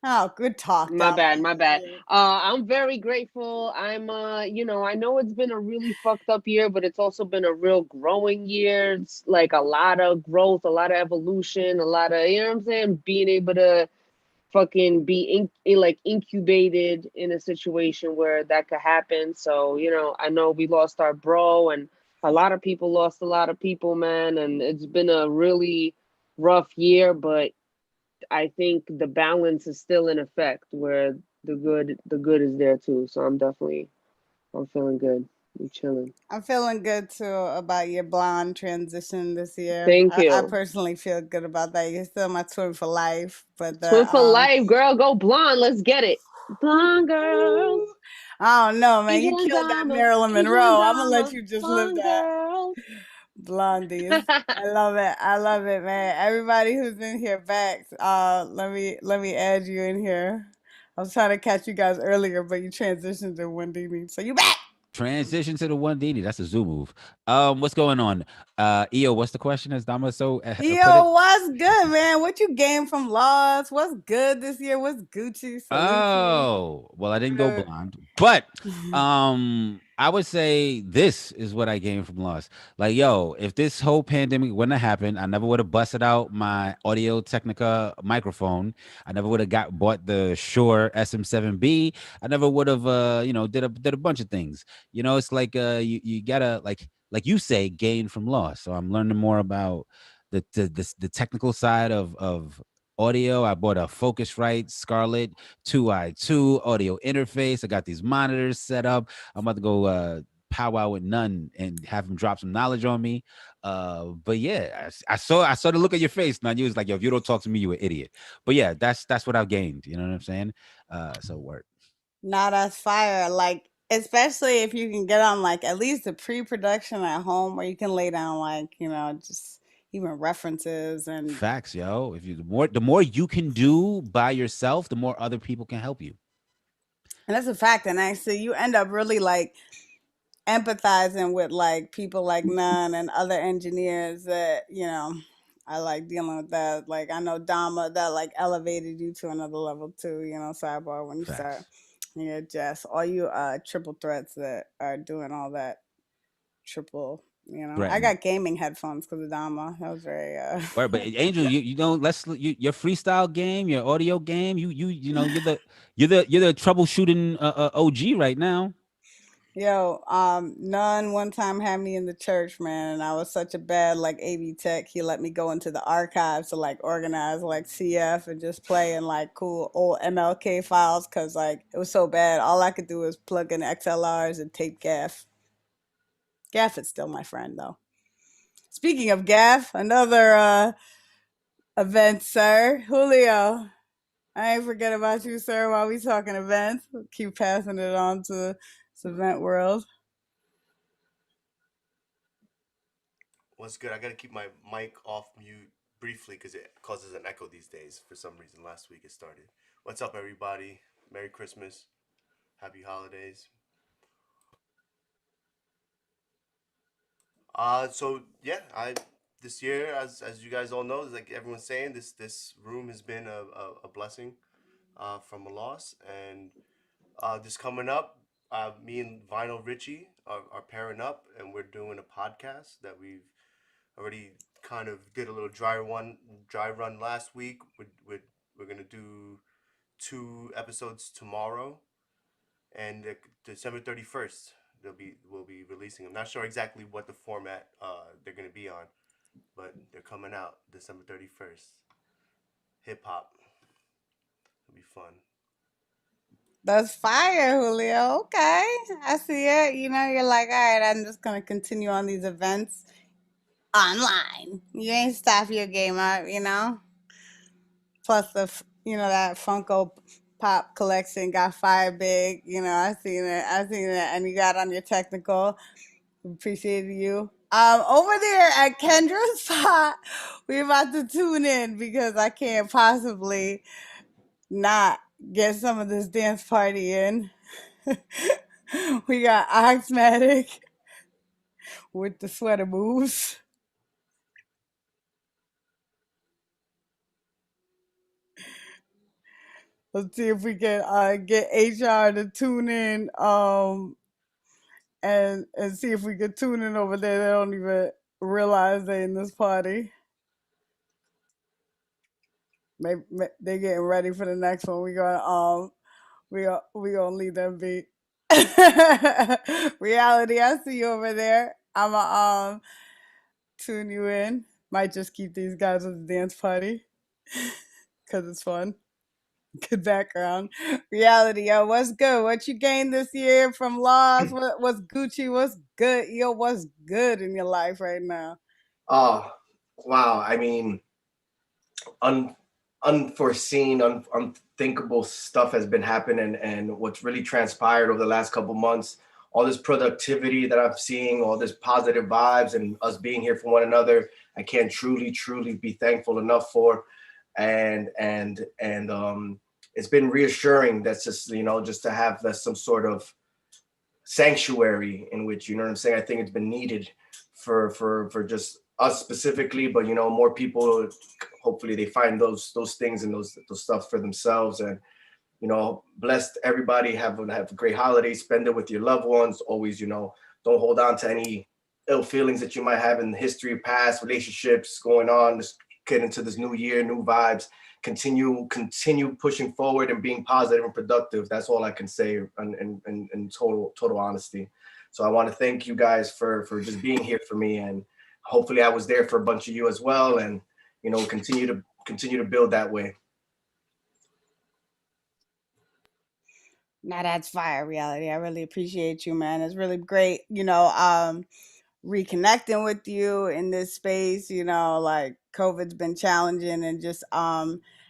Oh, good talk. My Dama. bad. I'm very grateful. I'm I know it's been a really fucked up year, but it's also been a real growing year. It's like a lot of growth, a lot of evolution, a lot of, you know what I'm saying, being able to fucking be like incubated in a situation where that could happen. So, I know we lost our bro and a lot of people lost a lot of people, man, and it's been a really rough year, but I think the balance is still in effect where the good is there too. So I'm feeling good. I'm chilling. I'm feeling good too about your blonde transition this year. Thank I you. personally feel good about that. You're still my twin for life, but Twin for life, girl. Go blonde. Let's get it. Blonde girl. I don't know, man. You Angel and killed that Dama. Marilyn Angel and Monroe. I'm gonna let Dama. you just live Blonde that. girl. Blondies. I love it. I love it, man. Everybody who's in here back, let me add you in here. I was trying to catch you guys earlier, but you transitioned to Wendini. So you back. Transition to the 1DD. That's a zoo move. What's going on? EO, what's the question? As Dama so put it? Yo, what's good, man? What you gained from Lost? What's good this year? What's Gucci? Oh, well, I didn't go blonde, but I would say this is what I gained from Lost. Like, yo, if this whole pandemic wouldn't have happened, I never would have busted out my Audio Technica microphone. I never would have bought the Shure SM7B. I never would have did a bunch of things. It's like you gotta like you say, gain from Lost. So I'm learning more about the technical side of audio. I bought a Focusrite Scarlett 2i2 audio interface. I got these monitors set up. I'm about to go powwow with None and have him drop some knowledge on me. But yeah, I saw the look on your face. Now you was like, yo, if you don't talk to me, you an idiot. But yeah, that's what I've gained. You know what I'm saying? So work. Nah, that's fire. Like, especially if you can get on like at least the pre-production at home where you can lay down like, just even references and facts, yo. If you the more you can do by yourself, the more other people can help you. And that's a fact. And actually you end up really like empathizing with like people like None and other engineers that, I like dealing with that. Like I know Dama that like elevated you to another level too, sidebar when you start. Yeah, Jess. All you triple threats that are doing all that triple. I got gaming headphones because of Dama. That was very. Right, but Angel, you don't your freestyle game, your audio game. You're the troubleshooting OG right now. Yo, None one time had me in the church, man, and I was such a bad like AV tech. He let me go into the archives to like organize like CF and just play in like cool old MLK files because like it was so bad. All I could do was plug in XLRs and tape Gaff. Gaff is still my friend though. Speaking of Gaff, another event, sir. Julio, I ain't forget about you, sir, while we talking events. We'll keep passing it on to this event world. What's good? I gotta keep my mic off mute briefly because it causes an echo these days. For some reason, last week it started. What's up, everybody? Merry Christmas. Happy holidays. So yeah, this year, as you guys all know, like everyone's saying, this room has been a blessing from a loss, and this coming up, me and Vinyl Richie are pairing up, and we're doing a podcast that we've already kind of did a little dry run last week. We're gonna do 2 episodes tomorrow, and December 31st we'll be releasing. I'm not sure exactly what the format they're gonna be on, but they're coming out December 31st. Hip hop. It'll be fun. That's fire, Julio. Okay, I see it. You're like, all right, I'm just gonna continue on these events online. You ain't stop your game up, Plus that Funko pop collection got fired big. You know, I seen it, and you got on your technical. Appreciated you. Over there at Kendra's spot, we're about to tune in because I can't possibly not get some of this dance party in. We got Oxmatic with the sweater moves. Let's see if we can get HR to tune in and see if we can tune in over there. They don't even realize they in this party. Maybe they're getting ready for the next one. We gonna leave them be. Reality, I see you over there. I'ma tune you in. Might just keep these guys at the dance party because it's fun. Good background. Reality, yo, what's good? What you gained this year from loss? What's Gucci? What's good? Yo, what's good in your life right now? Oh, wow. I mean, unforeseen, unthinkable stuff has been happening, and what's really transpired over the last couple months, all this productivity that I'm seeing, all this positive vibes, and us being here for one another, I can't truly be thankful enough for. And it's been reassuring. That's just, you know, just to have that some sort of sanctuary in which, you know what I'm saying, I think it's been needed for just us specifically, but you know, more people, hopefully they find those things and those stuff for themselves. And you know, blessed everybody, have a great holiday, spend it with your loved ones. Always, you know, don't hold on to any ill feelings that you might have in the history of past relationships going on. Just get into this new year, new vibes, continue pushing forward and being positive and productive. That's all I can say in total honesty. So I want to thank you guys for just being here for me, and hopefully I was there for a bunch of you as well, and you know, continue to build that way. Now that's fire, Reality. I really appreciate you, man. It's really great, you know, reconnecting with you in this space. You know, like COVID's been challenging, and just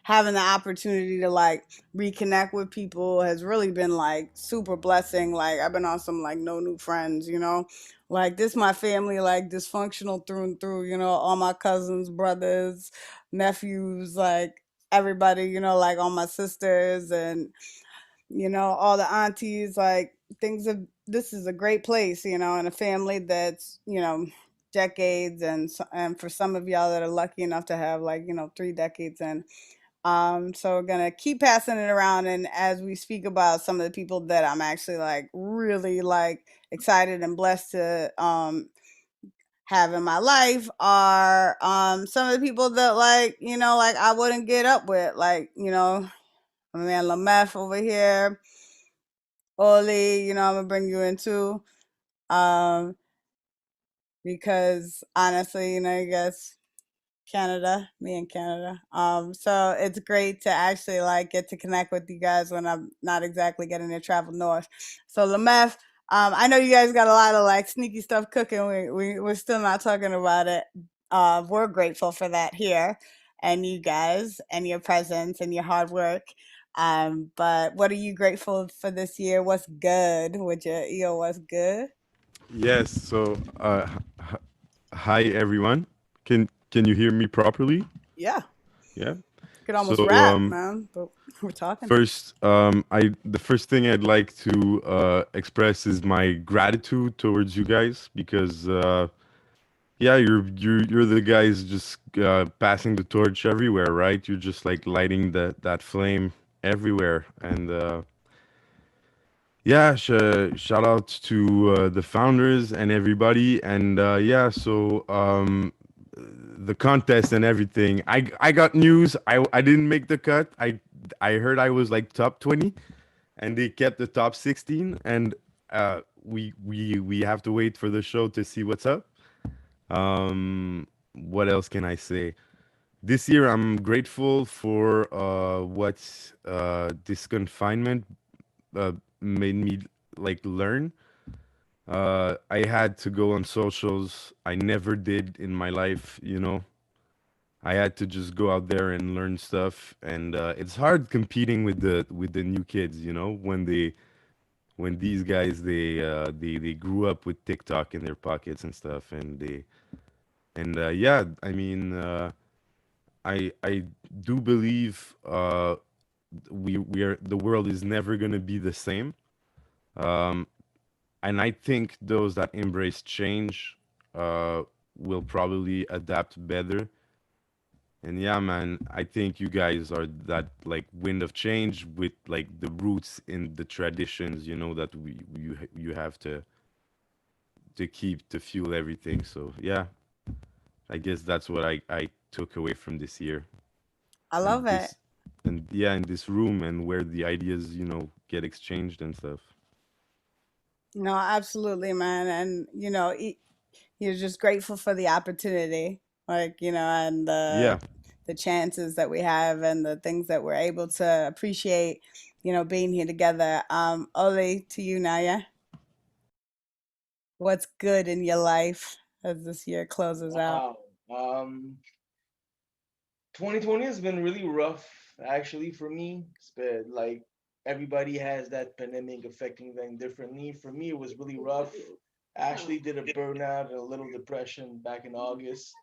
having the opportunity to like reconnect with people has really been like super blessing. Like I've been on some like no new friends, you know. Like this my family, like dysfunctional through and through, you know, all my cousins, brothers, nephews, like everybody, you know, like all my sisters and you know, all the aunties, like things of this is a great place, you know, and a family that's, you know, decades and for some of y'all that are lucky enough to have like, you know, 3 decades in. So we're gonna keep passing it around, and as we speak about some of the people that I'm actually like really like excited and blessed to have in my life are some of the people that like, you know, like I wouldn't get up with, like, you know, my man Lameth over here. Oli, you know, I'm gonna bring you in too. Um, because honestly, you know, you guys Canada, me in Canada. So it's great to actually like get to connect with you guys when I'm not exactly getting to travel north. So Lameth, I know you guys got a lot of like sneaky stuff cooking. We're still not talking about it. We're grateful for that here, and you guys, and your presence and your hard work. But what are you grateful for this year? What's good? Would your EO what's good? Yes. So, hi everyone. Can you hear me properly? Yeah. Yeah. You could almost So, rap, man. But we're talking. first, the first thing I'd like to express is my gratitude towards you guys because, yeah, you're the guys just passing the torch everywhere, right? You're just like lighting that flame everywhere, and yeah, shout out to the founders and everybody, and yeah, so the contest and everything. I got news. I didn't make the cut. I heard I was like top 20, and they kept the top 16, and we have to wait for the show to see what's up. What else can I say? This year I'm grateful for what this confinement made me like learn. I had to go on socials. I never did in my life, you know. I had to just go out there and learn stuff, and it's hard competing with the new kids, you know, when these guys they grew up with TikTok in their pockets and stuff, and yeah, I mean, I do believe we are the world is never gonna be the same, um, and I think those that embrace change will probably adapt better. And yeah, man, I think you guys are that like wind of change with like the roots in the traditions, you know, that you have to keep to fuel everything. So yeah, I guess that's what I took away from this year. I And love it. this and yeah, in this room and where the ideas, you know, get exchanged and stuff. No, absolutely, man. And you're just grateful for the opportunity, like and Yeah. the chances that we have and the things that we're able to appreciate, being here together. Oli, to you, Naya. What's good in your life as this year closes out? Wow. 2020 has been really rough, actually, for me. It's been like everybody has that pandemic affecting them differently. For me, it was really rough. I actually did a burnout and a little depression back in August.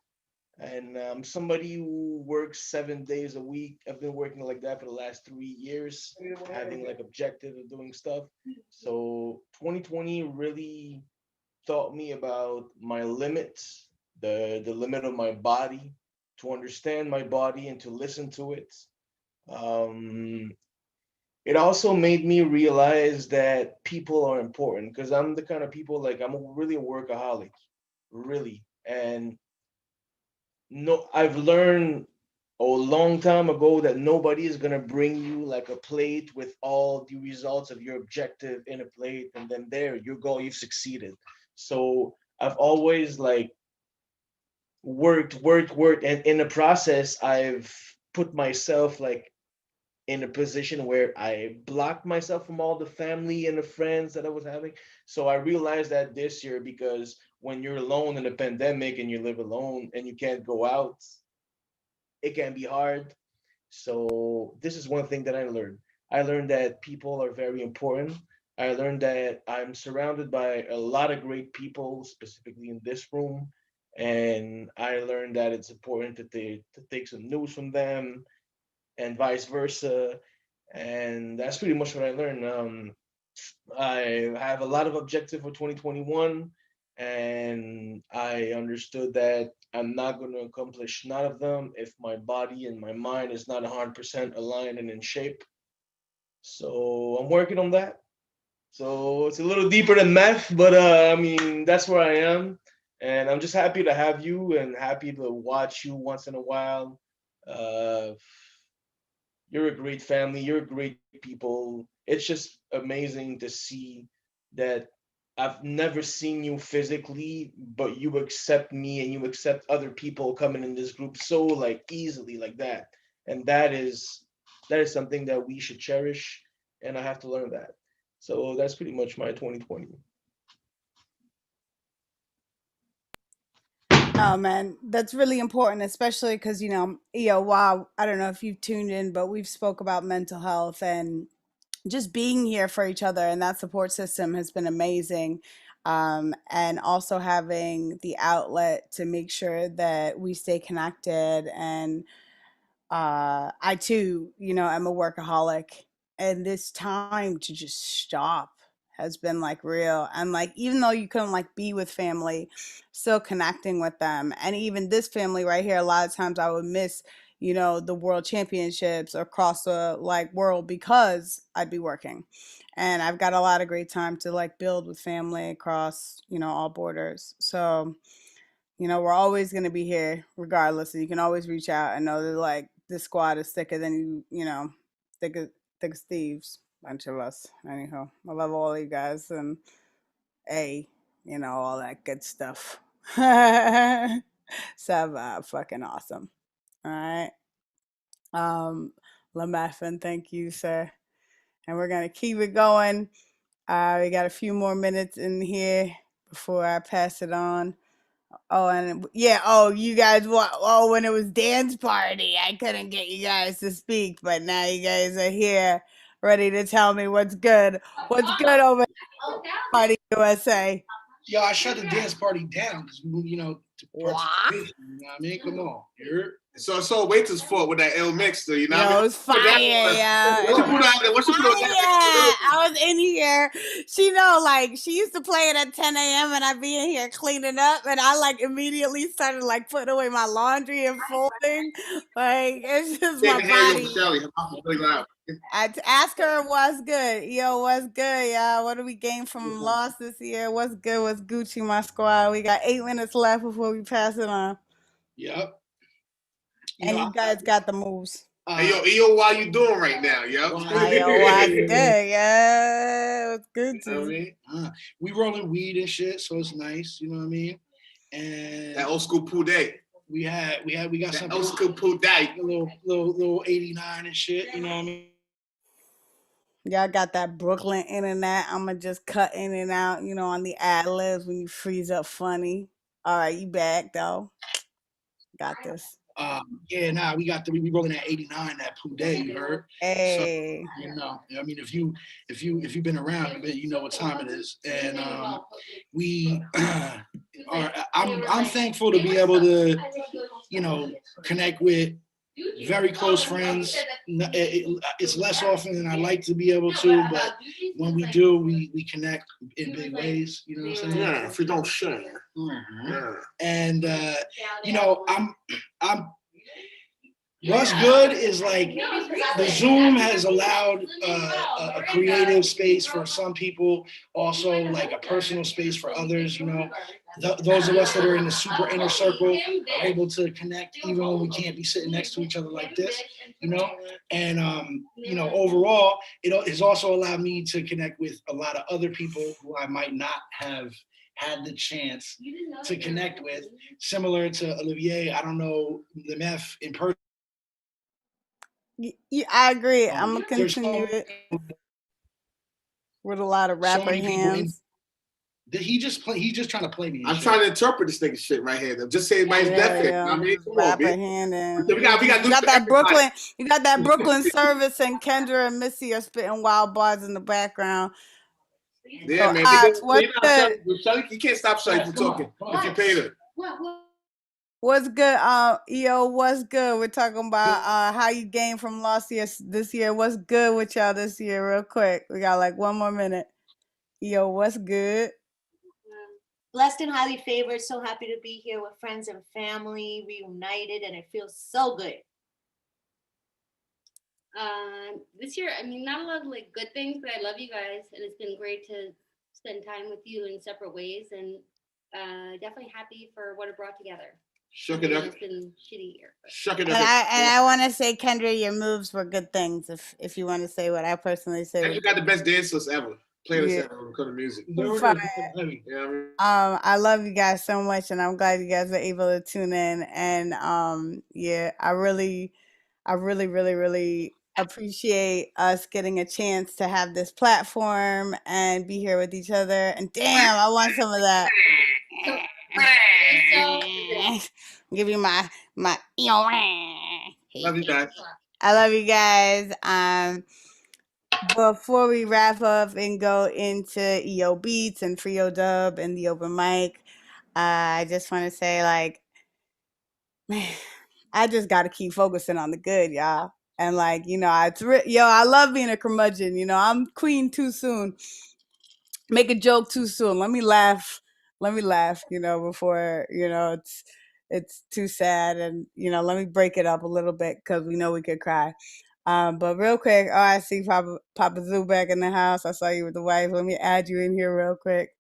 And somebody who works 7 days a week. I've been working like that for the last 3 years, having like objective of doing stuff. So 2020 really taught me about my limits, the limit of my body, to understand my body and to listen to it. Um, it also made me realize that people are important because I'm the kind of people like really a workaholic, really. And no, I've learned a long time ago that nobody is gonna bring you like a plate with all the results of your objective in a plate, and then there you go, you've succeeded. So I've always like worked, and in the process, I've put myself like in a position where I blocked myself from all the family and the friends that I was having. So I realized that this year because when you're alone in a pandemic and you live alone and you can't go out, it can be hard. So this is one thing that I learned. I learned that people are very important. I learned that I'm surrounded by a lot of great people, specifically in this room. And I learned that it's important to take some news from them and vice versa. And that's pretty much what I learned. I have a lot of objective for 2021, and I understood that I'm not going to accomplish none of them if my body and my mind is not 100% aligned and in shape. So I'm working on that. So it's a little deeper than math, but I mean that's where I am, and I'm just happy to have you and happy to watch you once in a while. Uh, you're a great family. You're great people. It's just amazing to see that I've never seen you physically, but you accept me and you accept other people coming in this group so like easily like that. And that is something that we should cherish. And I have to learn that. So that's pretty much my 2020. Oh man, that's really important, especially because EO-Whaaaa. I don't know if you've tuned in, but we've spoke about mental health and just being here for each other, and that support system has been amazing. And also having the outlet to make sure that we stay connected and I too, am a workaholic, and this time to just stop has been like real. And like, even though you couldn't like be with family, still connecting with them. And even this family right here, a lot of times I would miss, the world championships across the like world because I'd be working. And I've got a lot of great time to like build with family across, all borders. So, we're always going to be here regardless. And you can always reach out and know that like this squad is thicker than thick, thick as thieves. Bunch of us. Anyhow, I love all you guys and all that good stuff. So fucking awesome. All right. Lameth, thank you, sir. And we're going to keep it going. We got a few more minutes in here before I pass it on. Oh, and yeah. Oh, you guys. Oh, when it was dance party, I couldn't get you guys to speak, but now you guys are here, ready to tell me what's good. What's good over Party USA? Yo, I shut the dance party down because to participation. You know what I mean? Come on. So Wait's fault with that ill mixer, you know what I Yo, mean? it was fire, yeah. What you put out there? What you put on that? I was in here. Like she used to play it at 10 a.m. and I'd be in here cleaning up, and I like immediately started like putting away my laundry and folding. Like it's just my body. Shelly. Really loud. I ask her what's good. Yo, what's good, y'all? What do we gain from loss this year? What's good? What's Gucci, my squad? We got 8 minutes left before we pass it on. Yep. And you guys got the moves. Hey, yo, E-O, what you doing right now, yo? What's good? Yeah, it's good You know what I mean? We rolling weed and shit, so it's nice. You know what I mean? And that old school pool day. We got some old school pool day. Little 89 and shit. You know what I mean? Y'all got that Brooklyn internet. I'ma just cut in and out, on the ad-libs when you freeze up funny. All right, you back though. Got this. Yeah, we rolling at 89 that poo day, you heard? Hey. So, I mean, if you've been around, you know what time it is. And we I'm thankful to be able to, connect with very close friends. It's less often than I like to be able to, but when we do, we connect in big ways. You know what I'm saying? Yeah, if we don't share. Mm-hmm. Yeah. And I'm what's good is like the Zoom has allowed a creative space for some people, also like a personal space for others. Those of us that are in the super inner circle are able to connect even when we can't be sitting next to each other like this. And overall, it has also allowed me to connect with a lot of other people who I might not have had the chance to connect with, similar to Olivier. I don't know the Meth in person. Yeah, I agree. I'm gonna continue it with a lot of rapper hands. He's just trying to play me. I'm trying to interpret this nigga shit right here. Just say my death. I mean, come on, man. We got that Brooklyn. You got that Brooklyn service, and Kendra and Missy are spitting wild bars in the background. Yeah, so, man. You can't stop Shelly from talking if you paid her. What's good, EO? What's good? We're talking about how you gained from last year this year. What's good with y'all this year, real quick? We got like 1 more minute. EO, what's good? Blessed and highly favored. So happy to be here with friends and family, reunited, and it feels so good. This year, I mean, not a lot of like good things, but I love you guys, and it's been great to spend time with you in separate ways, and definitely happy for what it brought together. Shuck it up. It's been a shitty year. Shuck it And up. I want to say, Kendra, your moves were good things. If you want to say what I personally say, And you got the best dancers ever. Playlist ever when it comes to music. I love you guys so much, and I'm glad you guys were able to tune in. And yeah, I really appreciate us getting a chance to have this platform and be here with each other. And damn, I want some of that. Give you my love you guys. I love you guys. Before we wrap up and go into EO Beats and for EODUB and the open mic, I just want to say, like, man, I just got to keep focusing on the good, y'all. And like, I love being a curmudgeon. I'm queen too soon. Make a joke too soon. Let me laugh, before, it's too sad. And, let me break it up a little bit because we know we could cry. But real quick, I see Papa Zoo back in the house. I saw you with the wife. Let me add you in here real quick.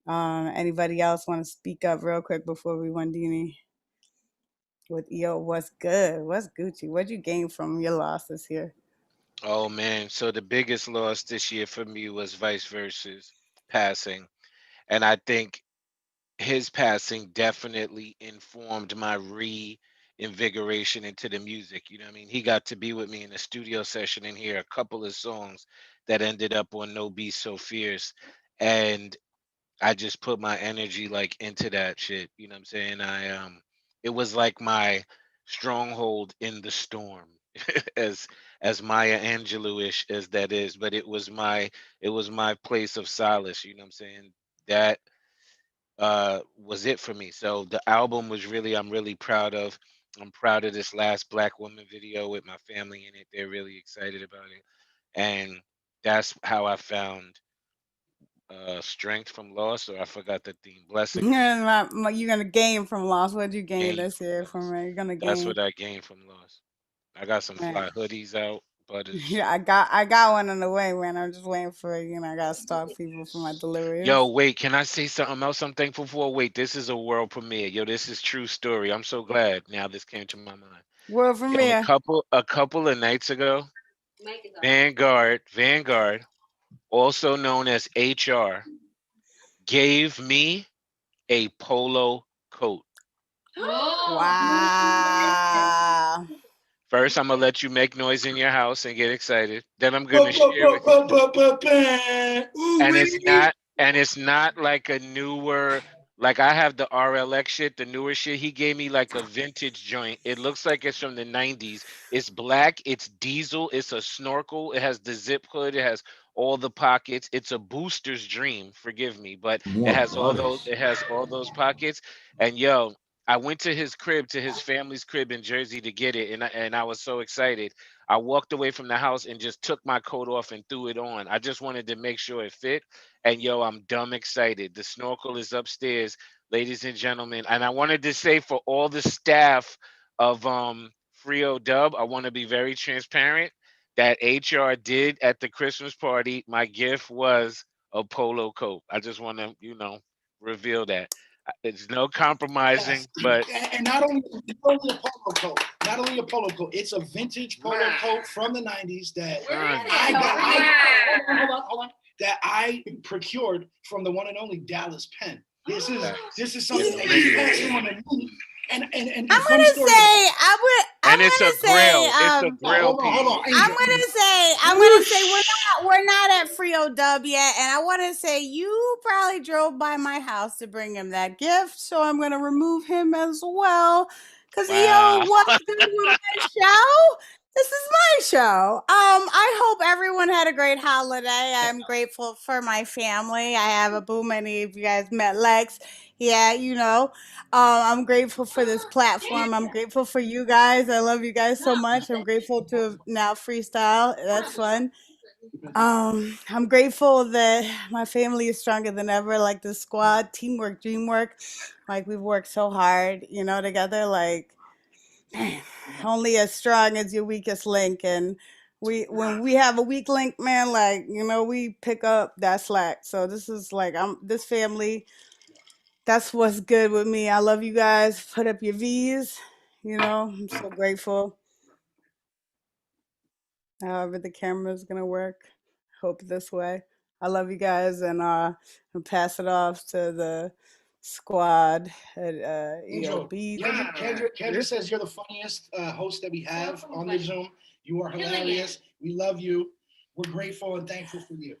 Anybody else want to speak up real quick before we Wandini? With EO, what's good? What's Gucci? What'd you gain from your losses here? Oh man, so the biggest loss this year for me was Vice Versa's passing. And I think his passing definitely informed my reinvigoration into the music. You know what I mean? He got to be with me in a studio session and hear a couple of songs that ended up on No Be So Fierce. And I just put my energy like into that shit. You know what I'm saying? It was like my stronghold in the storm, as Maya Angelou-ish as that is, but it was my place of solace. You know what I'm saying? That was it for me. So the album was really, I'm really proud of. I'm proud of this last Black woman video with my family in it. They're really excited about it, and that's how I found strength from loss, or I forgot the theme. Blessing. You're gonna gain from loss. What'd you gain Gain this year from it? You're gonna That's gain. what I gained from loss. I got some Right. fly hoodies out, butters. Yeah, I got one on the way, man. I'm just waiting for I gotta stalk people for my Yo, deliveries. wait, can I say something else I'm thankful for? Wait, this is a world premiere. Yo, this is true story. I'm so glad now this came to my mind. World Yo, a premiere. couple a couple of nights ago, Vanguard, also known as HR, gave me a polo coat. Wow. First, I'm gonna let you make noise in your house and get excited. Then I'm gonna share it. And it's not like a newer, like I have the RLX shit, the newer shit. He gave me like a vintage joint. It looks like it's from the 90s. It's black, it's diesel, it's a snorkel, it has the zip hood, it has all the pockets. It's a booster's dream, forgive me, but it has all those pockets. And yo, I went to his crib, to his family's crib in Jersey to get it, and I was so excited. I walked away from the house and just took my coat off and threw it on. I just wanted to make sure it fit. And yo, I'm dumb excited. The snorkel is upstairs, ladies and gentlemen. And I wanted to say, for all the staff of EODUB, I want to be very transparent that HR did at the Christmas party. My gift was a polo coat. I just want to, reveal that. It's no compromising, Yes, but and not only a polo coat, it's a vintage polo coat from the '90s that I got. Hold on, that I procured from the one and only Dallas Penn. This is something that he passed on to me. And I'm gonna say it's a grill piece. I'm gonna say we're not at EODUB yet, and I want to say you probably drove by my house to bring him that gift, so I'm gonna remove him as well. Cause what's good with my show? This is my show. I hope everyone had a great holiday. I'm grateful for my family. I have a boo. Many of you guys met Lex. Yeah, I'm grateful for this platform. I'm grateful for you guys. I love you guys so much. I'm grateful to have now freestyle. That's fun. I'm grateful that my family is stronger than ever. Like the squad, teamwork, dreamwork. Like we've worked so hard, together. Like only as strong as your weakest link. And when we have a weak link, man, like we pick up that slack. So this is like this family. That's what's good with me. I love you guys. Put up your V's. I'm so grateful. However the camera's gonna work. Hope this way. I love you guys, and I'll pass it off to the squad at Angel, EOB. Kendra says you're the funniest host that we have on the Zoom. You are hilarious. We love you. We're grateful and thankful for you.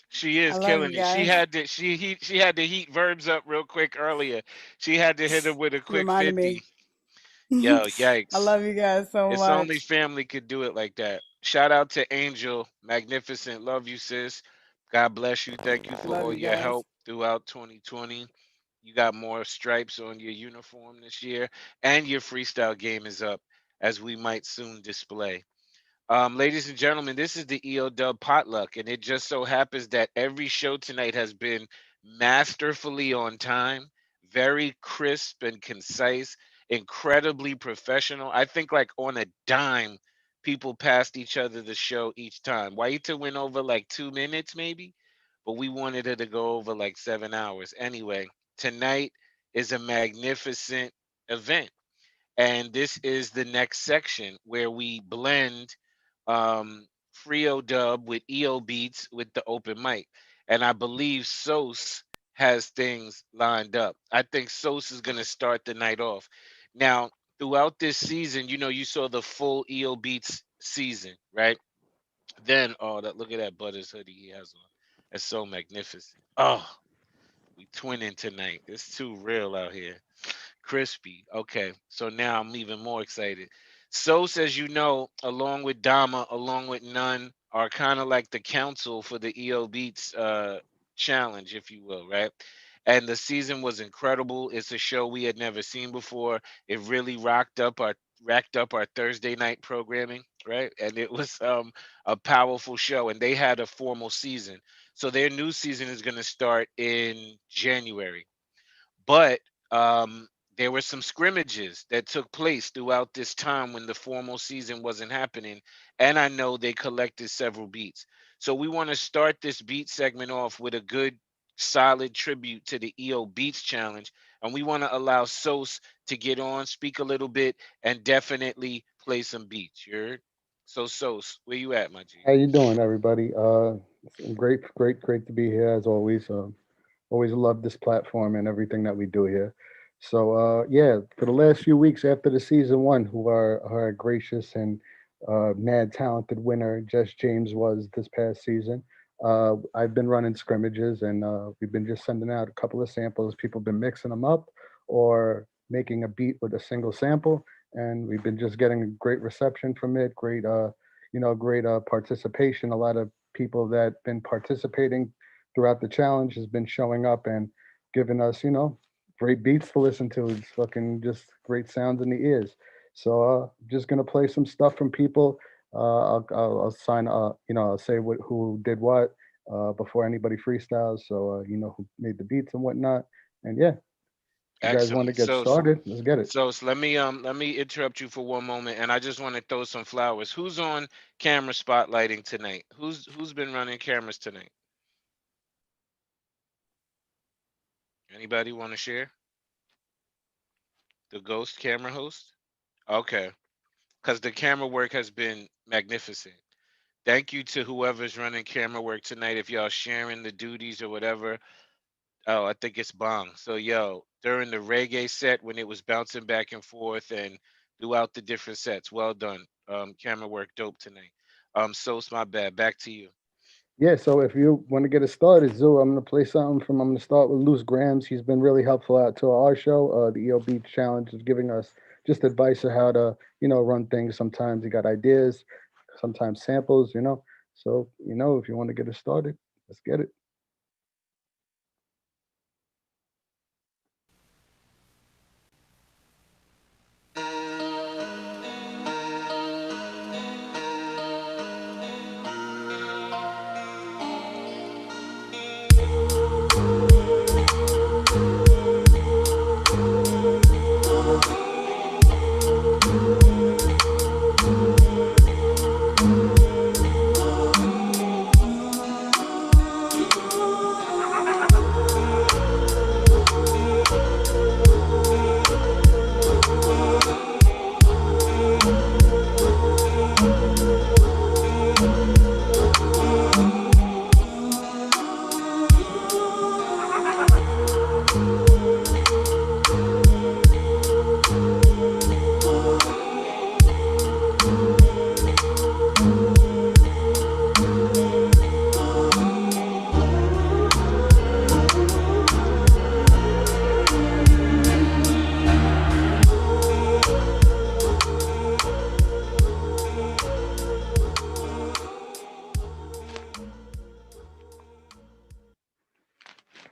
She is killing it. She had to heat verbs up real quick earlier. She had to hit her with a quick Reminded 50. me. Yo, yikes. I love you guys so It's much. only family could do it like that. Shout out to Angel. Magnificent. Love you, sis. God bless you. Thank you for all your help throughout 2020. You got more stripes on your uniform this year, and your freestyle game is up, as we might soon display. Ladies and gentlemen, this is the EODUB Potluck, and it just so happens that every show tonight has been masterfully on time, very crisp and concise, incredibly professional. I think like on a dime, people passed each other the show each time. Waitz went over like 2 minutes maybe, but we wanted her to go over like 7 hours. Anyway, tonight is a magnificent event. And this is the next section where we blend EODUB with EO beats with the open mic. And I believe Sos has things lined up. I think Sos is going to start the night off. Now, throughout this season, you saw the full EO beats season, right? Then, look at that Butters hoodie he has on. It's so magnificent. Oh, We twinning tonight. It's too real out here. Crispy. Okay, so now I'm even more excited. Sos, as you know, along with Dama, along with None, are kind of like the council for the EO Beats challenge, if you will, right? And the season was incredible. It's a show we had never seen before. It really racked up our Thursday night programming, right? And it was a powerful show. And they had a formal season. So their new season is going to start in January. But there were some scrimmages that took place throughout this time when the formal season wasn't happening. And I know they collected several beats. So we want to start this beat segment off with a good, solid tribute to the EO Beats Challenge. And we want to allow Sos to get on, speak a little bit, and definitely play some beats. You heard? So Sos, where you at, my G? How you doing, everybody? Great to be here as always. Always love this platform and everything that we do here. So yeah, for the last few weeks after the season one, who our gracious and mad talented winner, Jess James, was this past season. I've been running scrimmages and we've been just sending out a couple of samples. People have been mixing them up or making a beat with a single sample, and we've been just getting a great reception from it. Great participation. A lot of people that been participating throughout the challenge has been showing up and giving us, great beats to listen to. It's fucking just great sounds in the ears. So just gonna play some stuff from people. I'll sign. I'll say who did what before anybody freestyles. So who made the beats and whatnot. And yeah, you guys want to Excellent. get So started? Let's get it. So let me interrupt you for one moment, and I just want to throw some flowers. Who's on camera spotlighting tonight? Who's been running cameras tonight? Anybody want to share? The ghost camera host? Okay, because the camera work has been magnificent. Thank you to whoever's running camera work tonight. If y'all sharing the duties or whatever. Oh, I think it's Bong. So yo, during the reggae set when it was bouncing back and forth and throughout the different sets, well done. Camera work dope tonight. So it's my bad. Back to you. Yeah, so if you want to get it started, Zoo, I'm gonna play something from. I'm gonna start with Loose Grams. He's been really helpful out to our show. The EOB Challenge is giving us just advice of how to, run things. Sometimes you got ideas, sometimes samples, So, if you want to get it started, let's get it.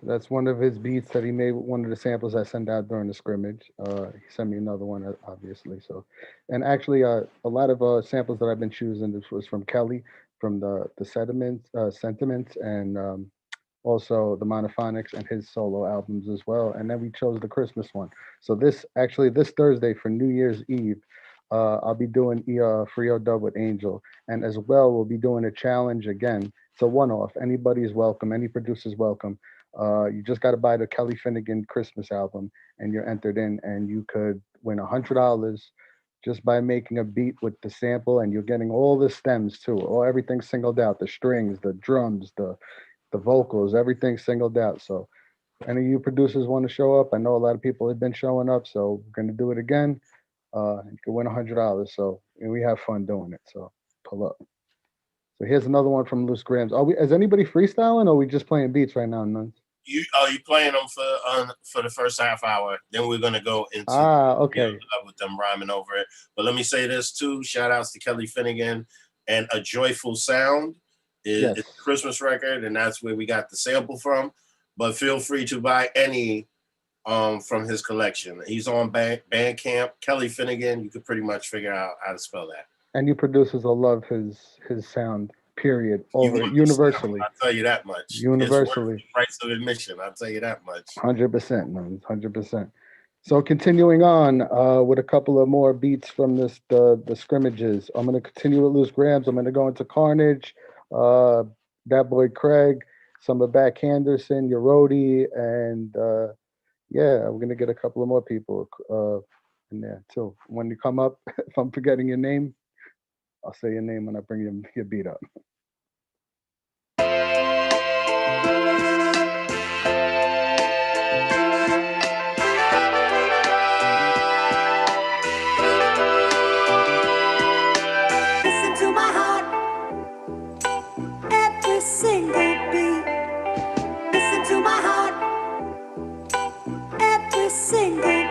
That's one of his beats that he made with one of the samples I sent out during the scrimmage. He sent me another one, obviously. So, and actually, a lot of samples that I've been choosing this was from Kelly, from the sentiments, and also the monophonics and his solo albums as well. And then we chose the Christmas one. So this Thursday for New Year's Eve, I'll be doing free EODUB with Angel, and as well we'll be doing a challenge again. It's a one-off. Anybody is welcome. Any producer's welcome. You just got to buy the Kelly Finnegan Christmas album, and you're entered in, and you could win $100 just by making a beat with the sample, and you're getting all the stems too, or everything singled out, the strings, the drums, the vocals, everything singled out. So any of you producers want to show up, I know a lot of people have been showing up, so we're gonna do it again. You can win $100. So and we have fun doing it. So pull up. So here's another one from Loose Grams. Is anybody freestyling or are we just playing beats right now? None? You playing them for the first half hour. Then we're gonna go into okay with them rhyming over it. But let me say this too. Shout outs to Kelly Finnegan and A Joyful Sound. It's a Christmas record, and that's where we got the sample from. But feel free to buy any from his collection. He's on Bandcamp. Kelly Finnegan. You could pretty much figure out how to spell that. And you producers will love his sound. Period. Over universally. I'll tell you that much. Universally. Price of admission. I'll tell you that much. 100%, man. 100%. So continuing on with a couple of more beats from the scrimmages. I'm gonna continue with Loose Grams. I'm gonna go into Carnage, That Boy Craig, some of Back Henderson, Yorodi, and we're gonna get a couple of more people in there too. When you come up, if I'm forgetting your name, I'll say your name when I bring your beat up. Listen to my heart, every single beat. Listen to my heart, every single beat.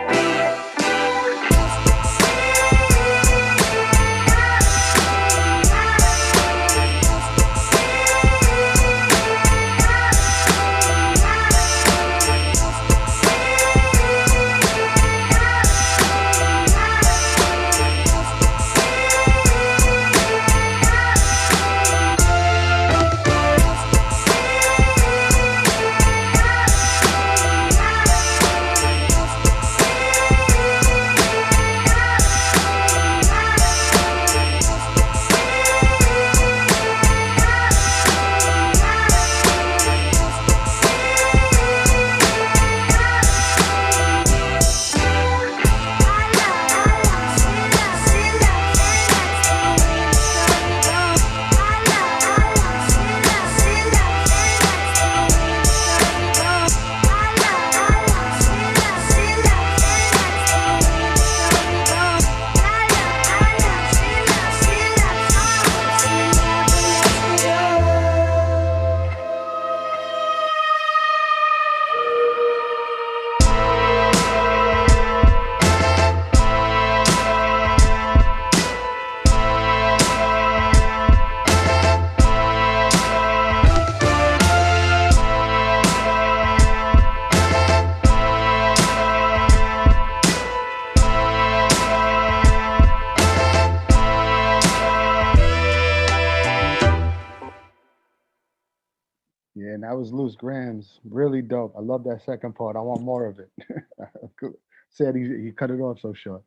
Yeah, and that was Loose Grams. Really dope. I love that second part. I want more of it. Said he cut it off so short.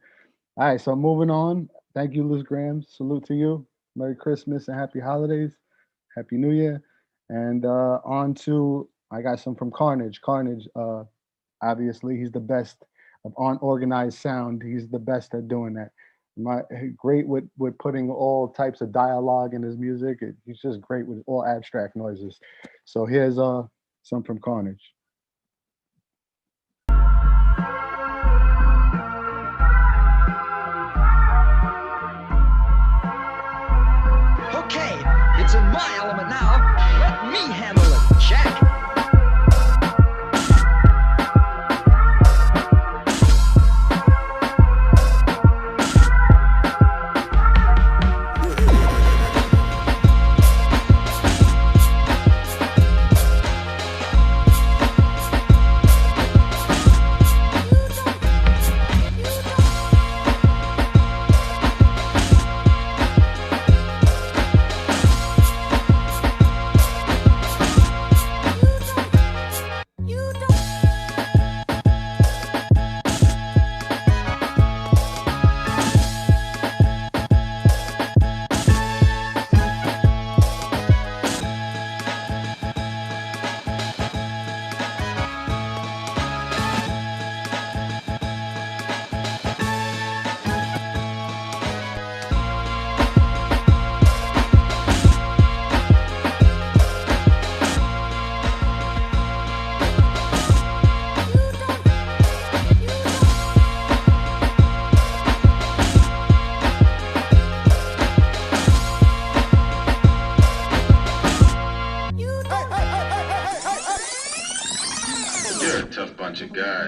All right, so moving on. Thank you, Loose Grams. Salute to you. Merry Christmas and Happy Holidays. Happy New Year. And on to, I got some from Carnage. Carnage, obviously, he's the best of unorganized sound. He's the best at doing that. Great with putting all types of dialogue in his music. He's just great with all abstract noises. So here's some from Carnage. Okay, it's in my element now. Let me handle it. Check.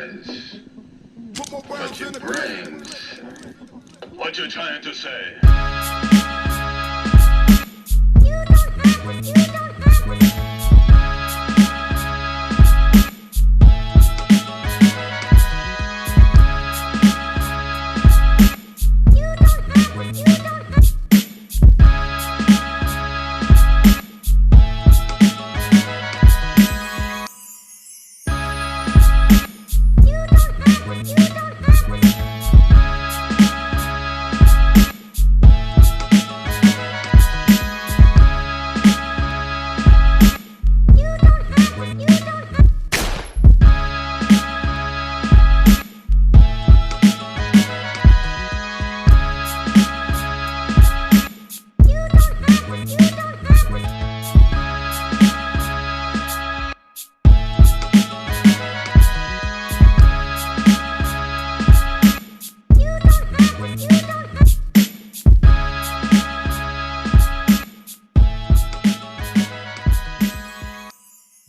eyes. Touching brains. What you trying to say?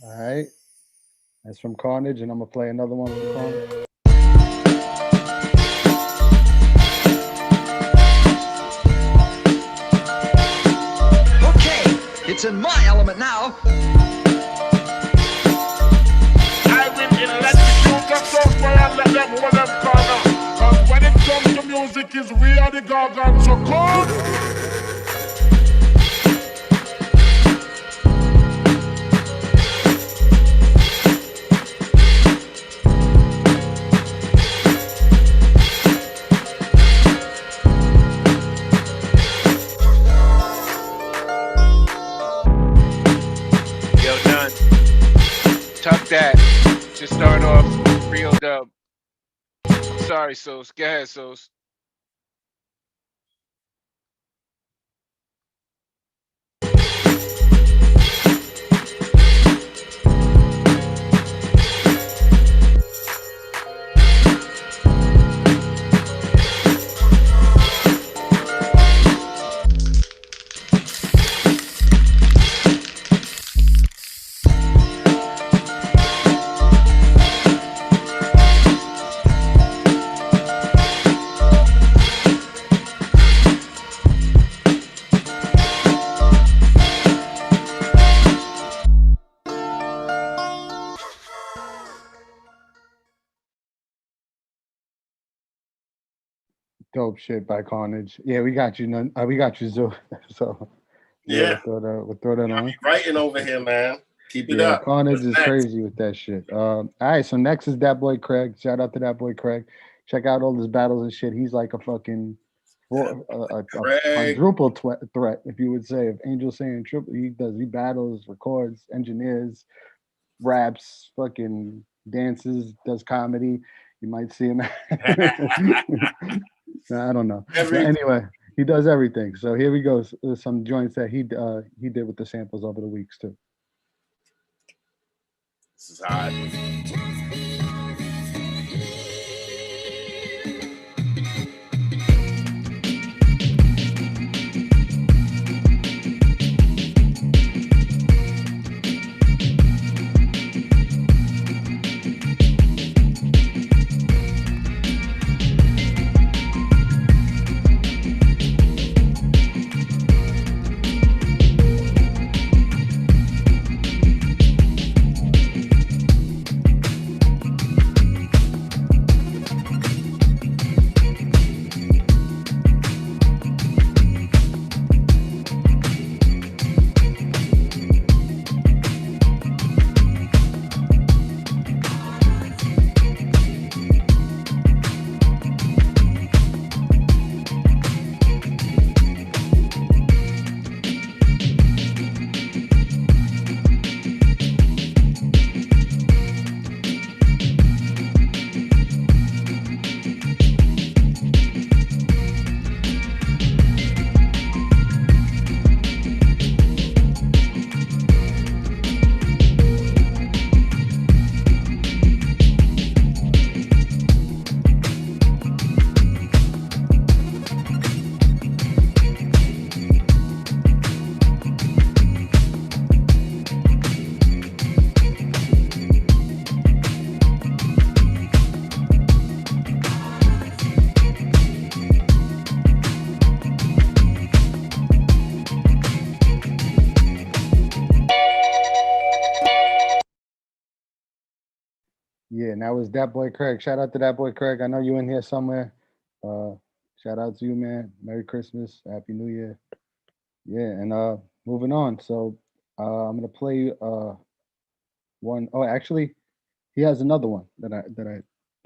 All right. That's from Carnage, and I'm gonna play another one from Carnage. Okay, it's in my element now. I will electrocute the source where I let them hold them corner. Cause when it comes to music, is we are the gargants so cold. Yo, done. Tuck that to start off EODUB. I'm sorry, Sos. Go ahead, Sos. Dope shit by Carnage. Yeah, we got you. We got you, Zoo. So Yeah. we'll throw that on. Writing over here, man. Keep it Yeah, up. Carnage What's is next? crazy with that shit. All right, so next is that boy Craig. Shout out to that boy Craig. Check out all his battles and shit. He's like a fucking a quadruple threat, if you would say. If Angel's saying triple, he battles, records, engineers, raps, fucking dances, does comedy. You might see him. I don't know. But anyway, he does everything. So here we go. Some joints that he did with the samples over the weeks too. This is hot. Yeah, and that was that boy Craig. Shout out to that boy Craig. I know you in here somewhere. Shout out to you, man. Merry Christmas, Happy New Year. Yeah, and moving on. So I'm gonna play one. Oh, actually, he has another one that I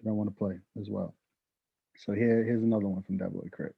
want to play as well. So here's another one from that boy Craig.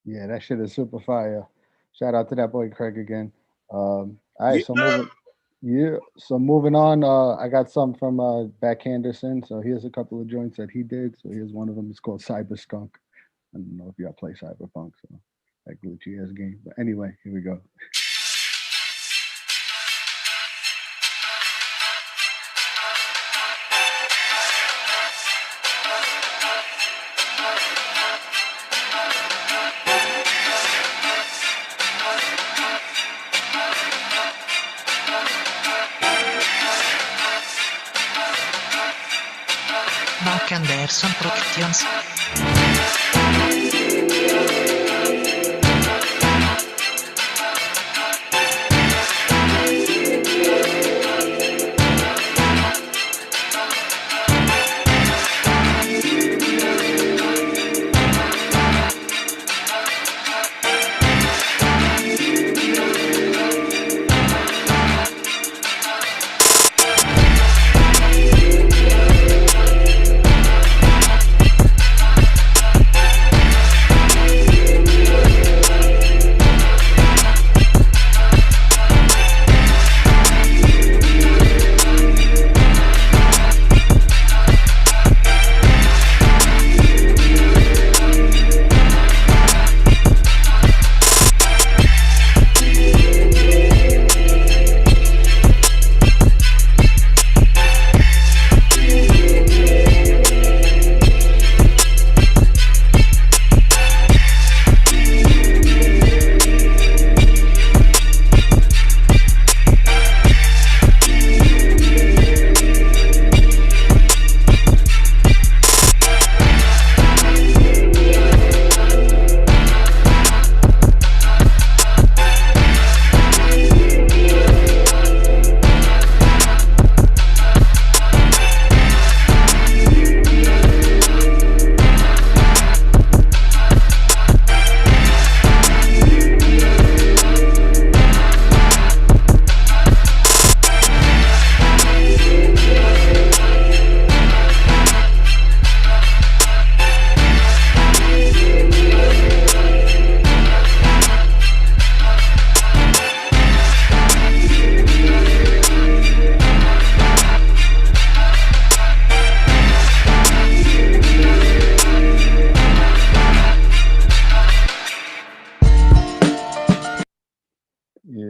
Yeah, that shit is super fire. Shout out to that boy Craig again. All right, so moving on. I got some from Back Henderson. So here's a couple of joints that he did. So here's one of them. It's called Cyber Skunk. I don't know if y'all play Cyberpunk, so that glitchy ass game. But anyway, here we go. Mark Anderson Productions.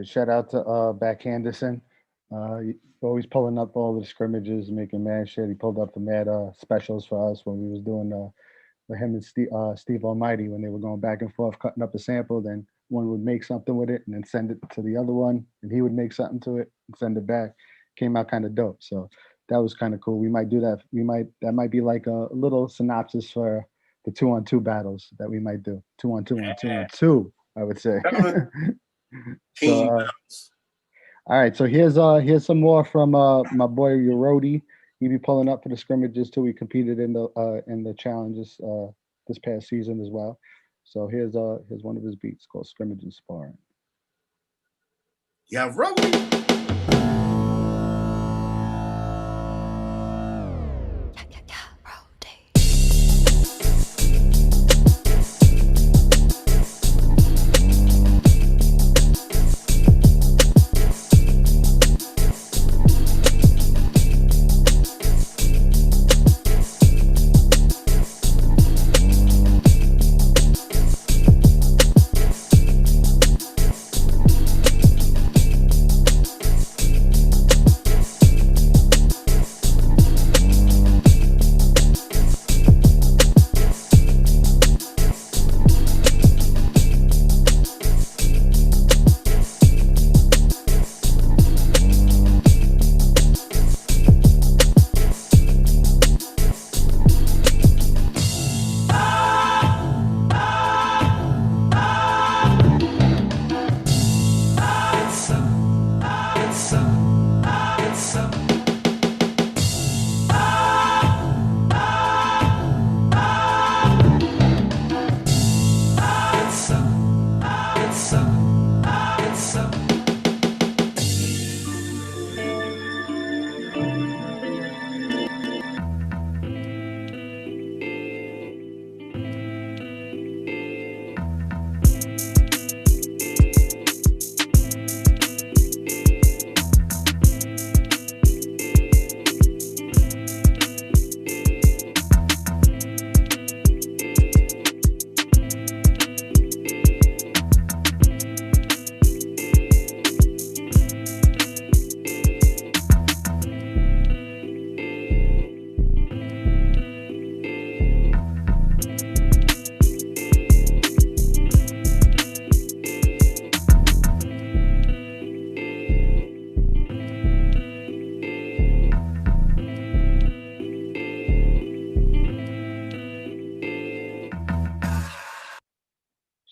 shout out to Back Henderson. Always pulling up all the scrimmages, making mad shit. He pulled up the mad specials for us when we was doing with him and Steve Almighty when they were going back and forth, cutting up a sample. Then one would make something with it and then send it to the other one, and he would make something to it and send it back. Came out kind of dope. So that was kind of cool. We might do that. That might be like a little synopsis for the 2-on-2 battles that we might do. 2-on-2 on 2, I would say. So, all right, so here's some more from my boy Yorodi. He be pulling up for the scrimmages too. He competed in the challenges this past season as well. So here's one of his beats called Scrimmage and Sparring. Yeah, Roby.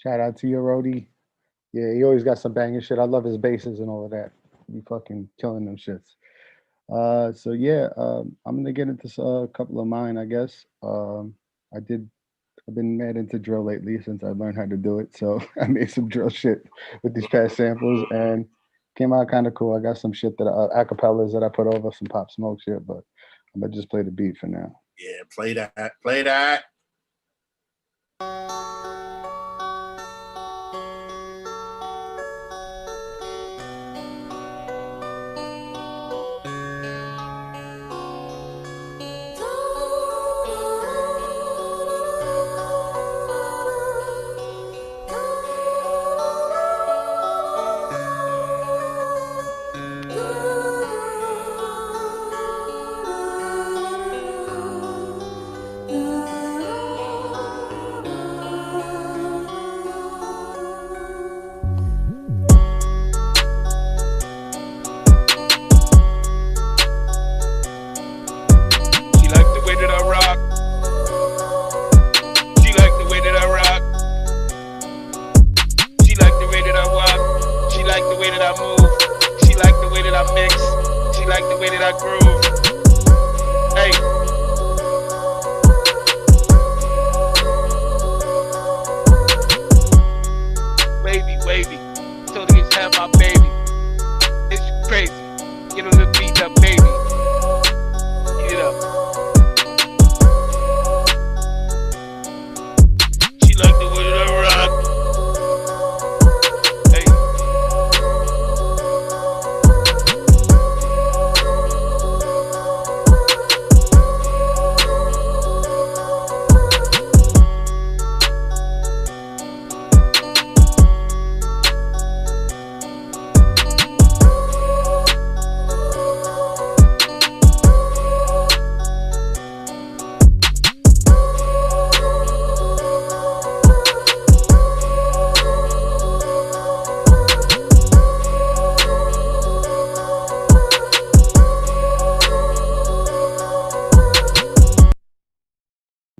Shout out to your Rody. Yeah, he always got some banging shit. I love his basses and all of that. He fucking killing them shits. So yeah, I'm gonna get into a couple of mine, I guess. I've been mad into drill lately since I learned how to do it. So I made some drill shit with these past samples and came out kind of cool. I got some shit that acapellas that I put over some Pop Smoke shit, but I'm gonna just play the beat for now. Yeah, play that. Play that.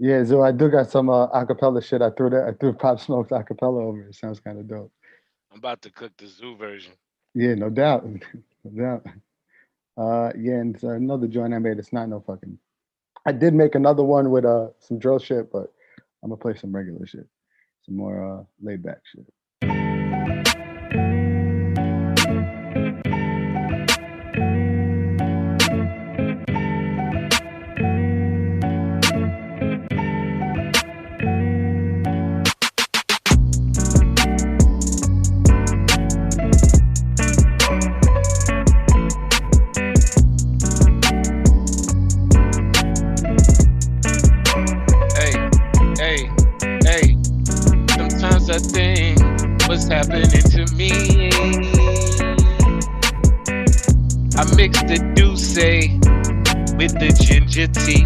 Yeah, so I do got some acapella shit. I threw Pop Smoke's acapella over. It sounds kind of dope. I'm about to cook the zoo version. Yeah, no doubt, no doubt. Yeah, and another joint I made. It's not no fucking. I did make another one with some drill shit, but I'm gonna play some regular shit, some more laid back shit. Hey, hey, hey. Sometimes I think what's happening to me. I mix the douce with the ginger tea.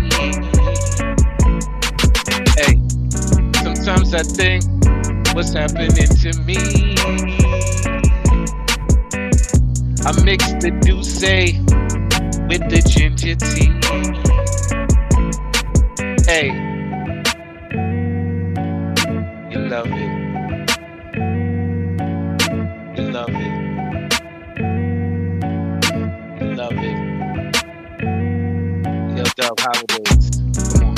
Hey, sometimes I think what's happening to me. I mix the douce with the ginger tea. Hey, you love it. You love it. You love it. EODUB holidays. Come on.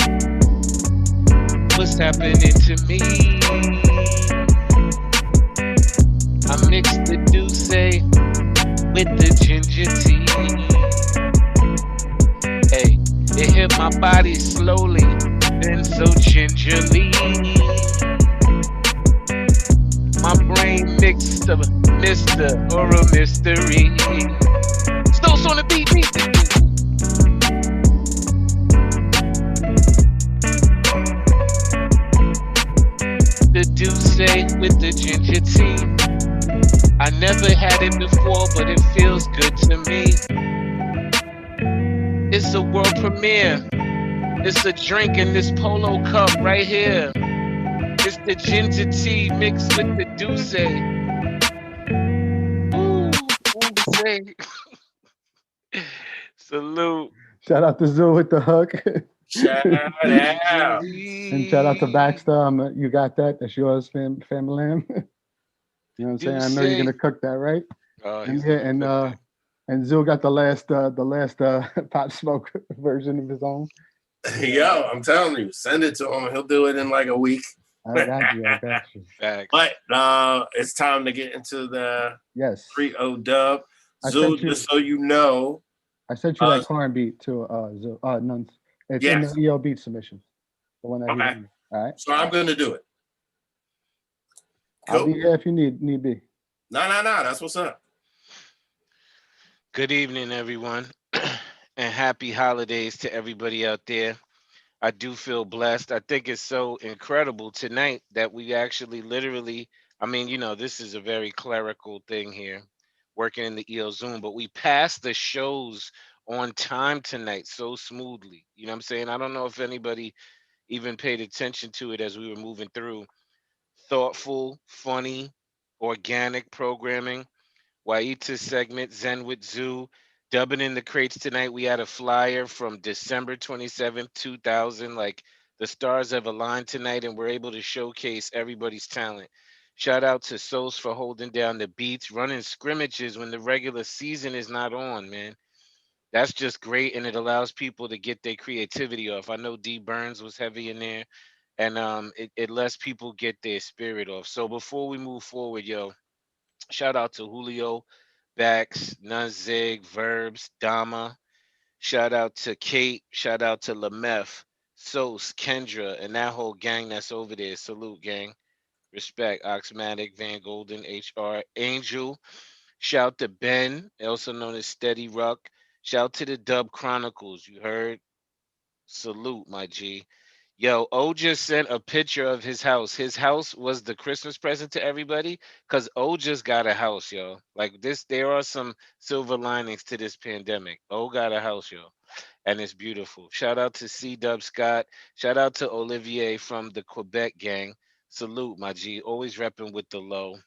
What's happening to me? I mix the douce with the ginger tea. Hey, it hit my body slowly, then so gingerly. My brain mixed of Mr. or a mystery. Stones on the beat, beat. The douce with the ginger tea. I never had it before, but it feels good to me. It's a world premiere. It's a drink in this polo cup right here. It's the ginger tea mixed with the douce. Ooh, douce. Salute. Shout out to Zoo with the hook. Shout out. And shout out to Baxter. You got that? That's yours, family. You know what I'm saying? I know you're gonna cook that, right? Oh, And yeah, and Zoo got the last Pop Smoke version of his own. Yo, I'm telling you, send it to him. He'll do it in like a week. I got you. But it's time to get into the yes 3-0 Zoo, just so you know. I sent you that corn beat to Zoo. No, it's in the EO beat submission. The one that he did. All right. So I'm gonna do it. Cool. I'll be here if you need be. No. That's what's up. Good evening, everyone, and happy holidays to everybody out there. I do feel blessed. I think it's so incredible tonight that we actually literally, I mean, you know, this is a very clerical thing here, working in the Eozoom, but we passed the shows on time tonight so smoothly. You know what I'm saying? I don't know if anybody even paid attention to it as we were moving through. Thoughtful, funny, organic programming. Waitz segment, Zen with Zoo. Dubbin in the crates tonight. We had a flyer from December 27th, 2000. Like the stars have aligned tonight and we're able to showcase everybody's talent. Shout out to Sos for holding down the beats, running scrimmages when the regular season is not on, man. That's just great and it allows people to get their creativity off. I know D Burns was heavy in there and it lets people get their spirit off. So before we move forward, yo, shout out to Julio, Bax, Nunzig, Verbs, Dama. Shout out to Kate. Shout out to Lameth, Sos, Kendra, and that whole gang that's over there. Salute, gang. Respect. Oxmatic, Van Golden, HR, Angel. Shout to Ben, also known as Steady Ruck. Shout to the Dub Chronicles. You heard? Salute, my G. Yo, O just sent a picture of his house. His house was the Christmas present to everybody because O just got a house, yo. Like this, there are some silver linings to this pandemic. O got a house, yo. And it's beautiful. Shout out to C Dub Scott. Shout out to Olivier from the Quebec gang. Salute, my G. Always repping with the low.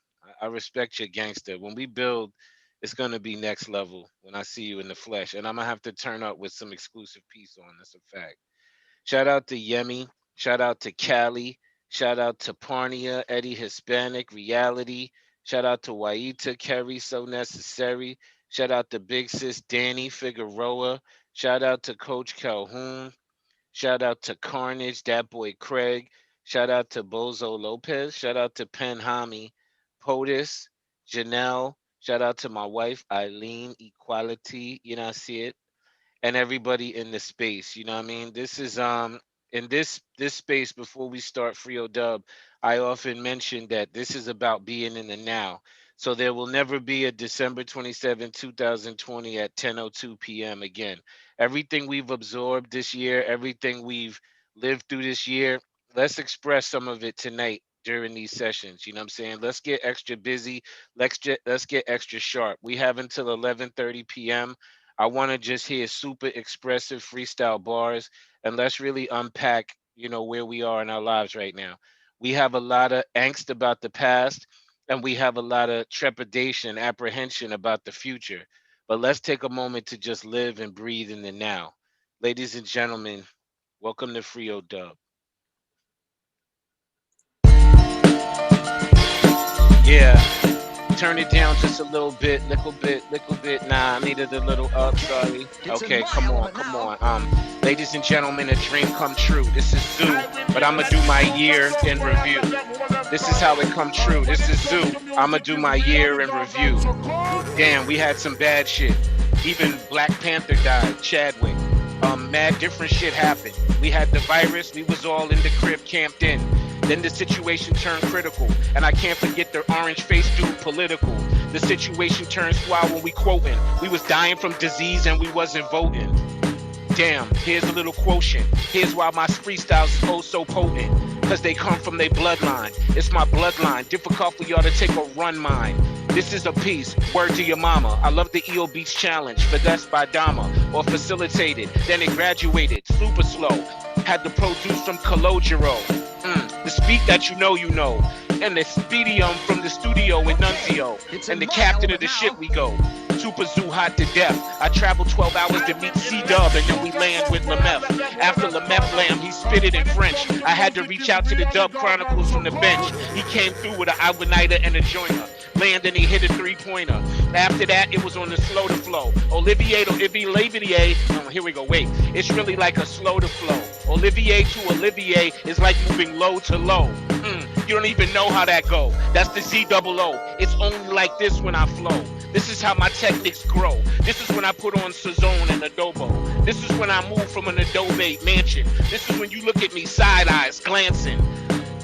I respect your gangster. When we build, it's gonna be next level when I see you in the flesh. And I'm gonna have to turn up with some exclusive piece on. That's a fact. Shout out to Yemi. Shout out to Cali. Shout out to Parnia, Eddie Hispanic, Reality. Shout out to Waita, Kerry, So Necessary. Shout out to Big Sis Danny Figueroa. Shout out to Coach Calhoun. Shout out to Carnage, that boy Craig. Shout out to Bozo Lopez. Shout out to Pen Hami, POTUS, Janelle. Shout out to my wife, Eileen, Equality. You know, I see it. And everybody in the space. You know what I mean? This is in this space before we start Free EODUB, I often mention that this is about being in the now. So there will never be a December 27, 2020 at 10:02 p.m. again. Everything we've absorbed this year, everything we've lived through this year, let's express some of it tonight during these sessions. You know what I'm saying? Let's get extra busy. Let's get extra sharp. We have until 11:30 p.m. I want to just hear super expressive freestyle bars, and let's really unpack, you know, where we are in our lives right now. We have a lot of angst about the past, and we have a lot of trepidation, apprehension about the future. But let's take a moment to just live and breathe in the now. Ladies and gentlemen, welcome to Free EODUB. Yeah. Turn it down just a little bit. Nah, I needed a little up, sorry. Okay, come on. Ladies and gentlemen, a dream come true. This is Zoo, but I'ma do my year in review. This is how it come true. This is Zoo. I'ma do my year in review. Damn, we had some bad shit. Even Black Panther died, Chadwick. Mad different shit happened. We had the virus, we was all in the crib camped in. Then the situation turned critical, and I can't forget the orange face dude political. The situation turned wild when we quoting. We was dying from disease and we wasn't voting. Damn, here's a little quotient. Here's why my freestyles oh so potent. Cause they come from their bloodline. It's my bloodline. Difficult for y'all to take a run mine. This is a piece, word to your mama. I love the EO Beats Challenge, finessed by Dama, or facilitated. Then it graduated, super slow. Had the produce from Calogero. The speak that you know. And the speedium from the studio with Nunzio. And the captain of the ship we go. Super Zoo hot to death. I traveled 12 hours to meet C-Dub, and then we land with Lameth. After Lameth lamb, he spitted in French. I had to reach out to the Dub Chronicles from the bench. He came through with an Albaniter and a joiner. Land and he hit a 3-pointer. After that, it was on the slow to flow. Olivier to Olivier. Oh, here we go. Wait. It's really like a slow to flow. Olivier to Olivier is like moving low to low. You don't even know how that go. That's the Z-double-O. It's only like this when I flow. This is how my techniques grow. This is when I put on Sazone and Adobo. This is when I move from an Adobe mansion. This is when you look at me side eyes glancing.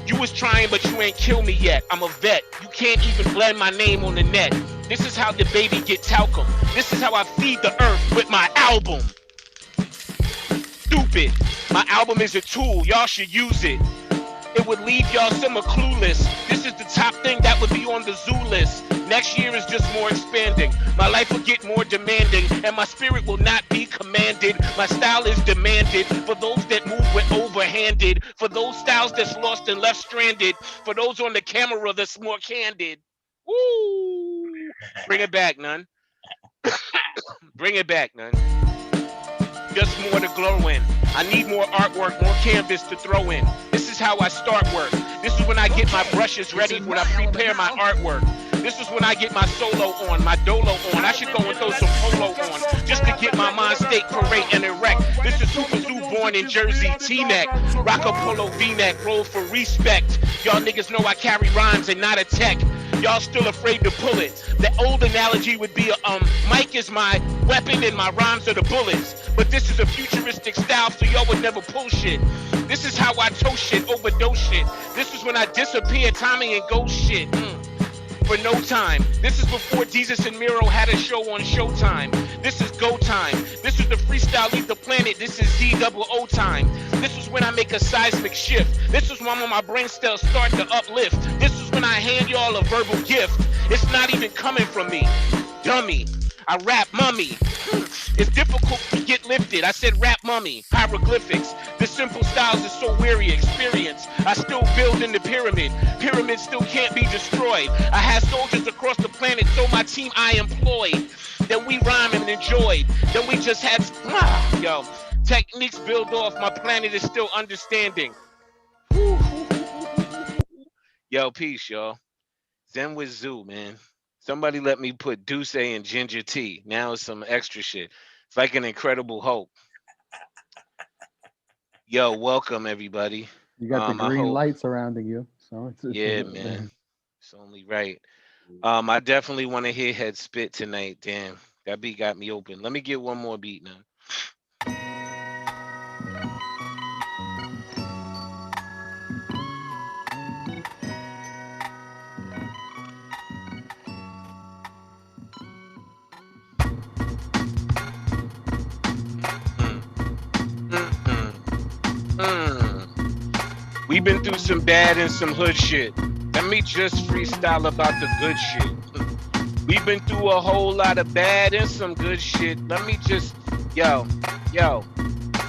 You was trying, but you ain't kill me yet. I'm a vet. You can't even blend my name on the net. This is how the baby get talcum. This is how I feed the earth with my album. Stupid. My album is a tool. Y'all should use it. It would leave y'all somewhat clueless. This is the top thing that would be on the zoo list. Next year is just more expanding. My life will get more demanding, and my spirit will not be commanded. My style is demanded for those that move with overhanded, for those styles that's lost and left stranded, for those on the camera that's more candid. Woo! Bring it back, none. Bring it back, none. Just more to glow in. I need more artwork, more canvas to throw in. This is how I start work. This is when I get my brushes ready, when I prepare my artwork. This is when I get my solo on, my dolo on. I should go and throw some polo on, just to get my mind state correct and erect. This is Super Zoo born in Jersey, T-neck. Rock a polo V-neck, roll for respect. Y'all niggas know I carry rhymes and not a tech. Y'all still afraid to pull it. The old analogy would be mic is my weapon and my rhymes are the bullets. But this is a futuristic style, so y'all would never pull shit. This is how I toast shit, overdose shit. This is when I disappear, timing and ghost shit. For no time. This is before Jesus and Miro had a show on Showtime. This is go time. This is the freestyle leave the planet. This is Z-double-O time. This is when I make a seismic shift. This is when my brain cells start to uplift. This is when I hand y'all a verbal gift. It's not even coming from me. Dummy. I rap mummy. It's difficult to get lifted. I said rap mummy. Hieroglyphics. The simple styles is so weary experience. I still build in the pyramid. Pyramids still can't be destroyed. I had soldiers across the planet, so my team I employed. Then we rhyme and enjoyed. Then we just had techniques build off. My planet is still understanding. Yo, peace, y'all. Zen with Zoo, man. Somebody let me put Douce in ginger tea. Now it's some extra shit. It's like an Incredible Hulk. Yo, welcome everybody. You got the I green hope, light surrounding you, so it's yeah, man. It's only right. I definitely want to hear Head spit tonight. Damn, that beat got me open. Let me get one more beat now. We've been through some bad and some hood shit. Let me just freestyle about the good shit. We've been through a whole lot of bad and some good shit. Let me just, yo,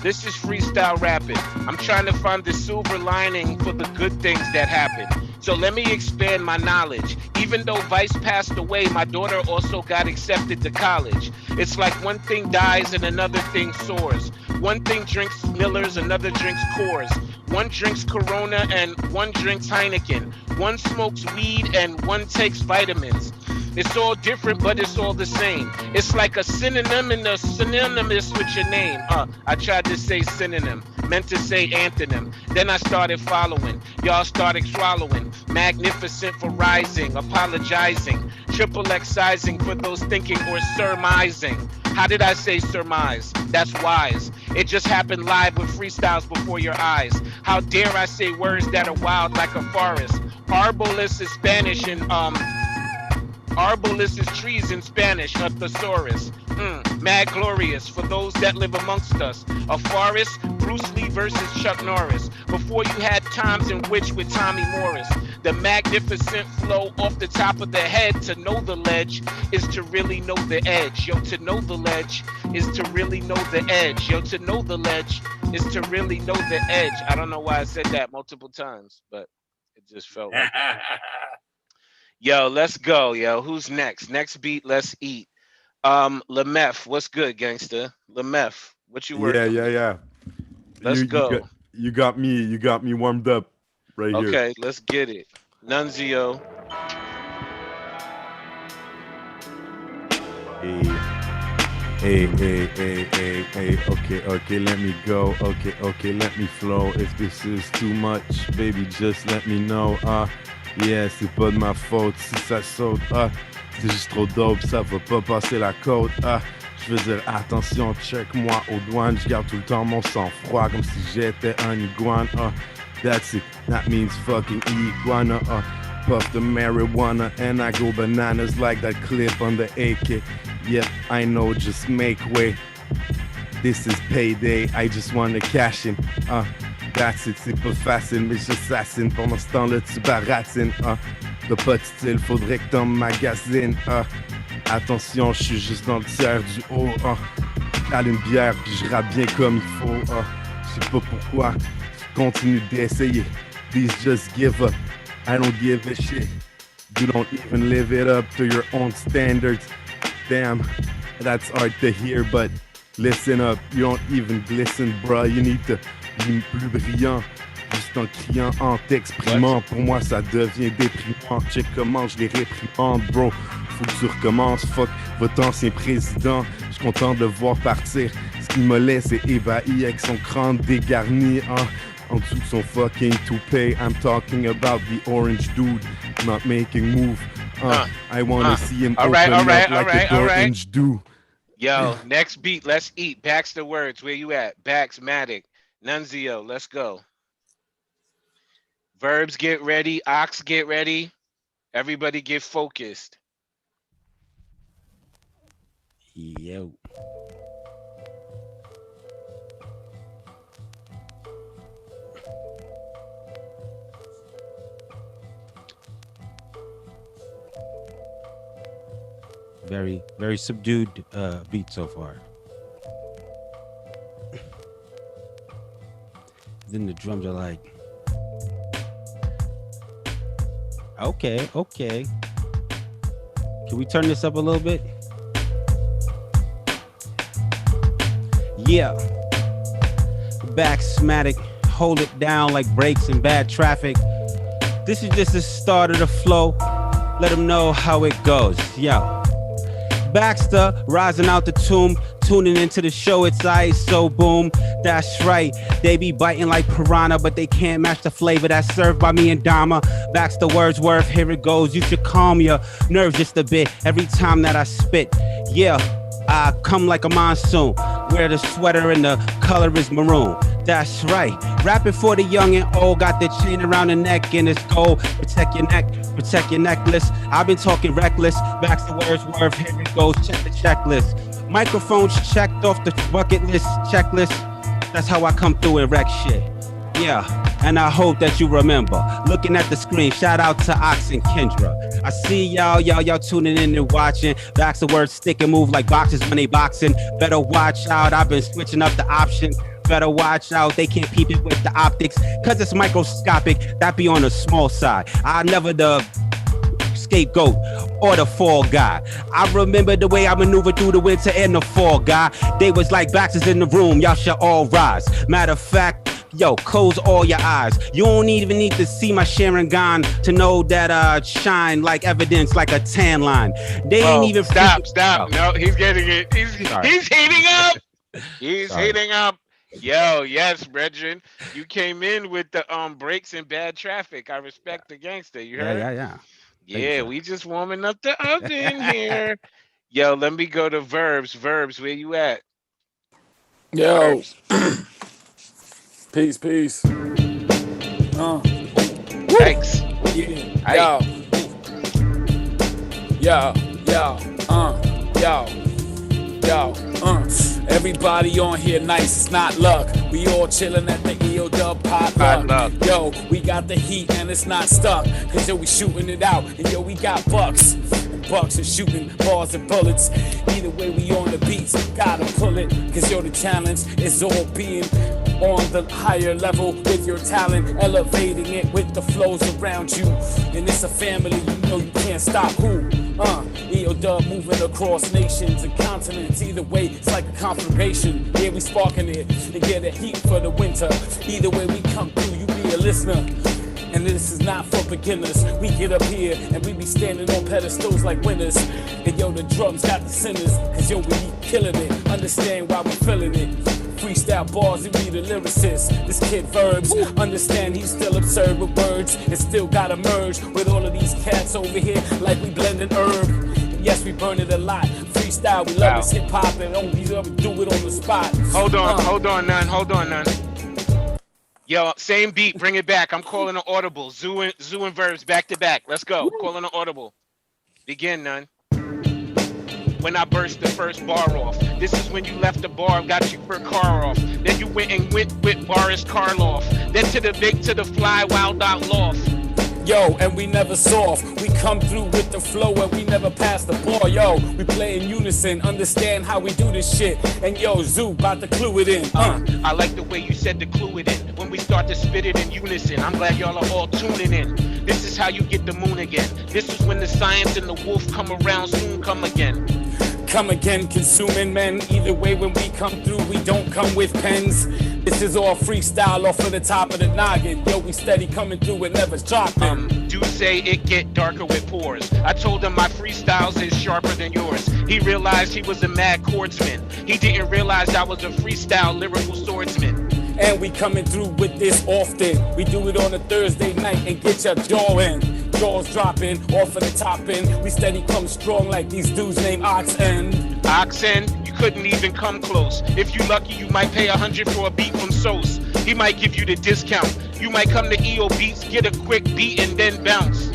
this is freestyle rapping. I'm trying to find the silver lining for the good things that happen. So let me expand my knowledge. Even though Vice passed away, my daughter also got accepted to college. It's like one thing dies and another thing soars. One thing drinks Millers, another drinks Coors. One drinks Corona and one drinks Heineken. One smokes weed and one takes vitamins. It's all different, but it's all the same. It's like a synonym and a synonymous with your name. I tried to say synonym, meant to say antonym. Then I started following. Y'all started swallowing. Magnificent for rising, apologizing. Triple excising for those thinking or surmising. How did I say surmise? That's wise. It just happened live with freestyles before your eyes. How dare I say words that are wild like a forest? Arbolist is Spanish and Arbolist is trees in Spanish, a thesaurus. Mad glorious for those that live amongst us. A forest, Bruce Lee versus Chuck Norris. Before you had times in which with Tommy Morris. The magnificent flow off the top of the head. To know the ledge is to really know the edge. Yo, to know the ledge is to really know the edge. Yo, to know the ledge is to really know the edge. I don't know why I said that multiple times, but it just felt like it. Yo, let's go, yo. Who's next? Next beat, let's eat. Lameth, what's good, gangster? Lameth, what you working? Yeah. Let's go. You got me warmed up right here. Okay, let's get it. Nunzio. Hey. Okay, let me go. Okay, let me flow. If this is too much, baby, just let me know. Yeah, c'est pas de ma faute si ça saute. C'est juste trop dope, ça va pas passer la côte. Je veux dire, attention, check-moi aux douanes. Je garde tout le temps mon sang-froid comme si j'étais un iguane. That's it, that means fucking iguana. Puff the marijuana and I go bananas like that clip on the AK. Yep, I know, just make way. This is payday, I just wanna cash in. That's it, c'est pas facile, mais j'assassine. Pendant ce temps-là, tu baratines. T'as pas de style, faudrait que t'en magasines. Attention, je suis juste dans le tiers du haut. Je cale une bière, puis je rappe bien comme il faut. Je sais pas pourquoi, tu continues d'essayer. Please just give up, I don't give a shit. You don't even live it up to your own standards. Damn, that's hard to hear, but listen up. You don't even glisten, bruh. You need to be plus brillant. Juste en criant, en t'exprimant. Pour moi, ça devient déprimant. Check comment je les réprimande, bro. Faut que tu recommences. Fuck votre ancien président. Je suis content de le voir partir. Ce qui me laisse est ébahi avec son crâne dégarni. En dessous de son fucking toupee. I'm talking about the orange dude not making move. I wanna see him open up like the orange do. Yo, next beat, let's eat. Baxter words, where you at? Baxmatic. Nunzio, let's go. Verbs get ready. Ox get ready. Everybody get focused. Yo. Very, very subdued beat so far. Then the drums are like, okay. Can we turn this up a little bit? Yeah. Baxmatic hold it down like brakes in bad traffic. This is just the start of the flow. Let them know how it goes. Yo. Baxter, rising out the tomb, tuning into the show, it's Aight, so boom. That's right, they be biting like piranha, but they can't match the flavor that's served by me and Dama. Baxter Wordsworth, here it goes. You should calm your nerves just a bit every time that I spit. Yeah, I come like a monsoon, wear the sweater and the color is maroon. That's right, rapping for the young and old, got the chain around the neck and it's gold. Protect your neck, protect your necklace. I've been talking reckless, Baxter Wordsworth, here it goes, check the checklist. Microphones checked off the bucket list checklist. That's how I come through and wreck shit. Yeah, and I hope that you remember. Looking at the screen, shout out to Ox and Kendra. I see y'all tuning in and watching. Baxter Words stick and move like boxers when they boxing. Better watch out, I've been switching up the option. Better watch out, they can't peep it with the optics, cause it's microscopic, that be on the small side. I never the scapegoat or the fall guy. I remember the way I maneuvered through the winter and the fall guy. They was like Baxter's in the room, y'all should all rise. Matter of fact, yo, close all your eyes. You don't even need to see my Sharon Gone to know that I shine like evidence, like a tan line. They ain't even stop. No, he's getting it. He's heating up. He's heating up. Yo, yes, brethren. You came in with the brakes and bad traffic. I respect the gangster. You heard? Yeah, we just warming up the oven here. Yo, let me go to Verbs. Verbs, where you at? Yo. Peace. Thanks. Yeah. Yo. Everybody on here nice, it's not luck. We all chilling at the EODUB potluck. Yo, we got the heat and it's not stuck. Cause yo, we shooting it out. And yo, we got bucks. And bucks are shooting bars and bullets. Either way, we on the beats. Gotta pull it. Cause yo, the challenge is all being on the higher level with your talent, elevating it with the flows around you. And it's a family, you know you can't stop who? EODUB moving across nations and continents. Either way, it's like a conflagration. Yeah, we sparking it and get a heat for the winter. Either way we come through, you be a listener. And this is not for beginners. We get up here and we be standing on pedestals like winners. And yo, the drums got the sinners. Cause yo, we be killing it. Understand why we feeling it. Freestyle bars, he be the lyricist. This kid Verbs, understand he's still absurd with words. And still gotta merge with all of these cats over here like we blending herb. And yes, we burn it a lot. Freestyle, we love this hip hop and only ever do it on the spot. Hold on, none. Yo, same beat, bring it back. I'm calling an audible. Zoo and Verbs back to back. Let's go. Calling an audible. Begin, none. When I burst the first bar off. This is when you left the bar, got your car off. Then you went with Boris Karloff. Then to the big, to the fly, wild out loft. Yo, and we never soft. We come through with the flow and we never pass the ball. Yo, we play in unison, understand how we do this shit. And yo, Zoo, about to clue it in. I like the way you said to clue it in. When we start to spit it in unison, I'm glad y'all are all tuning in. This is how you get the moon again. This is when the science and the wolf come around, soon come again. Come again, consuming men. Either way, when we come through, we don't come with pens. This is all freestyle off of the top of the noggin. Yo, we steady coming through and never dropping. Do say it get darker with pores. I told him my freestyles is sharper than yours. He realized he was a mad chordsman. He didn't realize I was a freestyle lyrical swordsman. And we coming through with this often. We do it on a Thursday night and get your jaw in. Jaws dropping off of the top end. We steady come strong like these dudes named Oxen. Oxen, you couldn't even come close. If you lucky, you might pay 100 for a beat from Sos. He might give you the discount. You might come to EO Beats, get a quick beat and then bounce.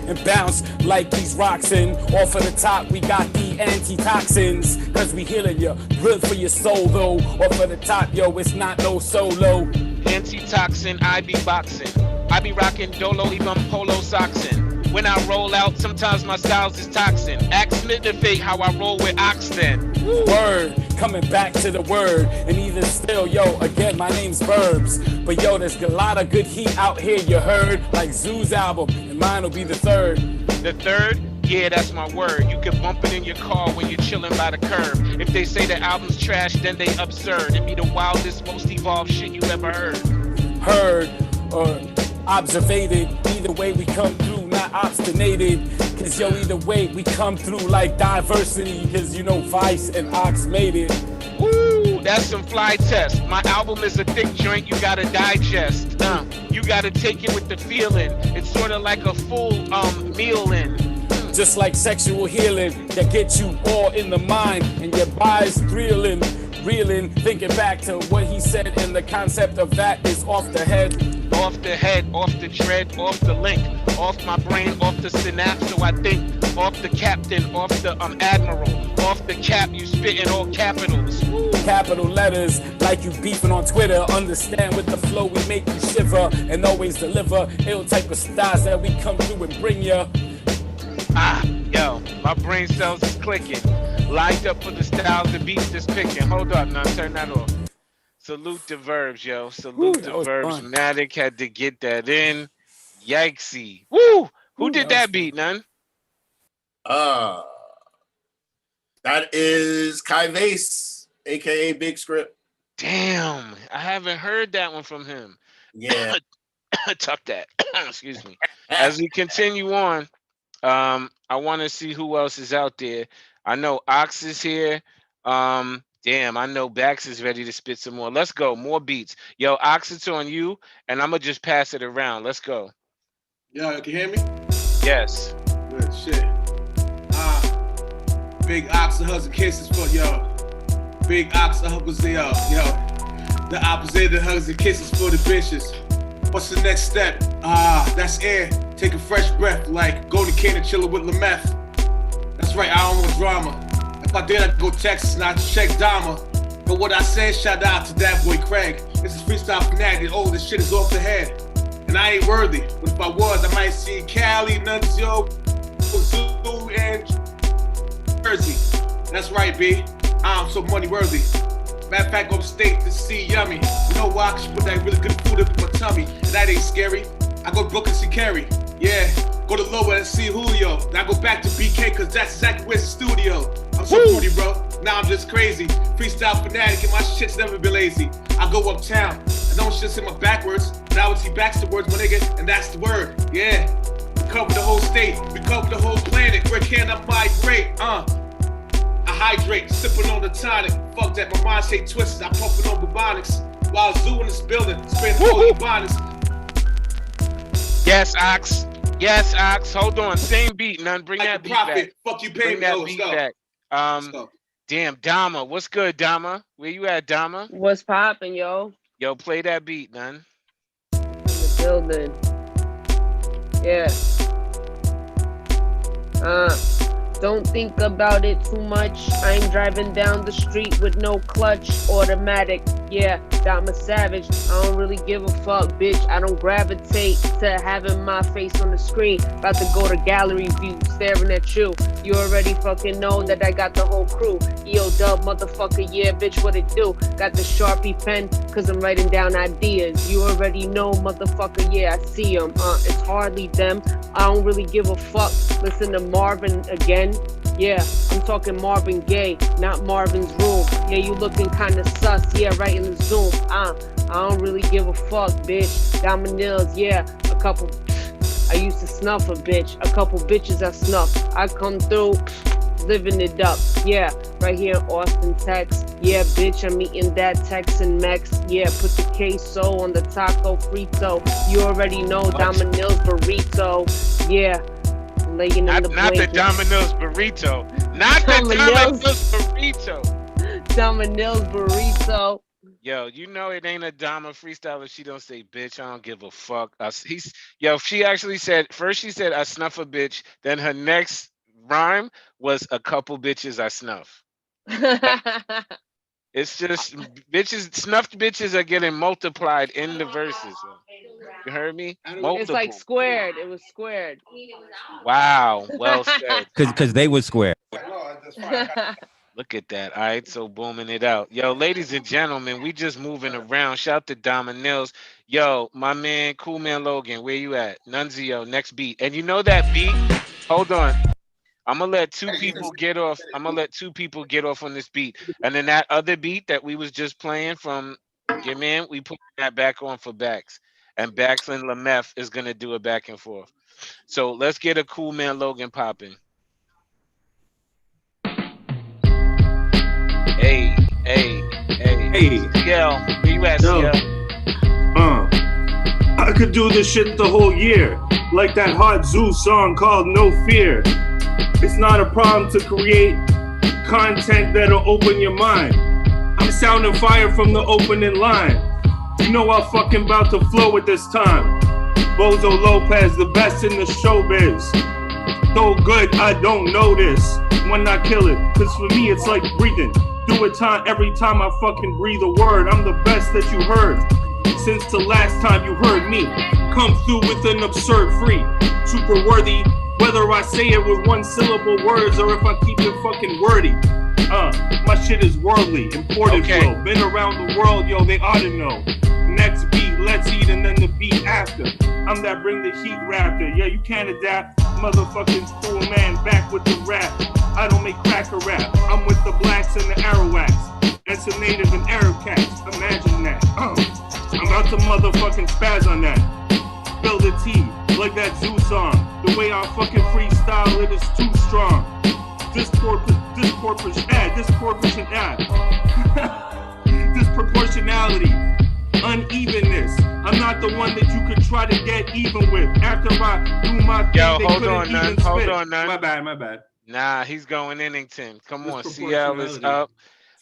And bounce like these rocks in. Off of the top, we got the antitoxins. Cause we healing you, good for your soul though. Off of the top, yo, it's not no solo. Antitoxin, I be boxing. I be rocking dolo, even polo soxin'. When I roll out, sometimes my styles is toxin. Ask me to fake how I roll with Oxen. Word, coming back to the word. And even still, yo, again, my name's Verbs. But yo, there's a lot of good heat out here, you heard? Like Zoo's album, and mine will be the third. The third? Yeah, that's my word. You can bump it in your car when you're chilling by the curb. If they say the album's trash, then they absurd. It be the wildest, most evolved shit you ever heard. heard or observated. Either way we come through, not obstinated. Cause yo, either way we come through like diversity. Cause you know Vice and Ox made it. Ooh, that's some fly test. My album is a thick joint you gotta digest. You gotta take it with the feeling. It's sort of like a full meal in. Just like sexual healing that gets you all in the mind and your body's thrilling, reeling, thinking back to what he said, and the concept of that is off the head. Off the head, off the tread, off the link, off my brain, off the synapse, so I think, off the captain, off the admiral, off the cap, you spitting all capitals. Woo. Capital letters, like you beefing on Twitter. Understand with the flow we make you shiver and always deliver ill type of styles that we come through and bring ya. Yo, my brain cells is clicking. Lined up for the styles the beats is picking. Hold up, now turn that off. Salute the verbs, yo. Salute the verbs. Matic had to get that in. Yikesy. Woo! Who did that beat, none? That is Kai Vase, aka Big Script. Damn, I haven't heard that one from him. Yeah. Tough that. Excuse me. As we continue on, I want to see who else is out there. I know Ox is here. Damn, I know Bax is ready to spit some more. Let's go. More beats. Yo, Ox, it's on you, and I'm going to just pass it around. Let's go. Yo, you can hear me? Yes. Good shit. Big Ox and hugs and kisses for yo. Big Ox and hugs and yo. The opposite of hugs and kisses for the bitches. What's the next step? That's air. Take a fresh breath like Golden Cane and chillin' with Lameth. That's right, I don't want drama. If I did, I'd go Texas and I'd check Dama. But what I said, shout out to that boy Craig. This is freestyle fanatic. Oh, this shit is off the head. And I ain't worthy. But if I was, I might see Cali, Nunzio, Zoo, and Jersey. That's right, B. I'm so money worthy. Matter of fact, go upstate to see Yummy. You know why? Cause you put that really good food up in my tummy. And that ain't scary. I go to Brooklyn see Kerry. Yeah. Go to Lower and see Julio. Then I go back to BK cause that's exactly where's the studio. I'm so fruity, bro. Now I'm just crazy. Freestyle fanatic and my shit's never been lazy. I go uptown. I don't just say my backwards. But I would see Baxter words, my nigga, and that's the word. Yeah. We cover the whole state. We cover the whole planet. Where can I migrate? I hydrate, sipping on the tonic. Fuck that, my mind say twisted. I'm pumping on bubonics. While Zoo in this building, spend all bonnets. Yes, Ox. Yes, Ox. Hold on. Same beat, none. Bring that beat back. Fuck you, pay Bring me. that Let's beat go. back. Let's go. Damn, Dama. What's good, Dama? Where you at, Dama? What's poppin', yo? Yo, play that beat, none. In the building. Yeah. Don't think about it too much. I'm driving down the street with no clutch. Automatic, yeah, Dama Savage. I don't really give a fuck, bitch. I don't gravitate to having my face on the screen. About to go to gallery view, staring at you. You already fucking know that I got the whole crew. EODUB, motherfucker, yeah, bitch, what it do? Got the Sharpie pen, cause I'm writing down ideas. You already know, motherfucker, yeah, I see them. It's hardly them. I don't really give a fuck. Listen to Marvin again. Yeah, I'm talking Marvin Gaye, not Marvin's room. Yeah, you looking kinda sus, yeah, right in the Zoom. I don't really give a fuck, bitch. Dama Nils, yeah, a couple. I used to snuff a bitch, a couple bitches I snuff. I come through, living it up. Yeah, right here in Austin, Texas. Yeah, bitch, I'm eating that Texan Mex. Yeah, put the queso on the taco frito. You already know Dama Nils burrito. Yeah. Laying Not in the the Domino's burrito. Not the Domino's burrito. Dama Nils burrito. Yo, you know it ain't a Dama freestyle if she don't say bitch. I don't give a fuck. She actually said first she said I snuff a bitch. Then her next rhyme was a couple bitches I snuff. It's just bitches, snuffed bitches are getting multiplied in the verses. You heard me? Multiple. It's like squared. It was squared. Wow, well said. Cause they would square. Look at that. All right, so booming it out. Yo, ladies and gentlemen, we just moving around. Shout to Dama Nils. Yo, my man, Cool Man Logan, where you at? Nunzio, next beat. And you know that beat? Hold on. I'm gonna let two people get off. I'm gonna let two people get off on this beat. And then that other beat that we was just playing from Get me in. We put that back on for Bax, and Bax and Lameth is gonna do it back and forth. So let's get a Cool Man Logan popping. Hey, hey, hey, Hey. CL, where you at, Yo. CL? I could do this shit the whole year, like that hot Zoo song called No Fear. It's not a problem to create content that'll open your mind. I'm sounding fire from the opening line. You know I'm fucking about to flow at this time. Bozo Lopez, the best in the showbiz. So good, I don't know this. When I kill it, cause for me it's like breathing. Do it every time I fucking breathe a word. I'm the best that you heard since the last time you heard me. Come through with an absurd free, super worthy. Whether I say it with one syllable words or if I keep it fucking wordy. My shit is worldly, imported flow. Been around the world, yo, they ought to know. Next beat, let's eat, and then the beat after. I'm that bring the heat raptor. Yeah, you can't adapt. Motherfucking fool man, back with the rap. I don't make cracker rap. I'm with the blacks and the Arawaks. And some native and Arab cats. Imagine that. I'm about to motherfucking spaz on that. Spill the tea, like that Zoo song. The way I fucking freestyle, it is too strong. Disproportionality, unevenness. I'm not the one that you could try to get even with. After I do my thing, Yo, they hold couldn't on, even none. spit. Hold on, none. My bad. Nah, he's going Innington. Come on, CL is Disproportionality. up.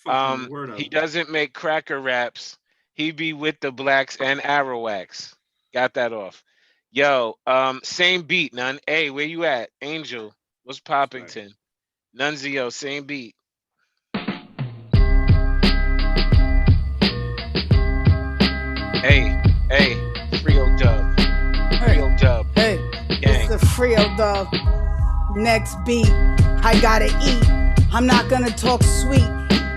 Fucking word up. He doesn't make cracker raps. He be with the blacks and Arawaks. Got that off. Yo, same beat, none. Hey, where you at? Angel, what's Poppington? Nunzio, same beat. Hey, Frio Dub. Frio Dub. Hey, Gang. it's the Frio Dub. Next beat, I gotta eat. I'm not gonna talk sweet.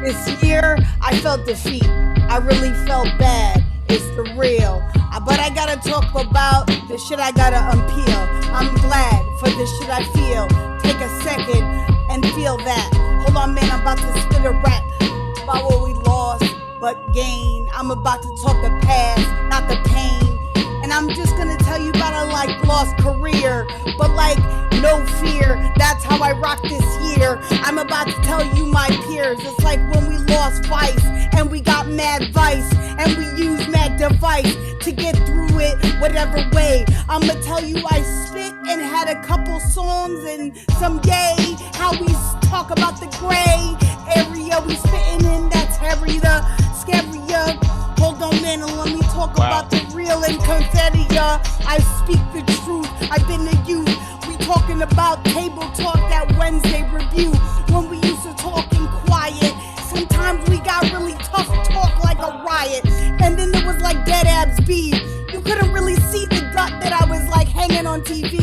This year, I felt defeat. I really felt bad. It's the real. But I gotta talk about the shit I gotta unpeel. I'm glad for the shit I feel. Take a second and feel that. Hold on, man, I'm about to spit a rap about what we lost but gain. I'm about to talk the past, not the pain. And I'm just gonna tell you about a like lost career, but like no fear. That's how I rock this year. I'm about to tell you my peers. It's like when we lost Vice and we got mad vice and we used mad device to get through it whatever way. I'ma tell you I spit and had a couple songs and some gay. How we talk about the gray area we spitting in. That's Harry the scarier. Hold on, man, and let me talk about the real and confetti. I speak the truth. I've been a youth. We talking about table talk, that Wednesday review. When we used to talk in quiet. Sometimes we got really tough talk like a riot. And then there was like dead abs B. You couldn't really see the gut that I was like hanging on TV.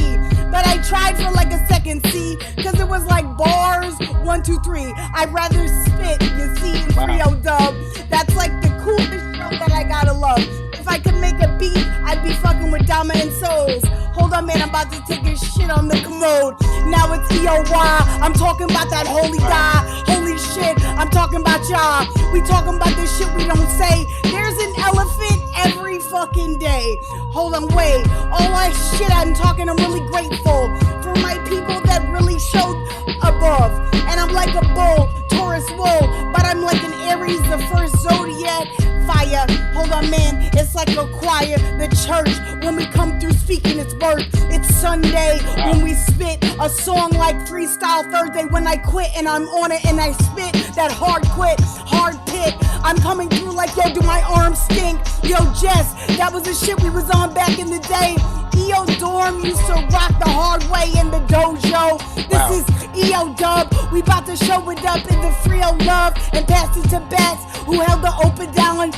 But I tried for like a second, see? Cause it was like bars, 1, 2, 3. I'd rather spit, you see, in EODUB. That's like the coolest show that I gotta love. If I could make a beat, I'd be fucking with Dama and Souls. Hold on, man, I'm about to take a shit on the commode. Now it's E-O-Whaaaa. I'm talking about that holy die. Holy shit, I'm talking about y'all. We talking about the shit we don't say. There's an elephant every fucking day. Hold on, wait. All that shit I'm talking, I'm really grateful for my people that really showed above. And I'm like a bull, Taurus wool, but I'm like an Aries, the first zodiac. Fire, hold on, man, it's like a choir. The church, when we come through speaking its worth. It's Sunday when we spit a song like Freestyle Thursday. When I quit and I'm on it and I spit that hard quit, hard pit. I'm coming through like, yo, do my arms stink? Yo, Jess, that was the shit we was on back in the day. EO Dorm used to rock the hard way in the dojo. This is EODUB. We about to show it up in the Frio love and pass it to Bats, who held the open down.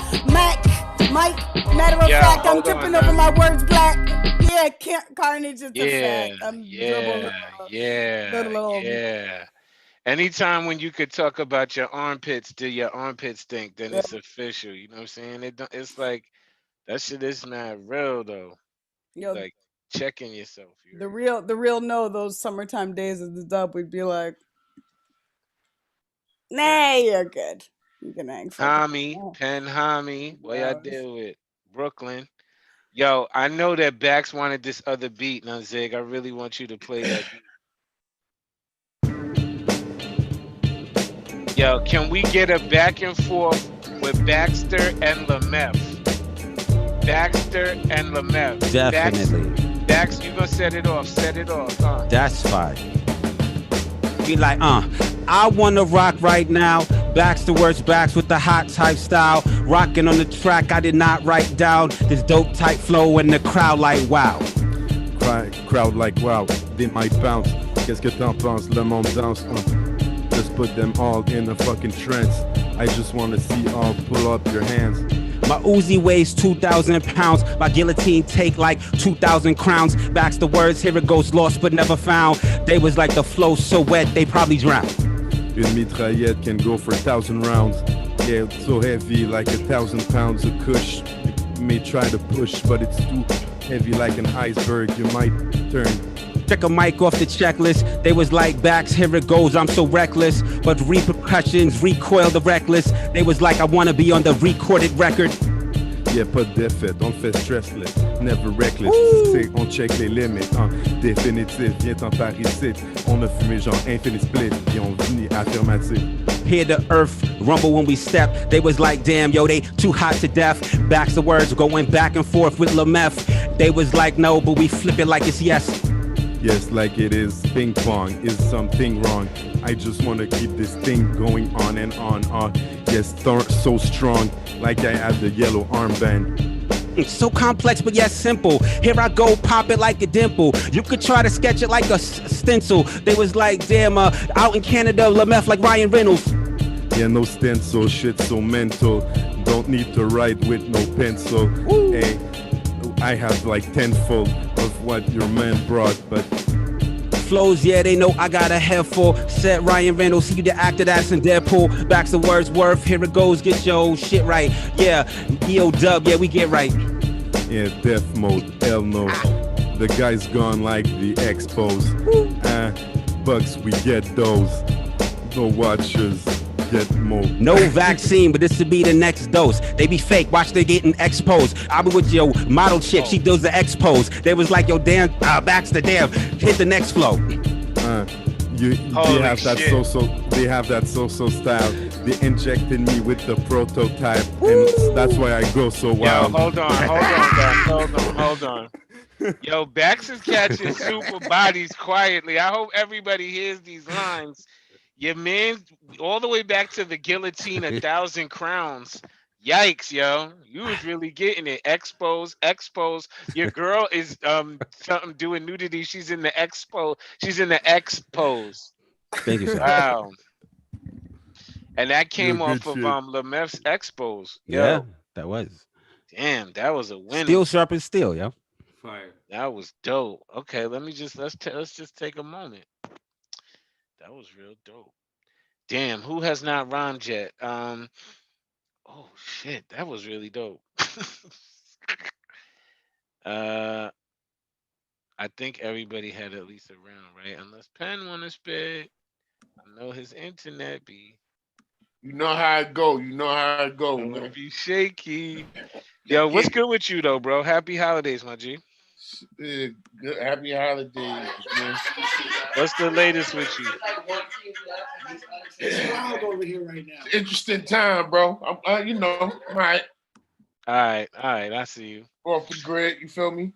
Mike, matter of fact, I'm tripping over my words, black. Yeah, Carnage is the fact. I'm Yeah. Anytime when you could talk about your armpits, do your armpits stink? Then it's official. You know what I'm saying? It's like that shit is not real though. Yo, like checking yourself. The real no, those summertime days of the dub, we'd be like, nah, you're good. You can ask Tommy, Penn Homie, what y'all deal with? Brooklyn. Yo, I know that Bax wanted this other beat, now Zig. I really want you to play that beat. Yo, can we get a back and forth with Baxter and Lamef? Baxter and Lamef. Definitely. Bax, you gonna set it off. Set it off, huh? That's fine. Be like, I wanna rock right now. Backs to words, backs with the hot type style. Rocking on the track, I did not write down this dope type flow and the crowd like wow. Crowd like wow, they might bounce. Qu'est-ce que t'en penses? Le monde danse. Just put them all in a fucking trance. I just wanna see all pull up your hands. My Uzi weighs 2,000 pounds. My guillotine take like 2,000 crowns. Backs the words, here it goes, lost but never found. They was like the flow so wet, they probably drowned. Une mitraillette can go for 1,000 rounds. Yeah, it's so heavy, like 1,000 pounds of kush. You may try to push, but it's too heavy like an iceberg. You might turn. Check a mic off the checklist. They was like Backs, here it goes, I'm so reckless. But repercussions recoil the reckless. They was like I wanna be on the recorded record. Yeah, pas d'effet, on le fait stressless, never reckless. C'est, on check les limites, définitif, viens t'en par ici. On a fumé genre infinite split, puis on vit affirmatif. Hear the earth rumble when we step. They was like, damn, yo, they too hot to death. Backs the words going back and forth with Lamef. They was like, no, but we flip it like it's yes. Yes, like it is ping pong. Is something wrong? I just wanna keep this thing going on and on. Yes, so strong, like I had the yellow armband. It's so complex, but yet simple. Here I go, pop it like a dimple. You could try to sketch it like a stencil. They was like, damn, out in Canada, Lamef like Ryan Reynolds. Yeah, no stencil, shit so mental. Don't need to write with no pencil. Hey, I have like tenfold of what your man brought, but flows, yeah, they know I got a head full. Said Ryan Reynolds, see the actor that's in Deadpool. Backs the words worth, here it goes, get your old shit right. Yeah, EODUB, yeah, we get right. Yeah, death mode, hell no. The guy's gone like the expos. Bucks, we get those. No watchers, get more. No vaccine, but this would be the next dose. They be fake, watch they getting exposed. I be with your model chick, she does the expose. They was like, yo, damn, Baxter, damn, hit the next flow. They have that so style. They injected me with the prototype, and that's why I go so wild. Yo, hold on. Yo, Bax is catching super bodies quietly. I hope everybody hears these lines. Your man, all the way back to the guillotine, 1,000 crowns. Yikes, yo. You was really getting it. Expose. Your girl is something doing nudity. She's in the expo. She's in the expose. Thank you, sir. Wow. And that came off of Lamef's expose. Yo. Yeah, that was. Damn, that was a winner. Steel sharp as steel, yo. Fire. That was dope. Okay, let's just take a moment. That was real dope. Damn, who has not rhymed yet? Oh shit, that was really dope. I think everybody had at least a round, right? Unless Penn wanna spit. I know his internet be. You know how it go. Man. Be shaky. Yo, what's good with you though, bro? Happy holidays, my G. Good. Happy holidays, man. What's the latest with you? It's wild over here right now. Interesting time, bro. I'm, all right. All right. I see you. Off the grid, you feel me?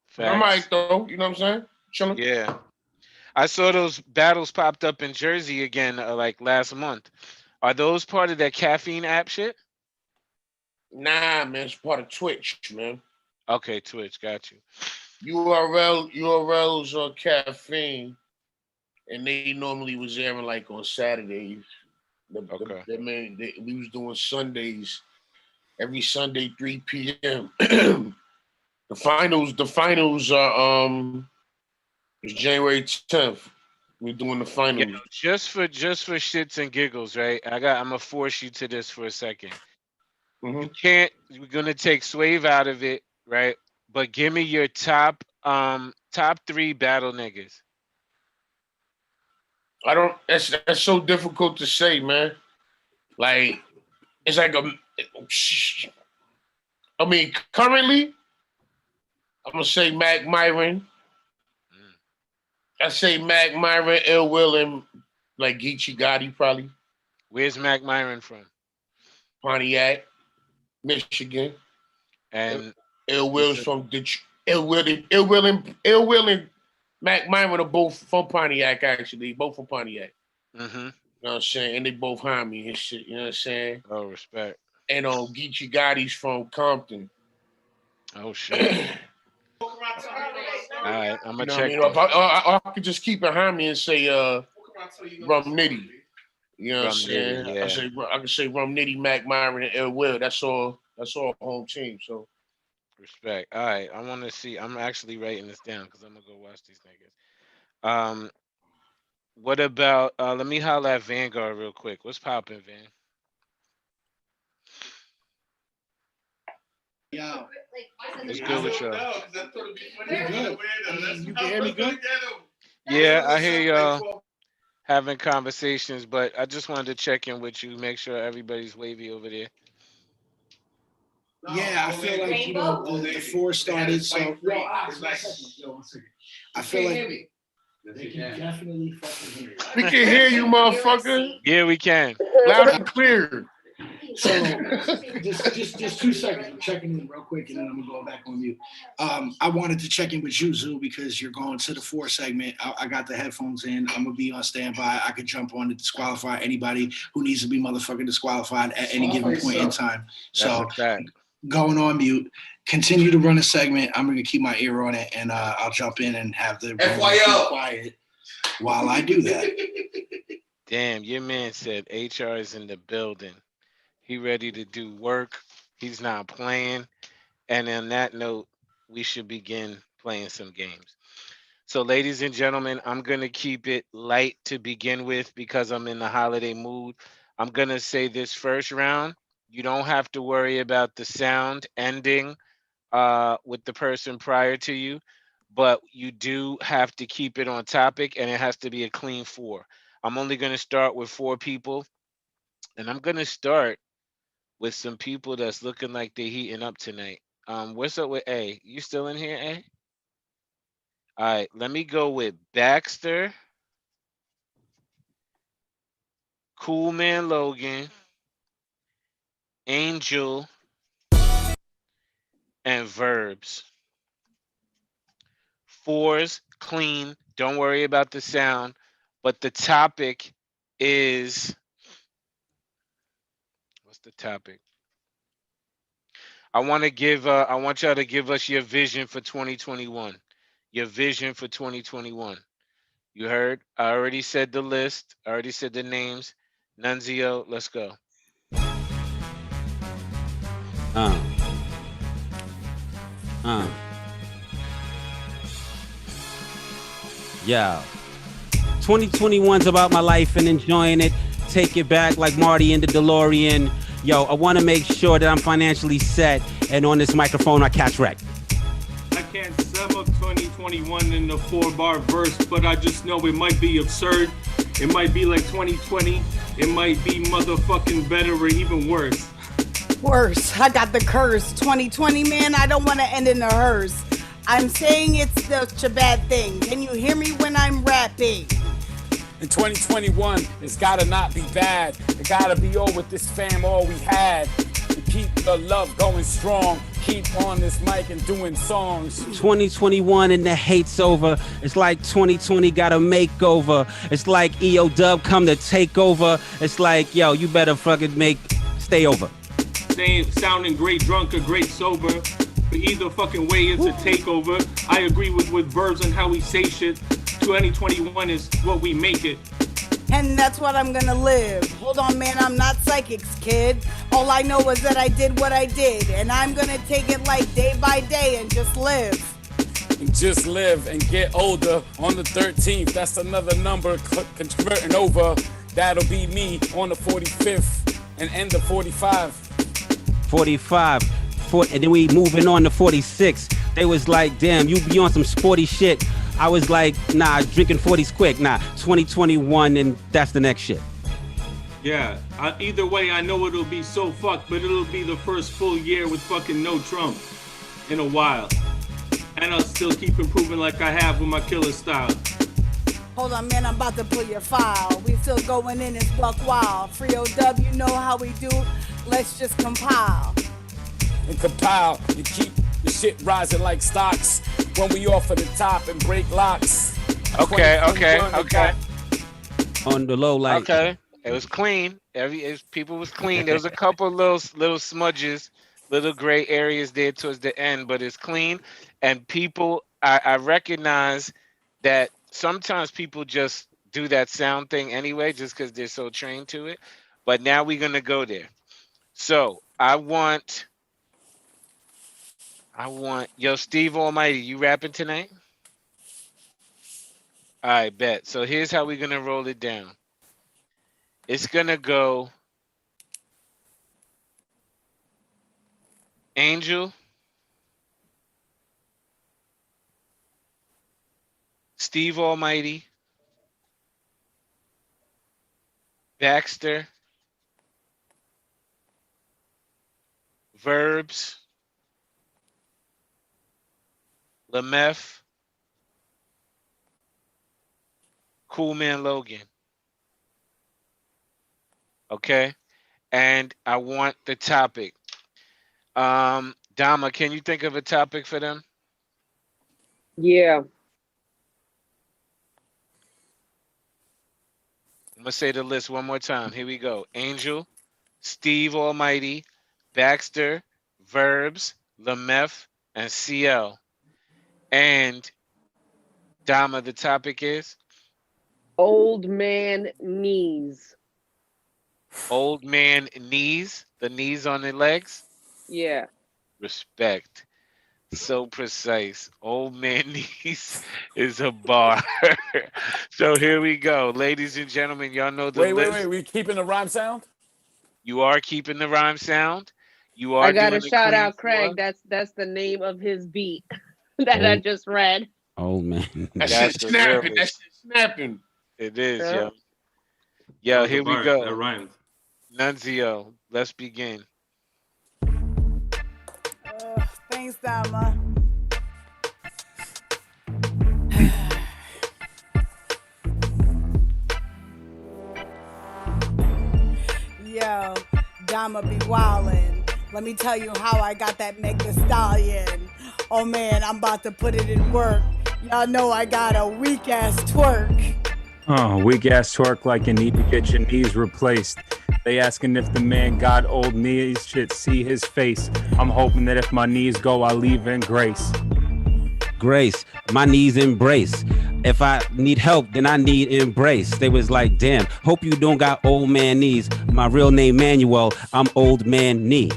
Facts. I'm all right, though. You know what I'm saying? Chilling. Yeah. I saw those battles popped up in Jersey again, like last month. Are those part of that caffeine app shit? Nah, man. It's part of Twitch, man. Okay, Twitch. Got you. URLs on caffeine, and they normally was airing like on Saturdays. We was doing Sundays, every Sunday 3 p.m. The finals are it's January 10th. We're doing the finals. Yeah, just for shits and giggles, right? I'm gonna force you to this for a second. Mm-hmm. We're gonna take Swave out of it, right? But give me your top 3 battle niggas. That's so difficult to say, man. Like It's like I mean, currently, I'm gonna say Mac Myron. I say Mac Myron, Ill Will, and like Geechee Gotti probably. Where's Mac Myron from? Pontiac, Michigan. And Ill Will's from Detroit. Ill Will and Mac Myron are both from Pontiac, actually. Both from Pontiac. Mm-hmm. You know what I'm saying? And they both homie and shit. You know what I'm saying? Oh, respect. And Geechee Gotti's from Compton. Oh shit. All right, I'm gonna check. I could just keep it homie and say Rum Nitty. You know what I'm saying? Yeah. I can say Rum Nitty, Mac Myron, and Ill Will. That's all home team. So respect. All right, I want to see. I'm actually writing this down because I'm gonna go watch these niggas. What about? Let me holler at Vanguard real quick. What's popping, Van? Yo. What's good with y'all? Good. You can hear me good? Yeah, I hear y'all having conversations, but I just wanted to check in with you, make sure everybody's wavy over there. Yeah, I feel like, you know, the four started, so I feel like they can definitely fucking hear you. We can hear you, motherfucker. Yeah, we can. Loud and clear. So just 2 seconds. I'm checking in real quick, and then I'm gonna go back on mute. I wanted to check in with you, Zoo, because you're going to the 4 segment. I got the headphones in. I'm gonna be on standby. I could jump on to disqualify anybody who needs to be motherfucking disqualified at any given point in time. So going on mute. Continue to run a segment. I'm gonna keep my ear on it, and I'll jump in and have the room be quiet while I do that. Damn, your man said HR is in the building. He ready to do work. He's not playing. And on that note, we should begin playing some games. So ladies and gentlemen, I'm going to keep it light to begin with because I'm in the holiday mood. I'm going to say this first round. You don't have to worry about the sound ending with the person prior to you, but you do have to keep it on topic, and it has to be a clean 4. I'm only going to start with 4 people, and I'm going to start with some people that's looking like they're heating up tonight. What's up with A? You still in here, A? All right, let me go with Baxter, Cool Man Logan, Angel, and Verbs. 4s, clean. Don't worry about the sound, but the topic is... the topic. I want y'all to give us your vision for 2021. Your vision for 2021. You heard? I already said the list. I already said the names. Nunzio, let's go. Yeah. 2021's about my life and enjoying it. Take it back like Marty in the DeLorean. Yo, I want to make sure that I'm financially set, and on this microphone I catch wreck. I can't sum up 2021 in the 4-bar verse, but I just know it might be absurd. It might be like 2020. It might be motherfucking better or even worse. Worse. I got the curse. 2020, man, I don't want to end in a hearse. I'm saying it's such a bad thing. Can you hear me when I'm rapping? In 2021, it's gotta not be bad. It gotta be all with this fam, all we had. We keep the love going strong. Keep on this mic and doing songs. 2021 and the hate's over. It's like 2020 got a makeover. It's like EODUB come to take over. It's like, yo, you better fucking stay over. Sounding great drunk or great sober. But either fucking way, it's a takeover. I agree with Verbs on how we say shit. 2021 is what we make it. And that's what I'm gonna live. Hold on, man, I'm not psychics, kid. All I know is that I did what I did, and I'm gonna take it like day by day and just live. And just live and get older on the 13th. That's another number converting over. That'll be me on the 45th and end of 45. 45, and then we moving on to 46. They was like, damn, you be on some sporty shit. I was like, nah, drinking 40s quick. Nah, 2021, and that's the next shit. Yeah, either way, I know it'll be so fucked, but it'll be the first full year with fucking no Trump in a while. And I'll still keep improving like I have with my killer style. Hold on, man, I'm about to pull your file. We still going in as buck wild. Free EODUB, you know how we do. Let's just compile. And compile, you keep the shit rising like stocks when we offer the top and break locks. Okay. On the low, like. Okay. It was clean. People was clean. There was a couple of little smudges, little gray areas there towards the end, but it's clean. And people, I recognize that sometimes people just do that sound thing anyway, just because they're so trained to it. But now we're gonna go there. So I want yo, Steve Almighty, you rapping tonight? All right, bet. So here's how we're gonna roll it down. It's gonna go Angel, Steve Almighty, Baxter, Verbs, Lameth, Cool Man Logan. Okay, and I want the topic. Dama, can you think of a topic for them? Yeah. I'm gonna say the list one more time. Here we go. Angel, Steve Almighty, Baxter, Verbs, Lameth, and CL. And Dama, the topic is? Old man knees. Old man knees, the knees on the legs. Yeah. Respect. So precise. Old man knees is a bar. So here we go. Ladies and gentlemen, y'all know the list. Wait. We keeping the rhyme sound? You are keeping the rhyme sound. You are I gotta doing shout the out clean Craig. floor. That's the name of his beat that I just read. Old man. That That's shit the snapping. real- That shit snapping. It is, Yeah. yo. Yo, Those here are we bars. go. That rhymed. Nunzio, let's begin. Thanks, Dama. Yo, Dama be wildin'. Let me tell you how I got that Meg the Stallion. Oh man, I'm about to put it in work. Y'all know I got a weak ass twerk. Weak ass twerk like you need to get your knees replaced. They asking if the man got old knees, shit, see his face. I'm hoping that if my knees go, I leave in grace. Grace, my knees embrace. If I need help, then I need embrace. They was like, damn, hope you don't got old man knees. My real name Manuel, I'm old man knee.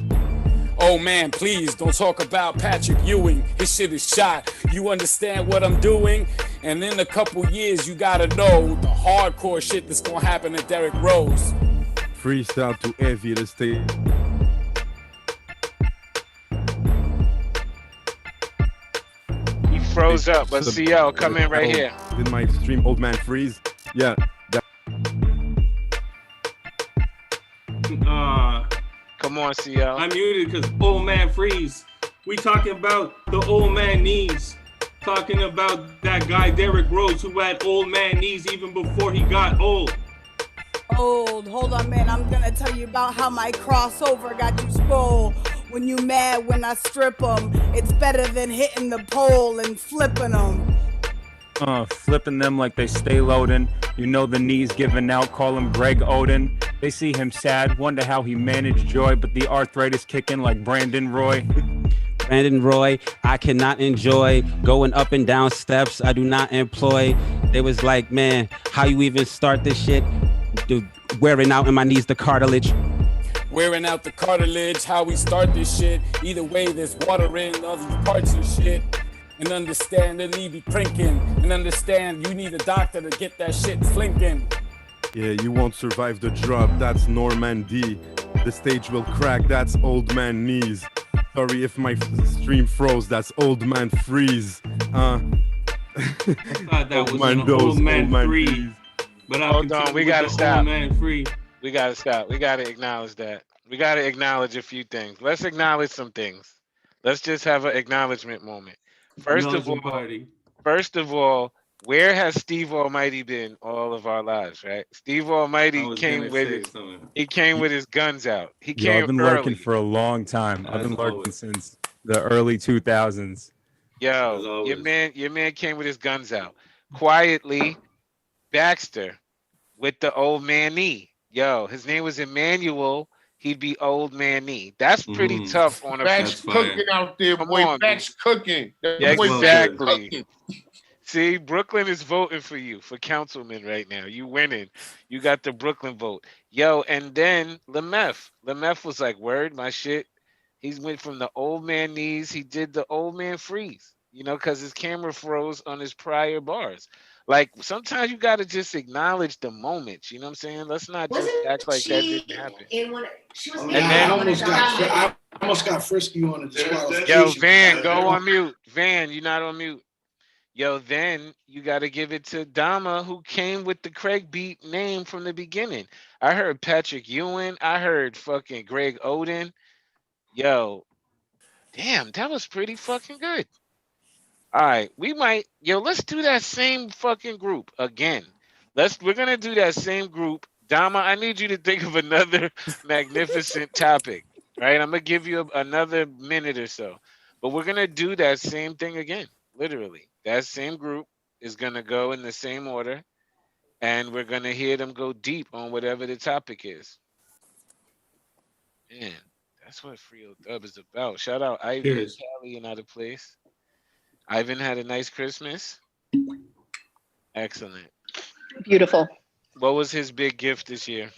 Oh man, please don't talk about Patrick Ewing. His shit is shot. You understand what I'm doing? And in a couple years, you gotta know the hardcore shit that's gonna happen to Derrick Rose. Freestyle to heavy the state. He froze up, but CL, come in right here. Did my stream old man freeze? Yeah. Come on, CL. I'm muted because old man freeze. We talking about the old man knees. Talking about that guy Derrick Rose who had old man knees even before he got old. Old, hold on, man. I'm gonna tell you about how my crossover got you swole. When you mad when I strip 'em, it's better than hitting the pole and flipping 'em. Flipping them like they stay loading. You know the knees giving out, call him Greg Oden. They see him sad, wonder how he managed joy, but the arthritis kicking like Brandon Roy. Brandon Roy, I cannot enjoy going up and down steps. I do not employ. They was like, man, how you even start this shit? Dude, wearing out in my knees the cartilage. Wearing out the cartilage, how we start this shit. Either way, there's water in all these parts and shit. And understand that he be crinking. And understand you need a doctor to get that shit flinking. Yeah, you won't survive the drop. That's Norman D. The stage will crack. That's old man knees. Sorry if my stream froze. That's old man freeze. I thought that was an old man freeze. But I hold on, we gotta stop. Old man free. We gotta stop. We gotta acknowledge that. We gotta acknowledge a few things. Let's acknowledge some things. Let's just have an acknowledgement moment. First of all, Acknowledgement party. First of all, where has Steve Almighty been all of our lives, right? Steve Almighty I was came gonna with say it. something. He came with his guns out. He Yo, I've came been early. lurking for a long time. I've As been lurking always. since the early 2000s. Yo, As your always. man came with his guns out. Quietly, Baxter with the old man knee. Yo, his name was Emmanuel. He'd be old man knee. That's pretty Mhm. tough on a Back's That's fire. cooking out there, Come boy. on, Back's cooking. That Yeah, boy well Back's said. exactly. cooking. See, Brooklyn is voting for you for councilman right now. You winning. You got the Brooklyn vote. Yo, and then Lemeth. Lemeth was like, word, my shit. He's went from the old man knees. He did the old man freeze, you know, because his camera froze on his prior bars. Like, sometimes you got to just acknowledge the moments. You know what I'm saying? Let's not just act like that didn't happen. In one, she was And in then- one of the I almost got frisky on a Yo, disqualification. Van, go on mute. Van, you're not on mute. Yo, then you got to give it to Dama, who came with the Craig beat name from the beginning. I heard Patrick Ewing. I heard fucking Greg Oden. Yo, damn, that was pretty fucking good. All right, let's do that same fucking group again. We're gonna do that same group. Dama, I need you to think of another magnificent topic. Right, I'm gonna give you another minute or so, but we're gonna do that same thing again. Literally, that same group is gonna go in the same order, and we're gonna hear them go deep on whatever the topic is. Man, that's what EODUB is about. Shout out Ivy and Cheers. Callie and out of place. Ivan had a nice Christmas. Excellent. Beautiful. What was his big gift this year?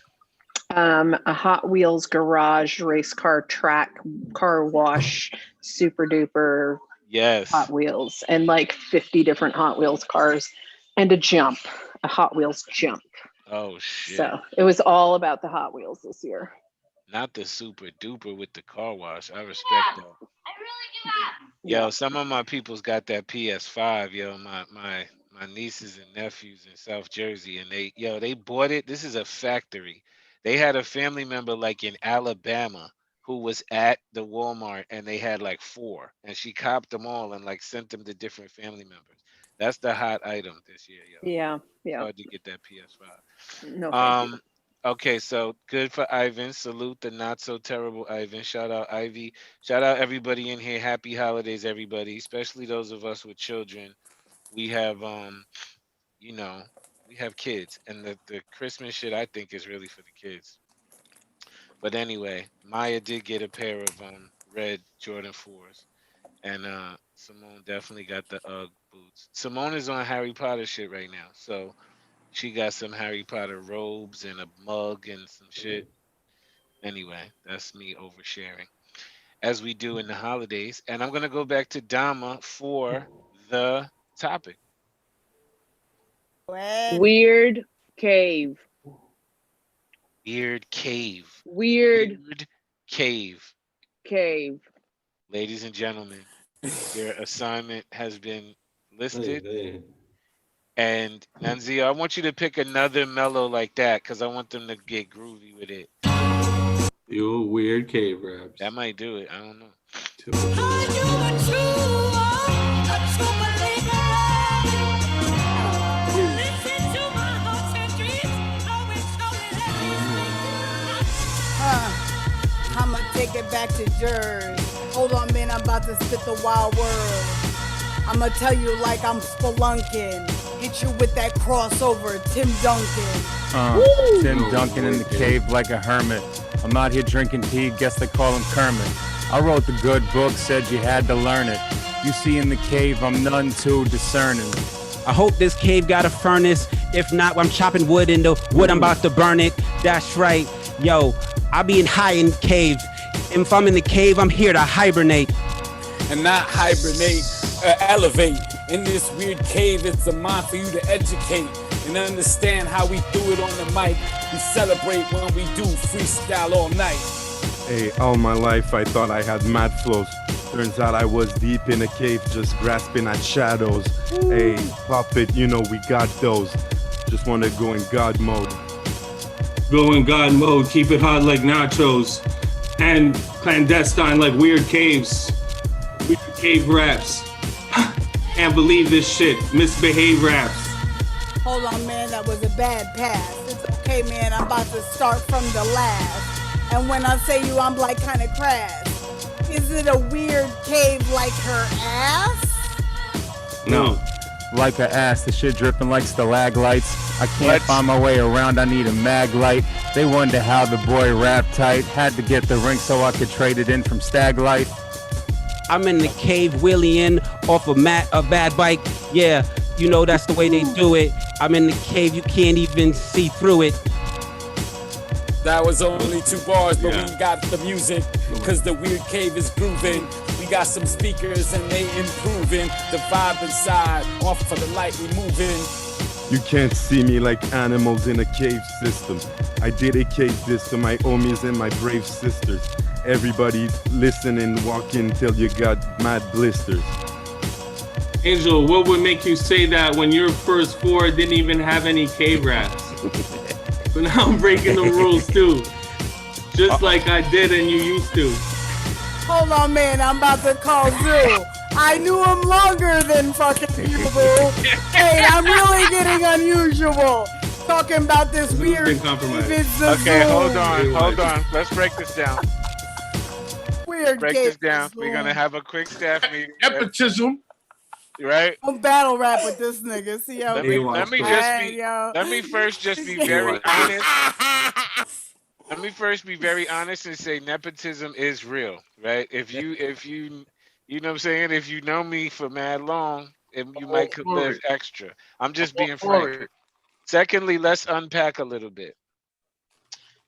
A Hot Wheels garage race car track car wash, super duper Yes. Hot Wheels, and like 50 different Hot Wheels cars, and a Hot Wheels jump. Oh shit. So it was all about the Hot Wheels this year. Not the super duper with the car wash. I respect that. Yo, some of my people's got that PS5. Yo, my nieces and nephews in South Jersey, and they bought it. This is a factory. They had a family member like in Alabama who was at the Walmart, and they had like 4, and she copped them all and like sent them to different family members. That's the hot item this year, yo. Yeah. Hard to get that PS5. No, thank you. Okay, so good for Ivan. Salute the not so terrible Ivan. Shout out Ivy. Shout out everybody in here. Happy holidays, everybody, especially those of us with children. We have we have kids, and the Christmas shit I think is really for the kids. But anyway, Maya did get a pair of red Jordan 4s, and Simone definitely got the UGG boots. Simone is on Harry Potter shit right now, so she got some Harry Potter robes and a mug and some shit. Anyway, that's me oversharing, as we do in the holidays. And I'm gonna go back to Dama for the topic. Weird cave. Weird cave. Weird cave. Cave. Ladies and gentlemen, your assignment has been listed. And Nanzio, I want you to pick another mellow like that because I want them to get groovy with it. You weird cave raps. That might do it. I don't know. I'ma take it back to Jersey. Hold on, man, I'm about to spit the wild word. I'ma tell you like I'm spelunking. Hit you with that crossover, Tim Duncan. Tim Duncan in the cave like a hermit. I'm out here drinking tea, guess they call him Kermit. I wrote the good book, said you had to learn it. You see in the cave, I'm none too discerning. I hope this cave got a furnace. If not, I'm chopping wood in the wood, I'm about to burn it. That's right. Yo, I be in high in cave. If I'm in the cave, I'm here to hibernate. And not hibernate, elevate. In this weird cave, it's a mind for you to educate and understand how we do it on the mic. We celebrate when we do freestyle all night. Hey, all my life I thought I had mad flows. Turns out I was deep in a cave just grasping at shadows. Hey, pop it, you know we got those. Just wanna go in God mode. Go in God mode, keep it hot like nachos. And clandestine like weird caves. Weird cave raps. Can't believe this shit. Misbehave raps. Hold on, man, that was a bad pass. It's okay, man, I'm about to start from the last. And when I say you, I'm like kind of crass. Is it a weird cave like her ass? No. Like her ass, the shit dripping like stalagmites. I can't find my way around, I need a mag light. They wonder how the boy rap tight. Had to get the ring so I could trade it in from Stag Light. I'm in the cave wheeling off a bad bike. Yeah, you know that's the way they do it. I'm in the cave, you can't even see through it. That was only 2 bars, but we got the music, cause the weird cave is grooving. We got some speakers and they improving. The vibe inside, off for the light we moving. You can't see me like animals in a cave system. I dedicate this to my homies and my brave sisters. Everybody listen and walk in till you got mad blisters. Angel, what would make you say that when your first 4 didn't even have any cave raps? But now I'm breaking the rules too. Just like I did and you used to. Hold on, man, I'm about to call Zoo. I knew him longer than fucking people. Hey, I'm really getting unusual. Talking about this weird. Okay, hold on. Let's break this down. Weird. Break this down. We're gonna have a quick staff meeting. Nepotism. Right? I'm battle rap with this nigga. See how Let me first just be very honest. Let me first be very honest and say nepotism is real, right? If you you know what I'm saying, if you know me for mad long, you might could live extra. I'm just being frank. Secondly, let's unpack a little bit.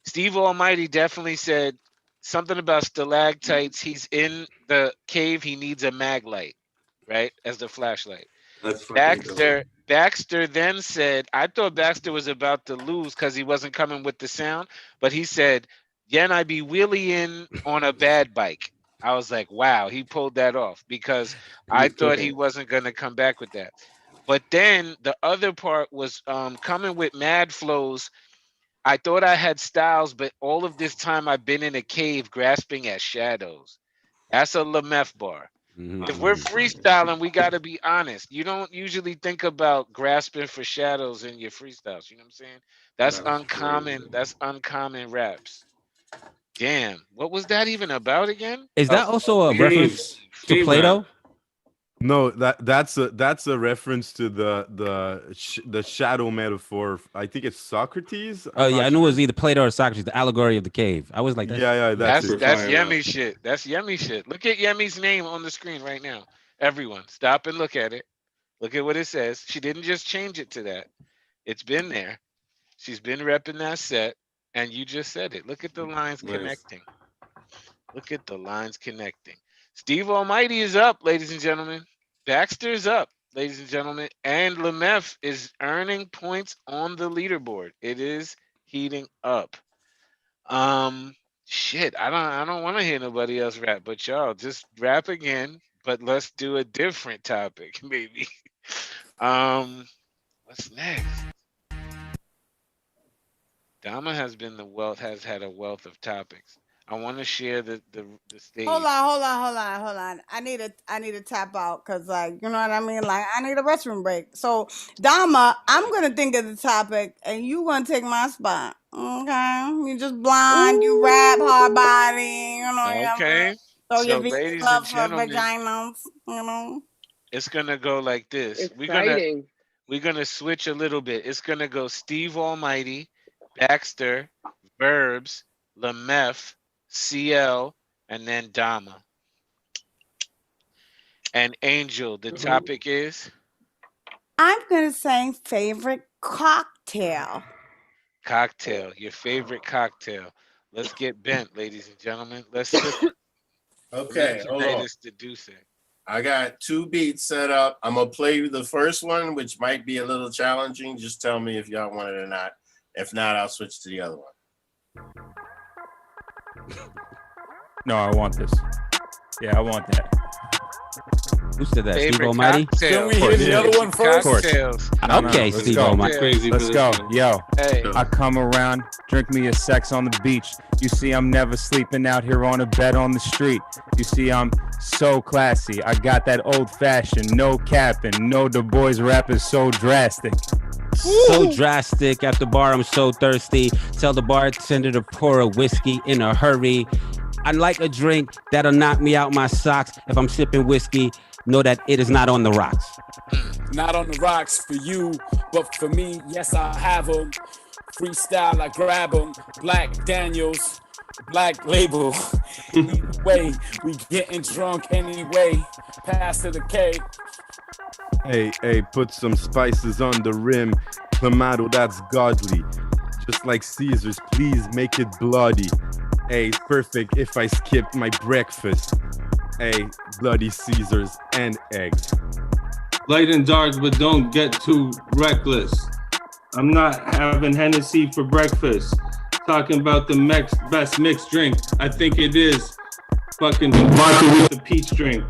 Steve Almighty definitely said something about stalactites. He's in the cave. He needs a mag light, right, as the flashlight. Baxter then said, I thought Baxter was about to lose because he wasn't coming with the sound, but he said, "Yen, I be wheeling on a bad bike." I was like, wow, he pulled that off because I thought he wasn't going to come back with that. But then the other part was coming with mad flows. I thought I had styles, but all of this time I've been in a cave grasping at shadows. That's a Lameth bar. If we're freestyling, we got to be honest. You don't usually think about grasping for shadows in your freestyles. You know what I'm saying? That's uncommon. Crazy. That's uncommon raps. Damn, what was that even about again? Is that also a reference to Plato? No, that's a reference to the shadow metaphor. I think it's Socrates. Oh yeah, I knew it was either Plato or Socrates, the allegory of the cave. I was like, that's Yemi shit. That's Yemi shit. Look at Yemi's name on the screen right now. Everyone, stop and look at it. Look at what it says. She didn't just change it to that. It's been there. She's been repping that set, and you just said it. Look at the lines connecting. Look at the lines connecting. Steve Almighty is up, ladies and gentlemen. Baxter's up, ladies and gentlemen. And Lameth is earning points on the leaderboard. It is heating up. Shit, I don't want to hear nobody else rap, but y'all just rap again, but let's do a different topic, maybe. What's next? Dama has had a wealth of topics. I want to share the stage. Hold on. I need to tap out because, like, you know what I mean? Like, I need a restroom break. So, Dama, I'm going to think of the topic and you going to take my spot. Okay? You just blind, you rap, hard body, you know. Okay. So So, you ladies love and for gentlemen, vaginas, you know. it's going to go like this. Exciting. We're going to switch a little bit. It's going to go Steve Almighty, Baxter, Verbs, Lameth, CL, and then Dama. And Angel, the topic is? I'm going to say favorite cocktail. Cocktail, your favorite cocktail. Let's get bent, ladies and gentlemen. Let's sip. Okay, hold on. Seducing. I got 2 beats set up. I'm gonna play you the first one, which might be a little challenging. Just tell me if y'all want it or not. If not, I'll switch to the other one. No, I want this. Yeah, I want that. Who said that? Favorite Steve Almighty? cocktail. Can we hear the other one first? Cocktails. Okay, Steve Almighty. Let's go. Yo, Hey. I come around Drink me a sex on the beach. You see, I'm never sleeping out here on a bed on the street. You see, I'm so classy. I got that old fashioned, no capping. No, the boys rap is so drastic. So drastic. At the bar, I'm so thirsty. Tell the bartender to pour a whiskey in a hurry. I like a drink that'll knock me out my socks. If I'm sipping whiskey, know that it is not on the rocks. Not on the rocks for you, but for me, yes, I have them. Freestyle, I grab them. Black Daniels, Black Label. Either way, we getting drunk anyway. Pass to the K. Hey, put some spices on the rim. Clamato, that's godly. Just like Caesar's, please make it bloody. Hey, perfect if I skipped my breakfast. Hey, bloody Caesars and eggs. Light and dark, but don't get too reckless. I'm not having Hennessy for breakfast. Talking about the best mixed drink. I think it is fucking vodka with the peach drink.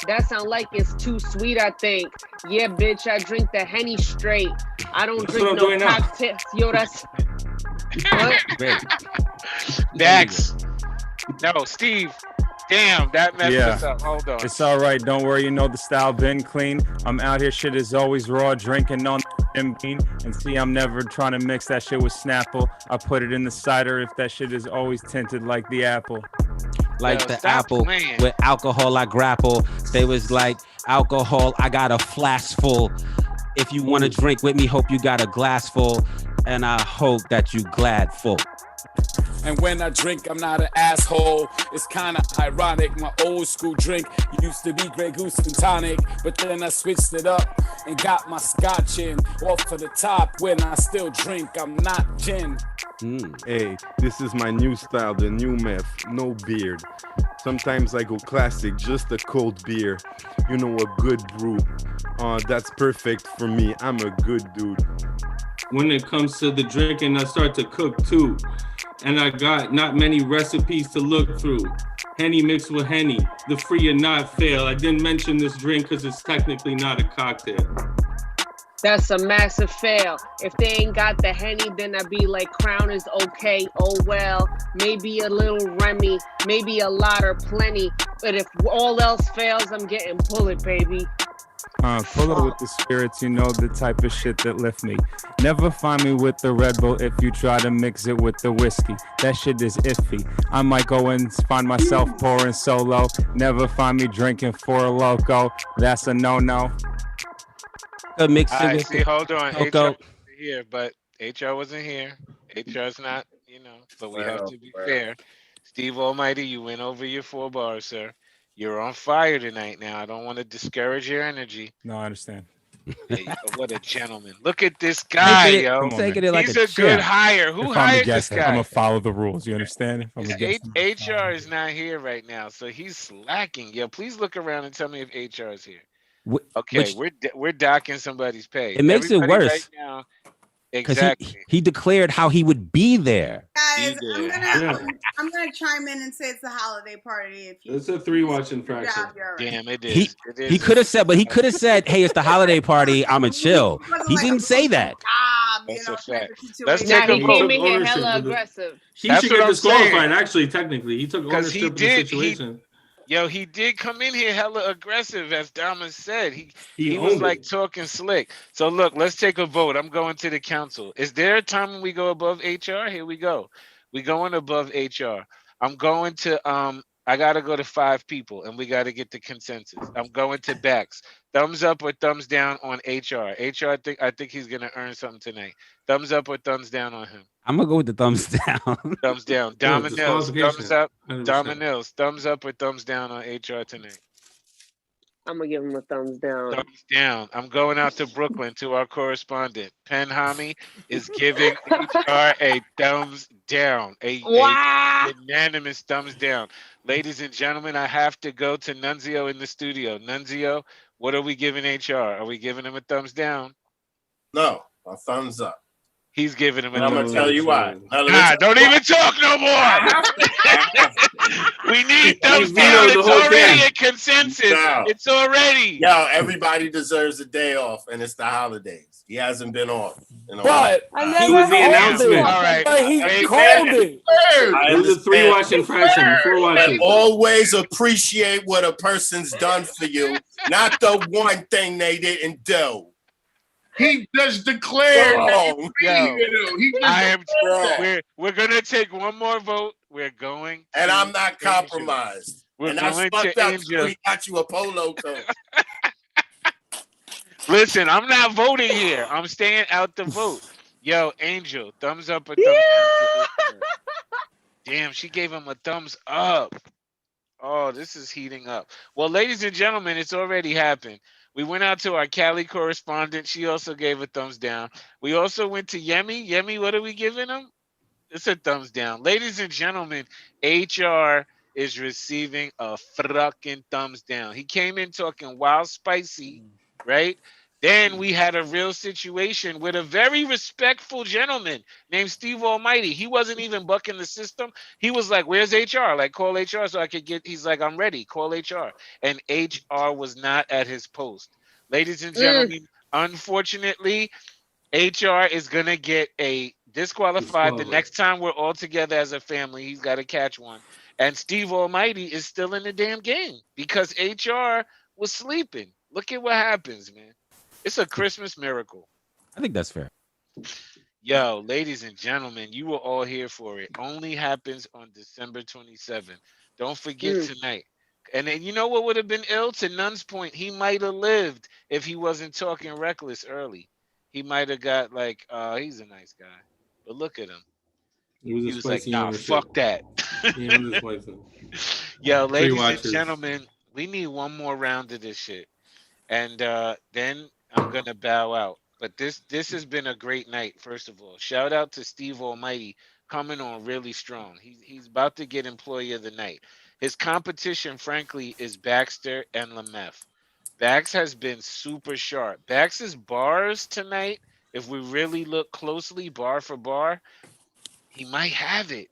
That sound like it's too sweet, I think. Yeah, bitch, I drink the Henny straight. I don't drink no cocktails. Yo, that's... What? Dax. No, Steve. Damn, that messed us up. Hold on. It's all right. Don't worry. You know the style been clean. I'm out here. Shit is always raw. Drinking on the bean. And see, I'm never trying to mix that shit with Snapple. I put it in the cider if that shit is always tinted like the apple. Like the apple with alcohol, I grapple. They was like alcohol. I got a flask full. If you want to drink with me, hope you got a glass full. And I hope that you glad full. And when I drink, I'm not an asshole. It's kind of ironic. My old school drink used to be Grey Goose and tonic, but then I switched it up and got my scotch in off for the top. When I still drink, I'm not gin. Hey, this is my new style, the new meth, no beard. Sometimes I go classic, just a cold beer. You know, a good brew. That's perfect for me. I'm a good dude. When it comes to the drinking, I start to cook too. And I got not many recipes to look through. Henny mixed with Henny, the free and not fail. I didn't mention this drink because it's technically not a cocktail. That's a massive fail. If they ain't got the Henny, then I'd be like, Crown is okay, oh well. Maybe a little Remy, maybe a lot or plenty. But if all else fails, I'm getting bullet, baby. Pull up with the spirits, you know the type of shit that lift me. Never find me with the Red Bull if you try to mix it with the whiskey. That shit is iffy. I might go and find myself pouring solo. Never find me drinking Four Loco. That's a no-no. Mix it with see, hold on. HR Coco. wasn't here, but HR wasn't here. HR's not, but we have to be fair. Steve Almighty, you went over your 4 bars, sir. You're on fire tonight now. I don't want to discourage your energy. No, I understand. Hey, what a gentleman. Look at this guy, yo. Taking it like He's a a good champ. hire. Who If I'm a hired guest, this I'm guy? gonna follow the rules. You understand? If I'm a guest, HR is not here right now, so he's slacking. Yo, please look around and tell me if HR is here. Okay, we're docking somebody's pay. It makes it Everybody worse. right now, Because exactly. he declared how he would be there. Guys, did. I'm gonna chime in and say it's a holiday party. If you It's a 3-watch infraction. Damn, it is. He could have said, hey, it's the holiday party. I'ma chill. He didn't say that. That's a fact. Let's take he a came vote. in here Ownership hella of the- aggressive. He That's should what get I'm disqualified, saying. actually, technically. He took Because ownership he of the did. situation. He did come in here hella aggressive, as Dama said. He He was owned like it. talking slick. So look, let's take a vote. I'm going to the council. Is there a time when we go above HR? Here we go. We going above HR. I'm going to I gotta go to 5 people and we gotta get the consensus. I'm going to Bax. Thumbs up or thumbs down on HR. HR, I think he's gonna earn something tonight. Thumbs up or thumbs down on him. I'm gonna go with the thumbs down. Thumbs down. Yeah, Dama Nils, thumbs disqualification. up. 100%. Dama Nils, thumbs up or thumbs down on HR tonight. I'm gonna give him a thumbs down. Thumbs down. I'm going out to Brooklyn to our correspondent. Penn Hami is giving HR a thumbs down. A unanimous thumbs down. Ladies and gentlemen, I have to go to Nunzio in the studio. Nunzio, what are we giving HR? Are we giving him a thumbs down? No, a thumbs up. He's giving him a And I'm thumbs gonna tell you why. Don't even talk no more. We need thumbs down. It's already a consensus. No. It's already. Yo, everybody deserves a day off, and it's the holidays. He hasn't been on. But I He never was the called announcement. it. All right. But he Hey, called it. I It was a 3-watch infraction. 4 watches. Always appreciate what a person's done for you, not the one thing they didn't do. He just declared. Wrong. Yo, He just I am. Wrong. We're gonna take one more vote. We're going. And to I'm not Angel. compromised. We're And that's going fucked to up. Angel. So he got you a polo coat. Listen, I'm not voting here. I'm staying out the vote. Yo, Angel, thumbs up or thumbs down? Damn, she gave him a thumbs up. Oh, this is heating up. Well, ladies and gentlemen, it's already happened. We went out to our Cali correspondent. She also gave a thumbs down. We also went to Yemi. Yemi, what are we giving him? It's a thumbs down. Ladies and gentlemen, HR is receiving a fucking thumbs down. He came in talking wild spicy, right? Then we had a real situation with a very respectful gentleman named Steve Almighty. He wasn't even bucking the system. He was like, where's HR? Like, call HR so I could get, he's like, I'm ready, call HR. And HR was not at his post. Ladies and gentlemen, unfortunately, HR is going to get a disqualified. The next time we're all together as a family, he's got to catch one. And Steve Almighty is still in the damn game because HR was sleeping. Look at what happens, man. It's a Christmas miracle. I think that's fair. Yo, ladies and gentlemen, you were all here for it. Only happens on December 27th. Don't forget tonight. And then you know what would have been ill? To Nun's point, he might have lived if he wasn't talking reckless early. He might have got like, he's a nice guy. But look at him. He was like, nah, fuck that. Yo, ladies and gentlemen, we need one more round of this shit. And then I'm gonna bow out. But this has been a great night, first of all. Shout out to Steve Almighty coming on really strong. He's about to get Employee of the Night. His competition, frankly, is Baxter and Lameth. Bax has been super sharp. Bax's bars tonight, if we really look closely, bar for bar, he might have it.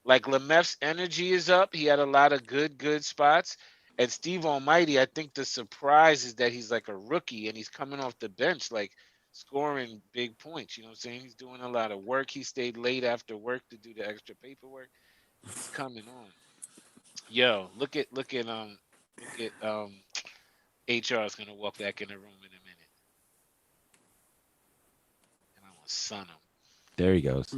Like Lameth's energy is up. He had a lot of good spots. And Steve Almighty, I think the surprise is that he's like a rookie and he's coming off the bench, like scoring big points. You know what I'm saying? He's doing a lot of work. He stayed late after work to do the extra paperwork. He's coming on. Yo, look at HR is gonna walk back in the room in a minute. And I'm gonna sun him. There he goes.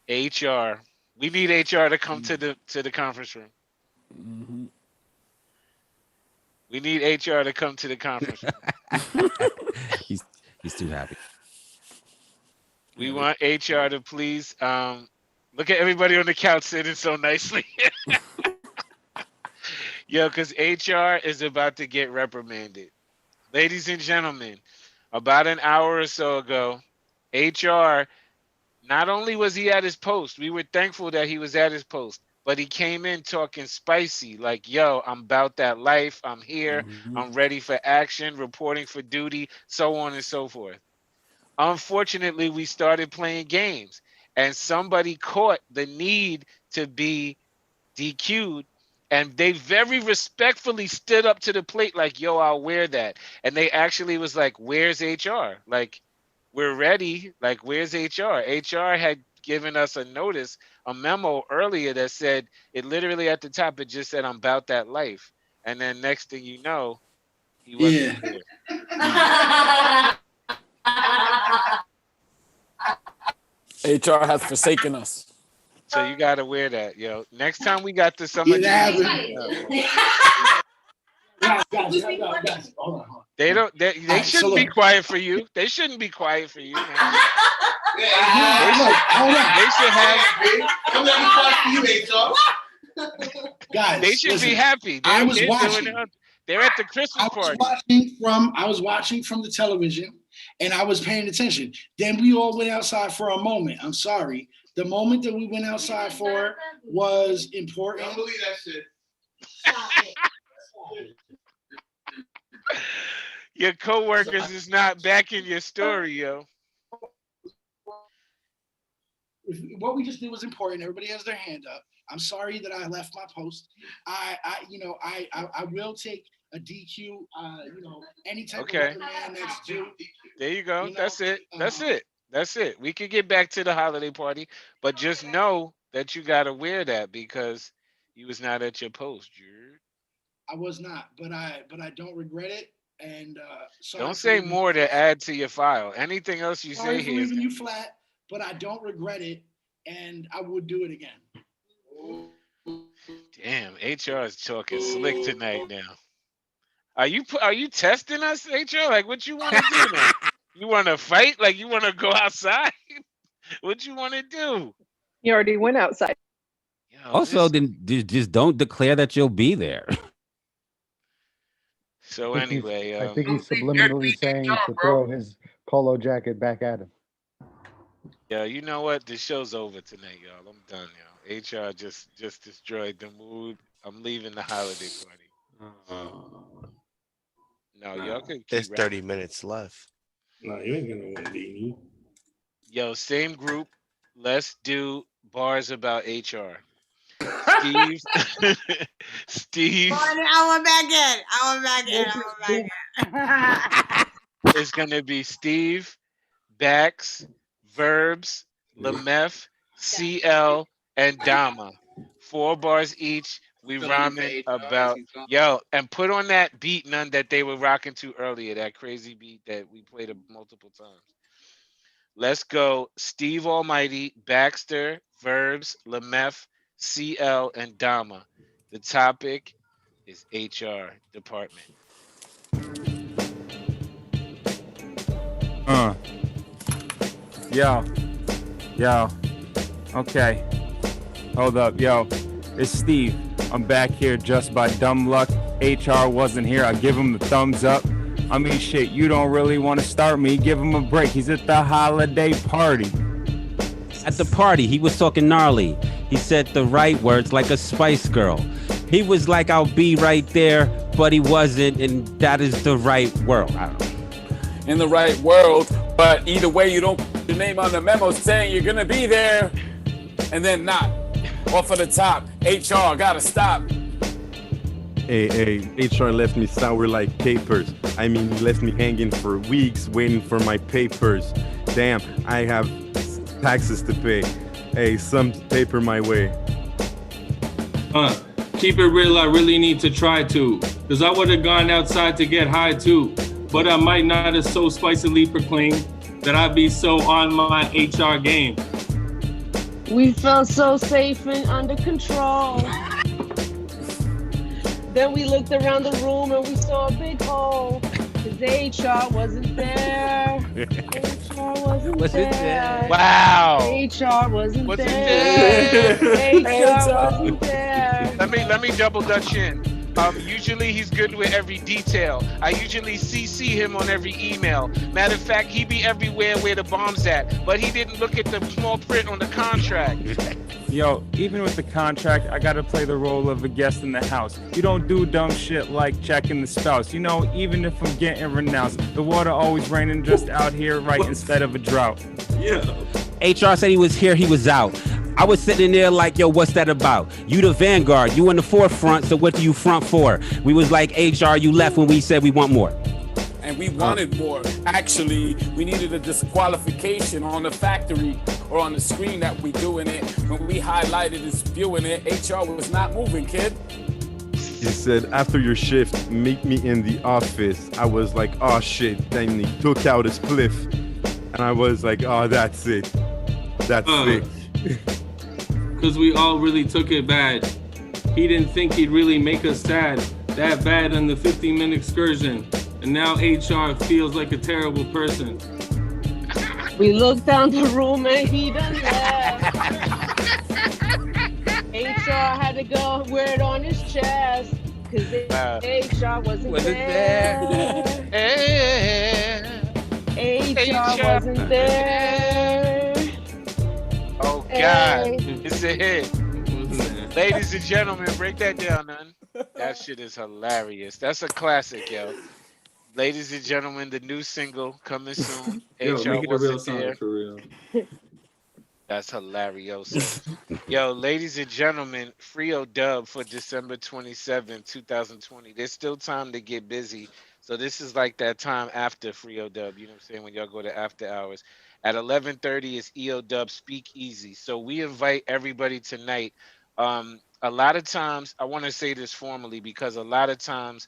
HR. We need HR to come to the conference room. We need HR to come to the conference room. He's too happy. We want HR to please look at everybody on the couch sitting so nicely. Yo, because HR is about to get reprimanded. Ladies and gentlemen, about an hour or so ago, HR, not only was he at his post, we were thankful that he was at his post, but he came in talking spicy, like, yo, I'm about that life. I'm here. I'm ready for action, reporting for duty, so on and so forth. Unfortunately, we started playing games, and somebody caught the need to be DQ'd, and they very respectfully stood up to the plate like, yo, I'll wear that. And they actually was like, where's HR? Like, we're ready. Like, where's HR? HR had given us a notice, a memo earlier that said, it literally at the top, it just said, I'm about that life. And then next thing you know, he wasn't there. HR has forsaken us. So you gotta wear that, yo. Next time we got to some of these, they don't. They shouldn't be quiet for you. They shouldn't be quiet for you, man. They should have. Guys, they should listen, be happy. I was watching. They're at the Christmas party. I was watching from the television, and I was paying attention. Then we all went outside for a moment. I'm sorry. The moment that we went outside for was important. Don't believe that shit. Your coworkers is not backing your story, yo. What we just did was important. Everybody has their hand up. I'm sorry that I left my post. I will take a DQ, you know, any type of Okay. reprimand that's due. There you go. You know, That's it. That's it. That's it. We can get back to the holiday party, but just know that you gotta wear that because you was not at your post, Jude. I was not, but I don't regret it. And sorry Don't for say leaving you more to flat. add to your file. Anything else you Sorry say for here is leaving you gonna be. flat, but I don't regret it, and I would do it again. Damn, HR is talking slick tonight now. Are you testing us, HR? Like what you want to do now? You want to fight? Like you want to go outside? What you want to do? You already went outside. Yo, Also, this- then just don't declare that you'll be there. so I think he's- anyway, I think he's subliminally saying to throw his polo jacket back at him. yeah, you know what? The show's over tonight, y'all. I'm done, y'all. HR just destroyed the mood. I'm leaving the holiday party. No, y'all could keep There's 30 rapping. minutes left. No, you ain't gonna win, D. Yo, same group. Let's do bars about HR. Steve. Steve I went back in. I went back in. is gonna be Steve, Bax, Verbs, Lemeth, CL, and Dama. 4 bars each. We rhyming about and put on that beat none that they were rocking to earlier, that crazy beat that we played multiple times. Let's go. Steve Almighty, Baxter, Verbs, Lemeth, CL, and Dama. The topic is HR department. Yo. Okay. Hold up, yo. It's Steve. I'm back here just by dumb luck. HR wasn't here. I give him the thumbs up. I mean, shit, you don't really want to start me. Give him a break. He's at the holiday party. At the party, he was talking gnarly. He said the right words like a Spice Girl. He was like, I'll be right there, but he wasn't, and that is the right world. I don't know. In the right world, but either way, you don't put your name on the memo saying you're gonna be there, and then not. Off of the top, HR gotta stop. Hey, HR left me sour like papers. I mean, he left me hanging for weeks waiting for my papers. Damn, I have taxes to pay. Hey, some paper my way. Keep it real, I really need to try to. Cause I would have gone outside to get high too. But I might not have so spicily proclaimed that I'd be so on my HR game. We felt so safe and under control. Then we looked around the room and we saw a big hole. Cause HR wasn't there. HR wasn't there. Wow. HR wasn't there. HR wasn't there. Let me double dutch in. Usually he's good with every detail. I usually CC him on every email. Matter of fact, he be everywhere where the bomb's at, but he didn't look at the small print on the contract. Yo, even with the contract, I gotta play the role of a guest in the house. You don't do dumb shit like checking the spouse. You know, even if I'm getting renounced, the water always raining just out here right instead of a drought. Yeah. HR said he was here, he was out. I was sitting there like, yo, what's that about? You the vanguard, you in the forefront, so what do you front for? We was like, HR, you left when we said we want more. And we wanted more. Actually, we needed a disqualification on the factory or on the screen that we doing it. When we highlighted and spewing it, HR was not moving, kid. He said, after your shift, meet me in the office. I was like, oh shit. Then he took out his spliff. And I was like, oh, that's it. That's it. Cause we all really took it bad. He didn't think he'd really make us sad. That bad on the 15-minute excursion. And now HR feels like a terrible person. We looked down the room and he done left. HR had to go wear it on his chest. Cause HR wasn't there. HR wasn't there. Oh God, it's a hit. Ladies and gentlemen, break that down, man. That shit is hilarious. That's a classic, yo. Ladies and gentlemen, the new single coming soon. Yo, HR make it a real wasn't song there. for real. That's hilarious. Yo, ladies and gentlemen, free EODUB for December 27th, 2020. There's still time to get busy. So this is like that time after free EODUB, you know what I'm saying, when y'all go to after hours. At 11:30 is EODUB Speak Easy. So we invite everybody tonight. A lot of times, I want to say this formally because a lot of times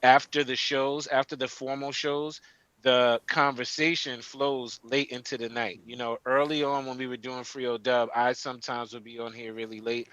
after the shows, after the formal shows, the conversation flows late into the night. You know, early on when we were doing free EODUB, I sometimes would be on here really late,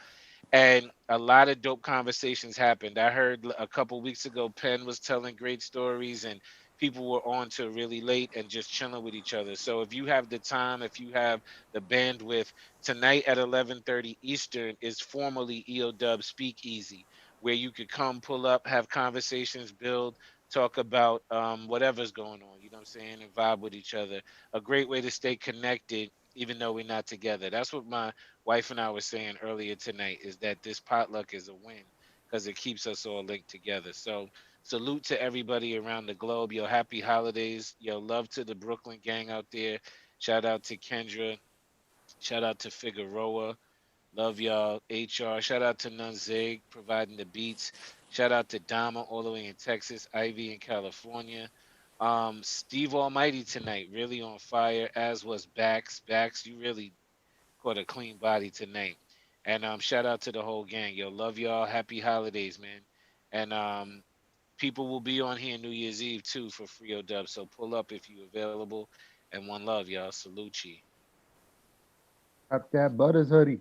and a lot of dope conversations happened. I heard a couple weeks ago Penn was telling great stories, and people were on to really late and just chilling with each other. So if you have the time, if you have the bandwidth, tonight at 11:30 Eastern is formally EODUB Speak Easy, where you could come, pull up, have conversations, build, talk about whatever's going on, you know what I'm saying, and vibe with each other. A great way to stay connected even though we're not together. That's what my wife and I were saying earlier tonight, is that this potluck is a win because it keeps us all linked together. So salute to everybody around the globe. Yo, happy holidays. Yo, love to the Brooklyn gang out there. Shout out to Kendra. Shout out to Figueroa. Love y'all. HR. Shout out to Nunzig providing the beats. Shout out to Dama all the way in Texas. Ivy in California. Steve Almighty tonight, really on fire, as was Bax. Bax, you really caught a clean body tonight. And shout out to the whole gang. Yo, love y'all. Happy holidays, man. And people will be on here New Year's Eve too for free EODUB. So pull up if you available. And one love, y'all. Salute you. Got that Butters hoodie.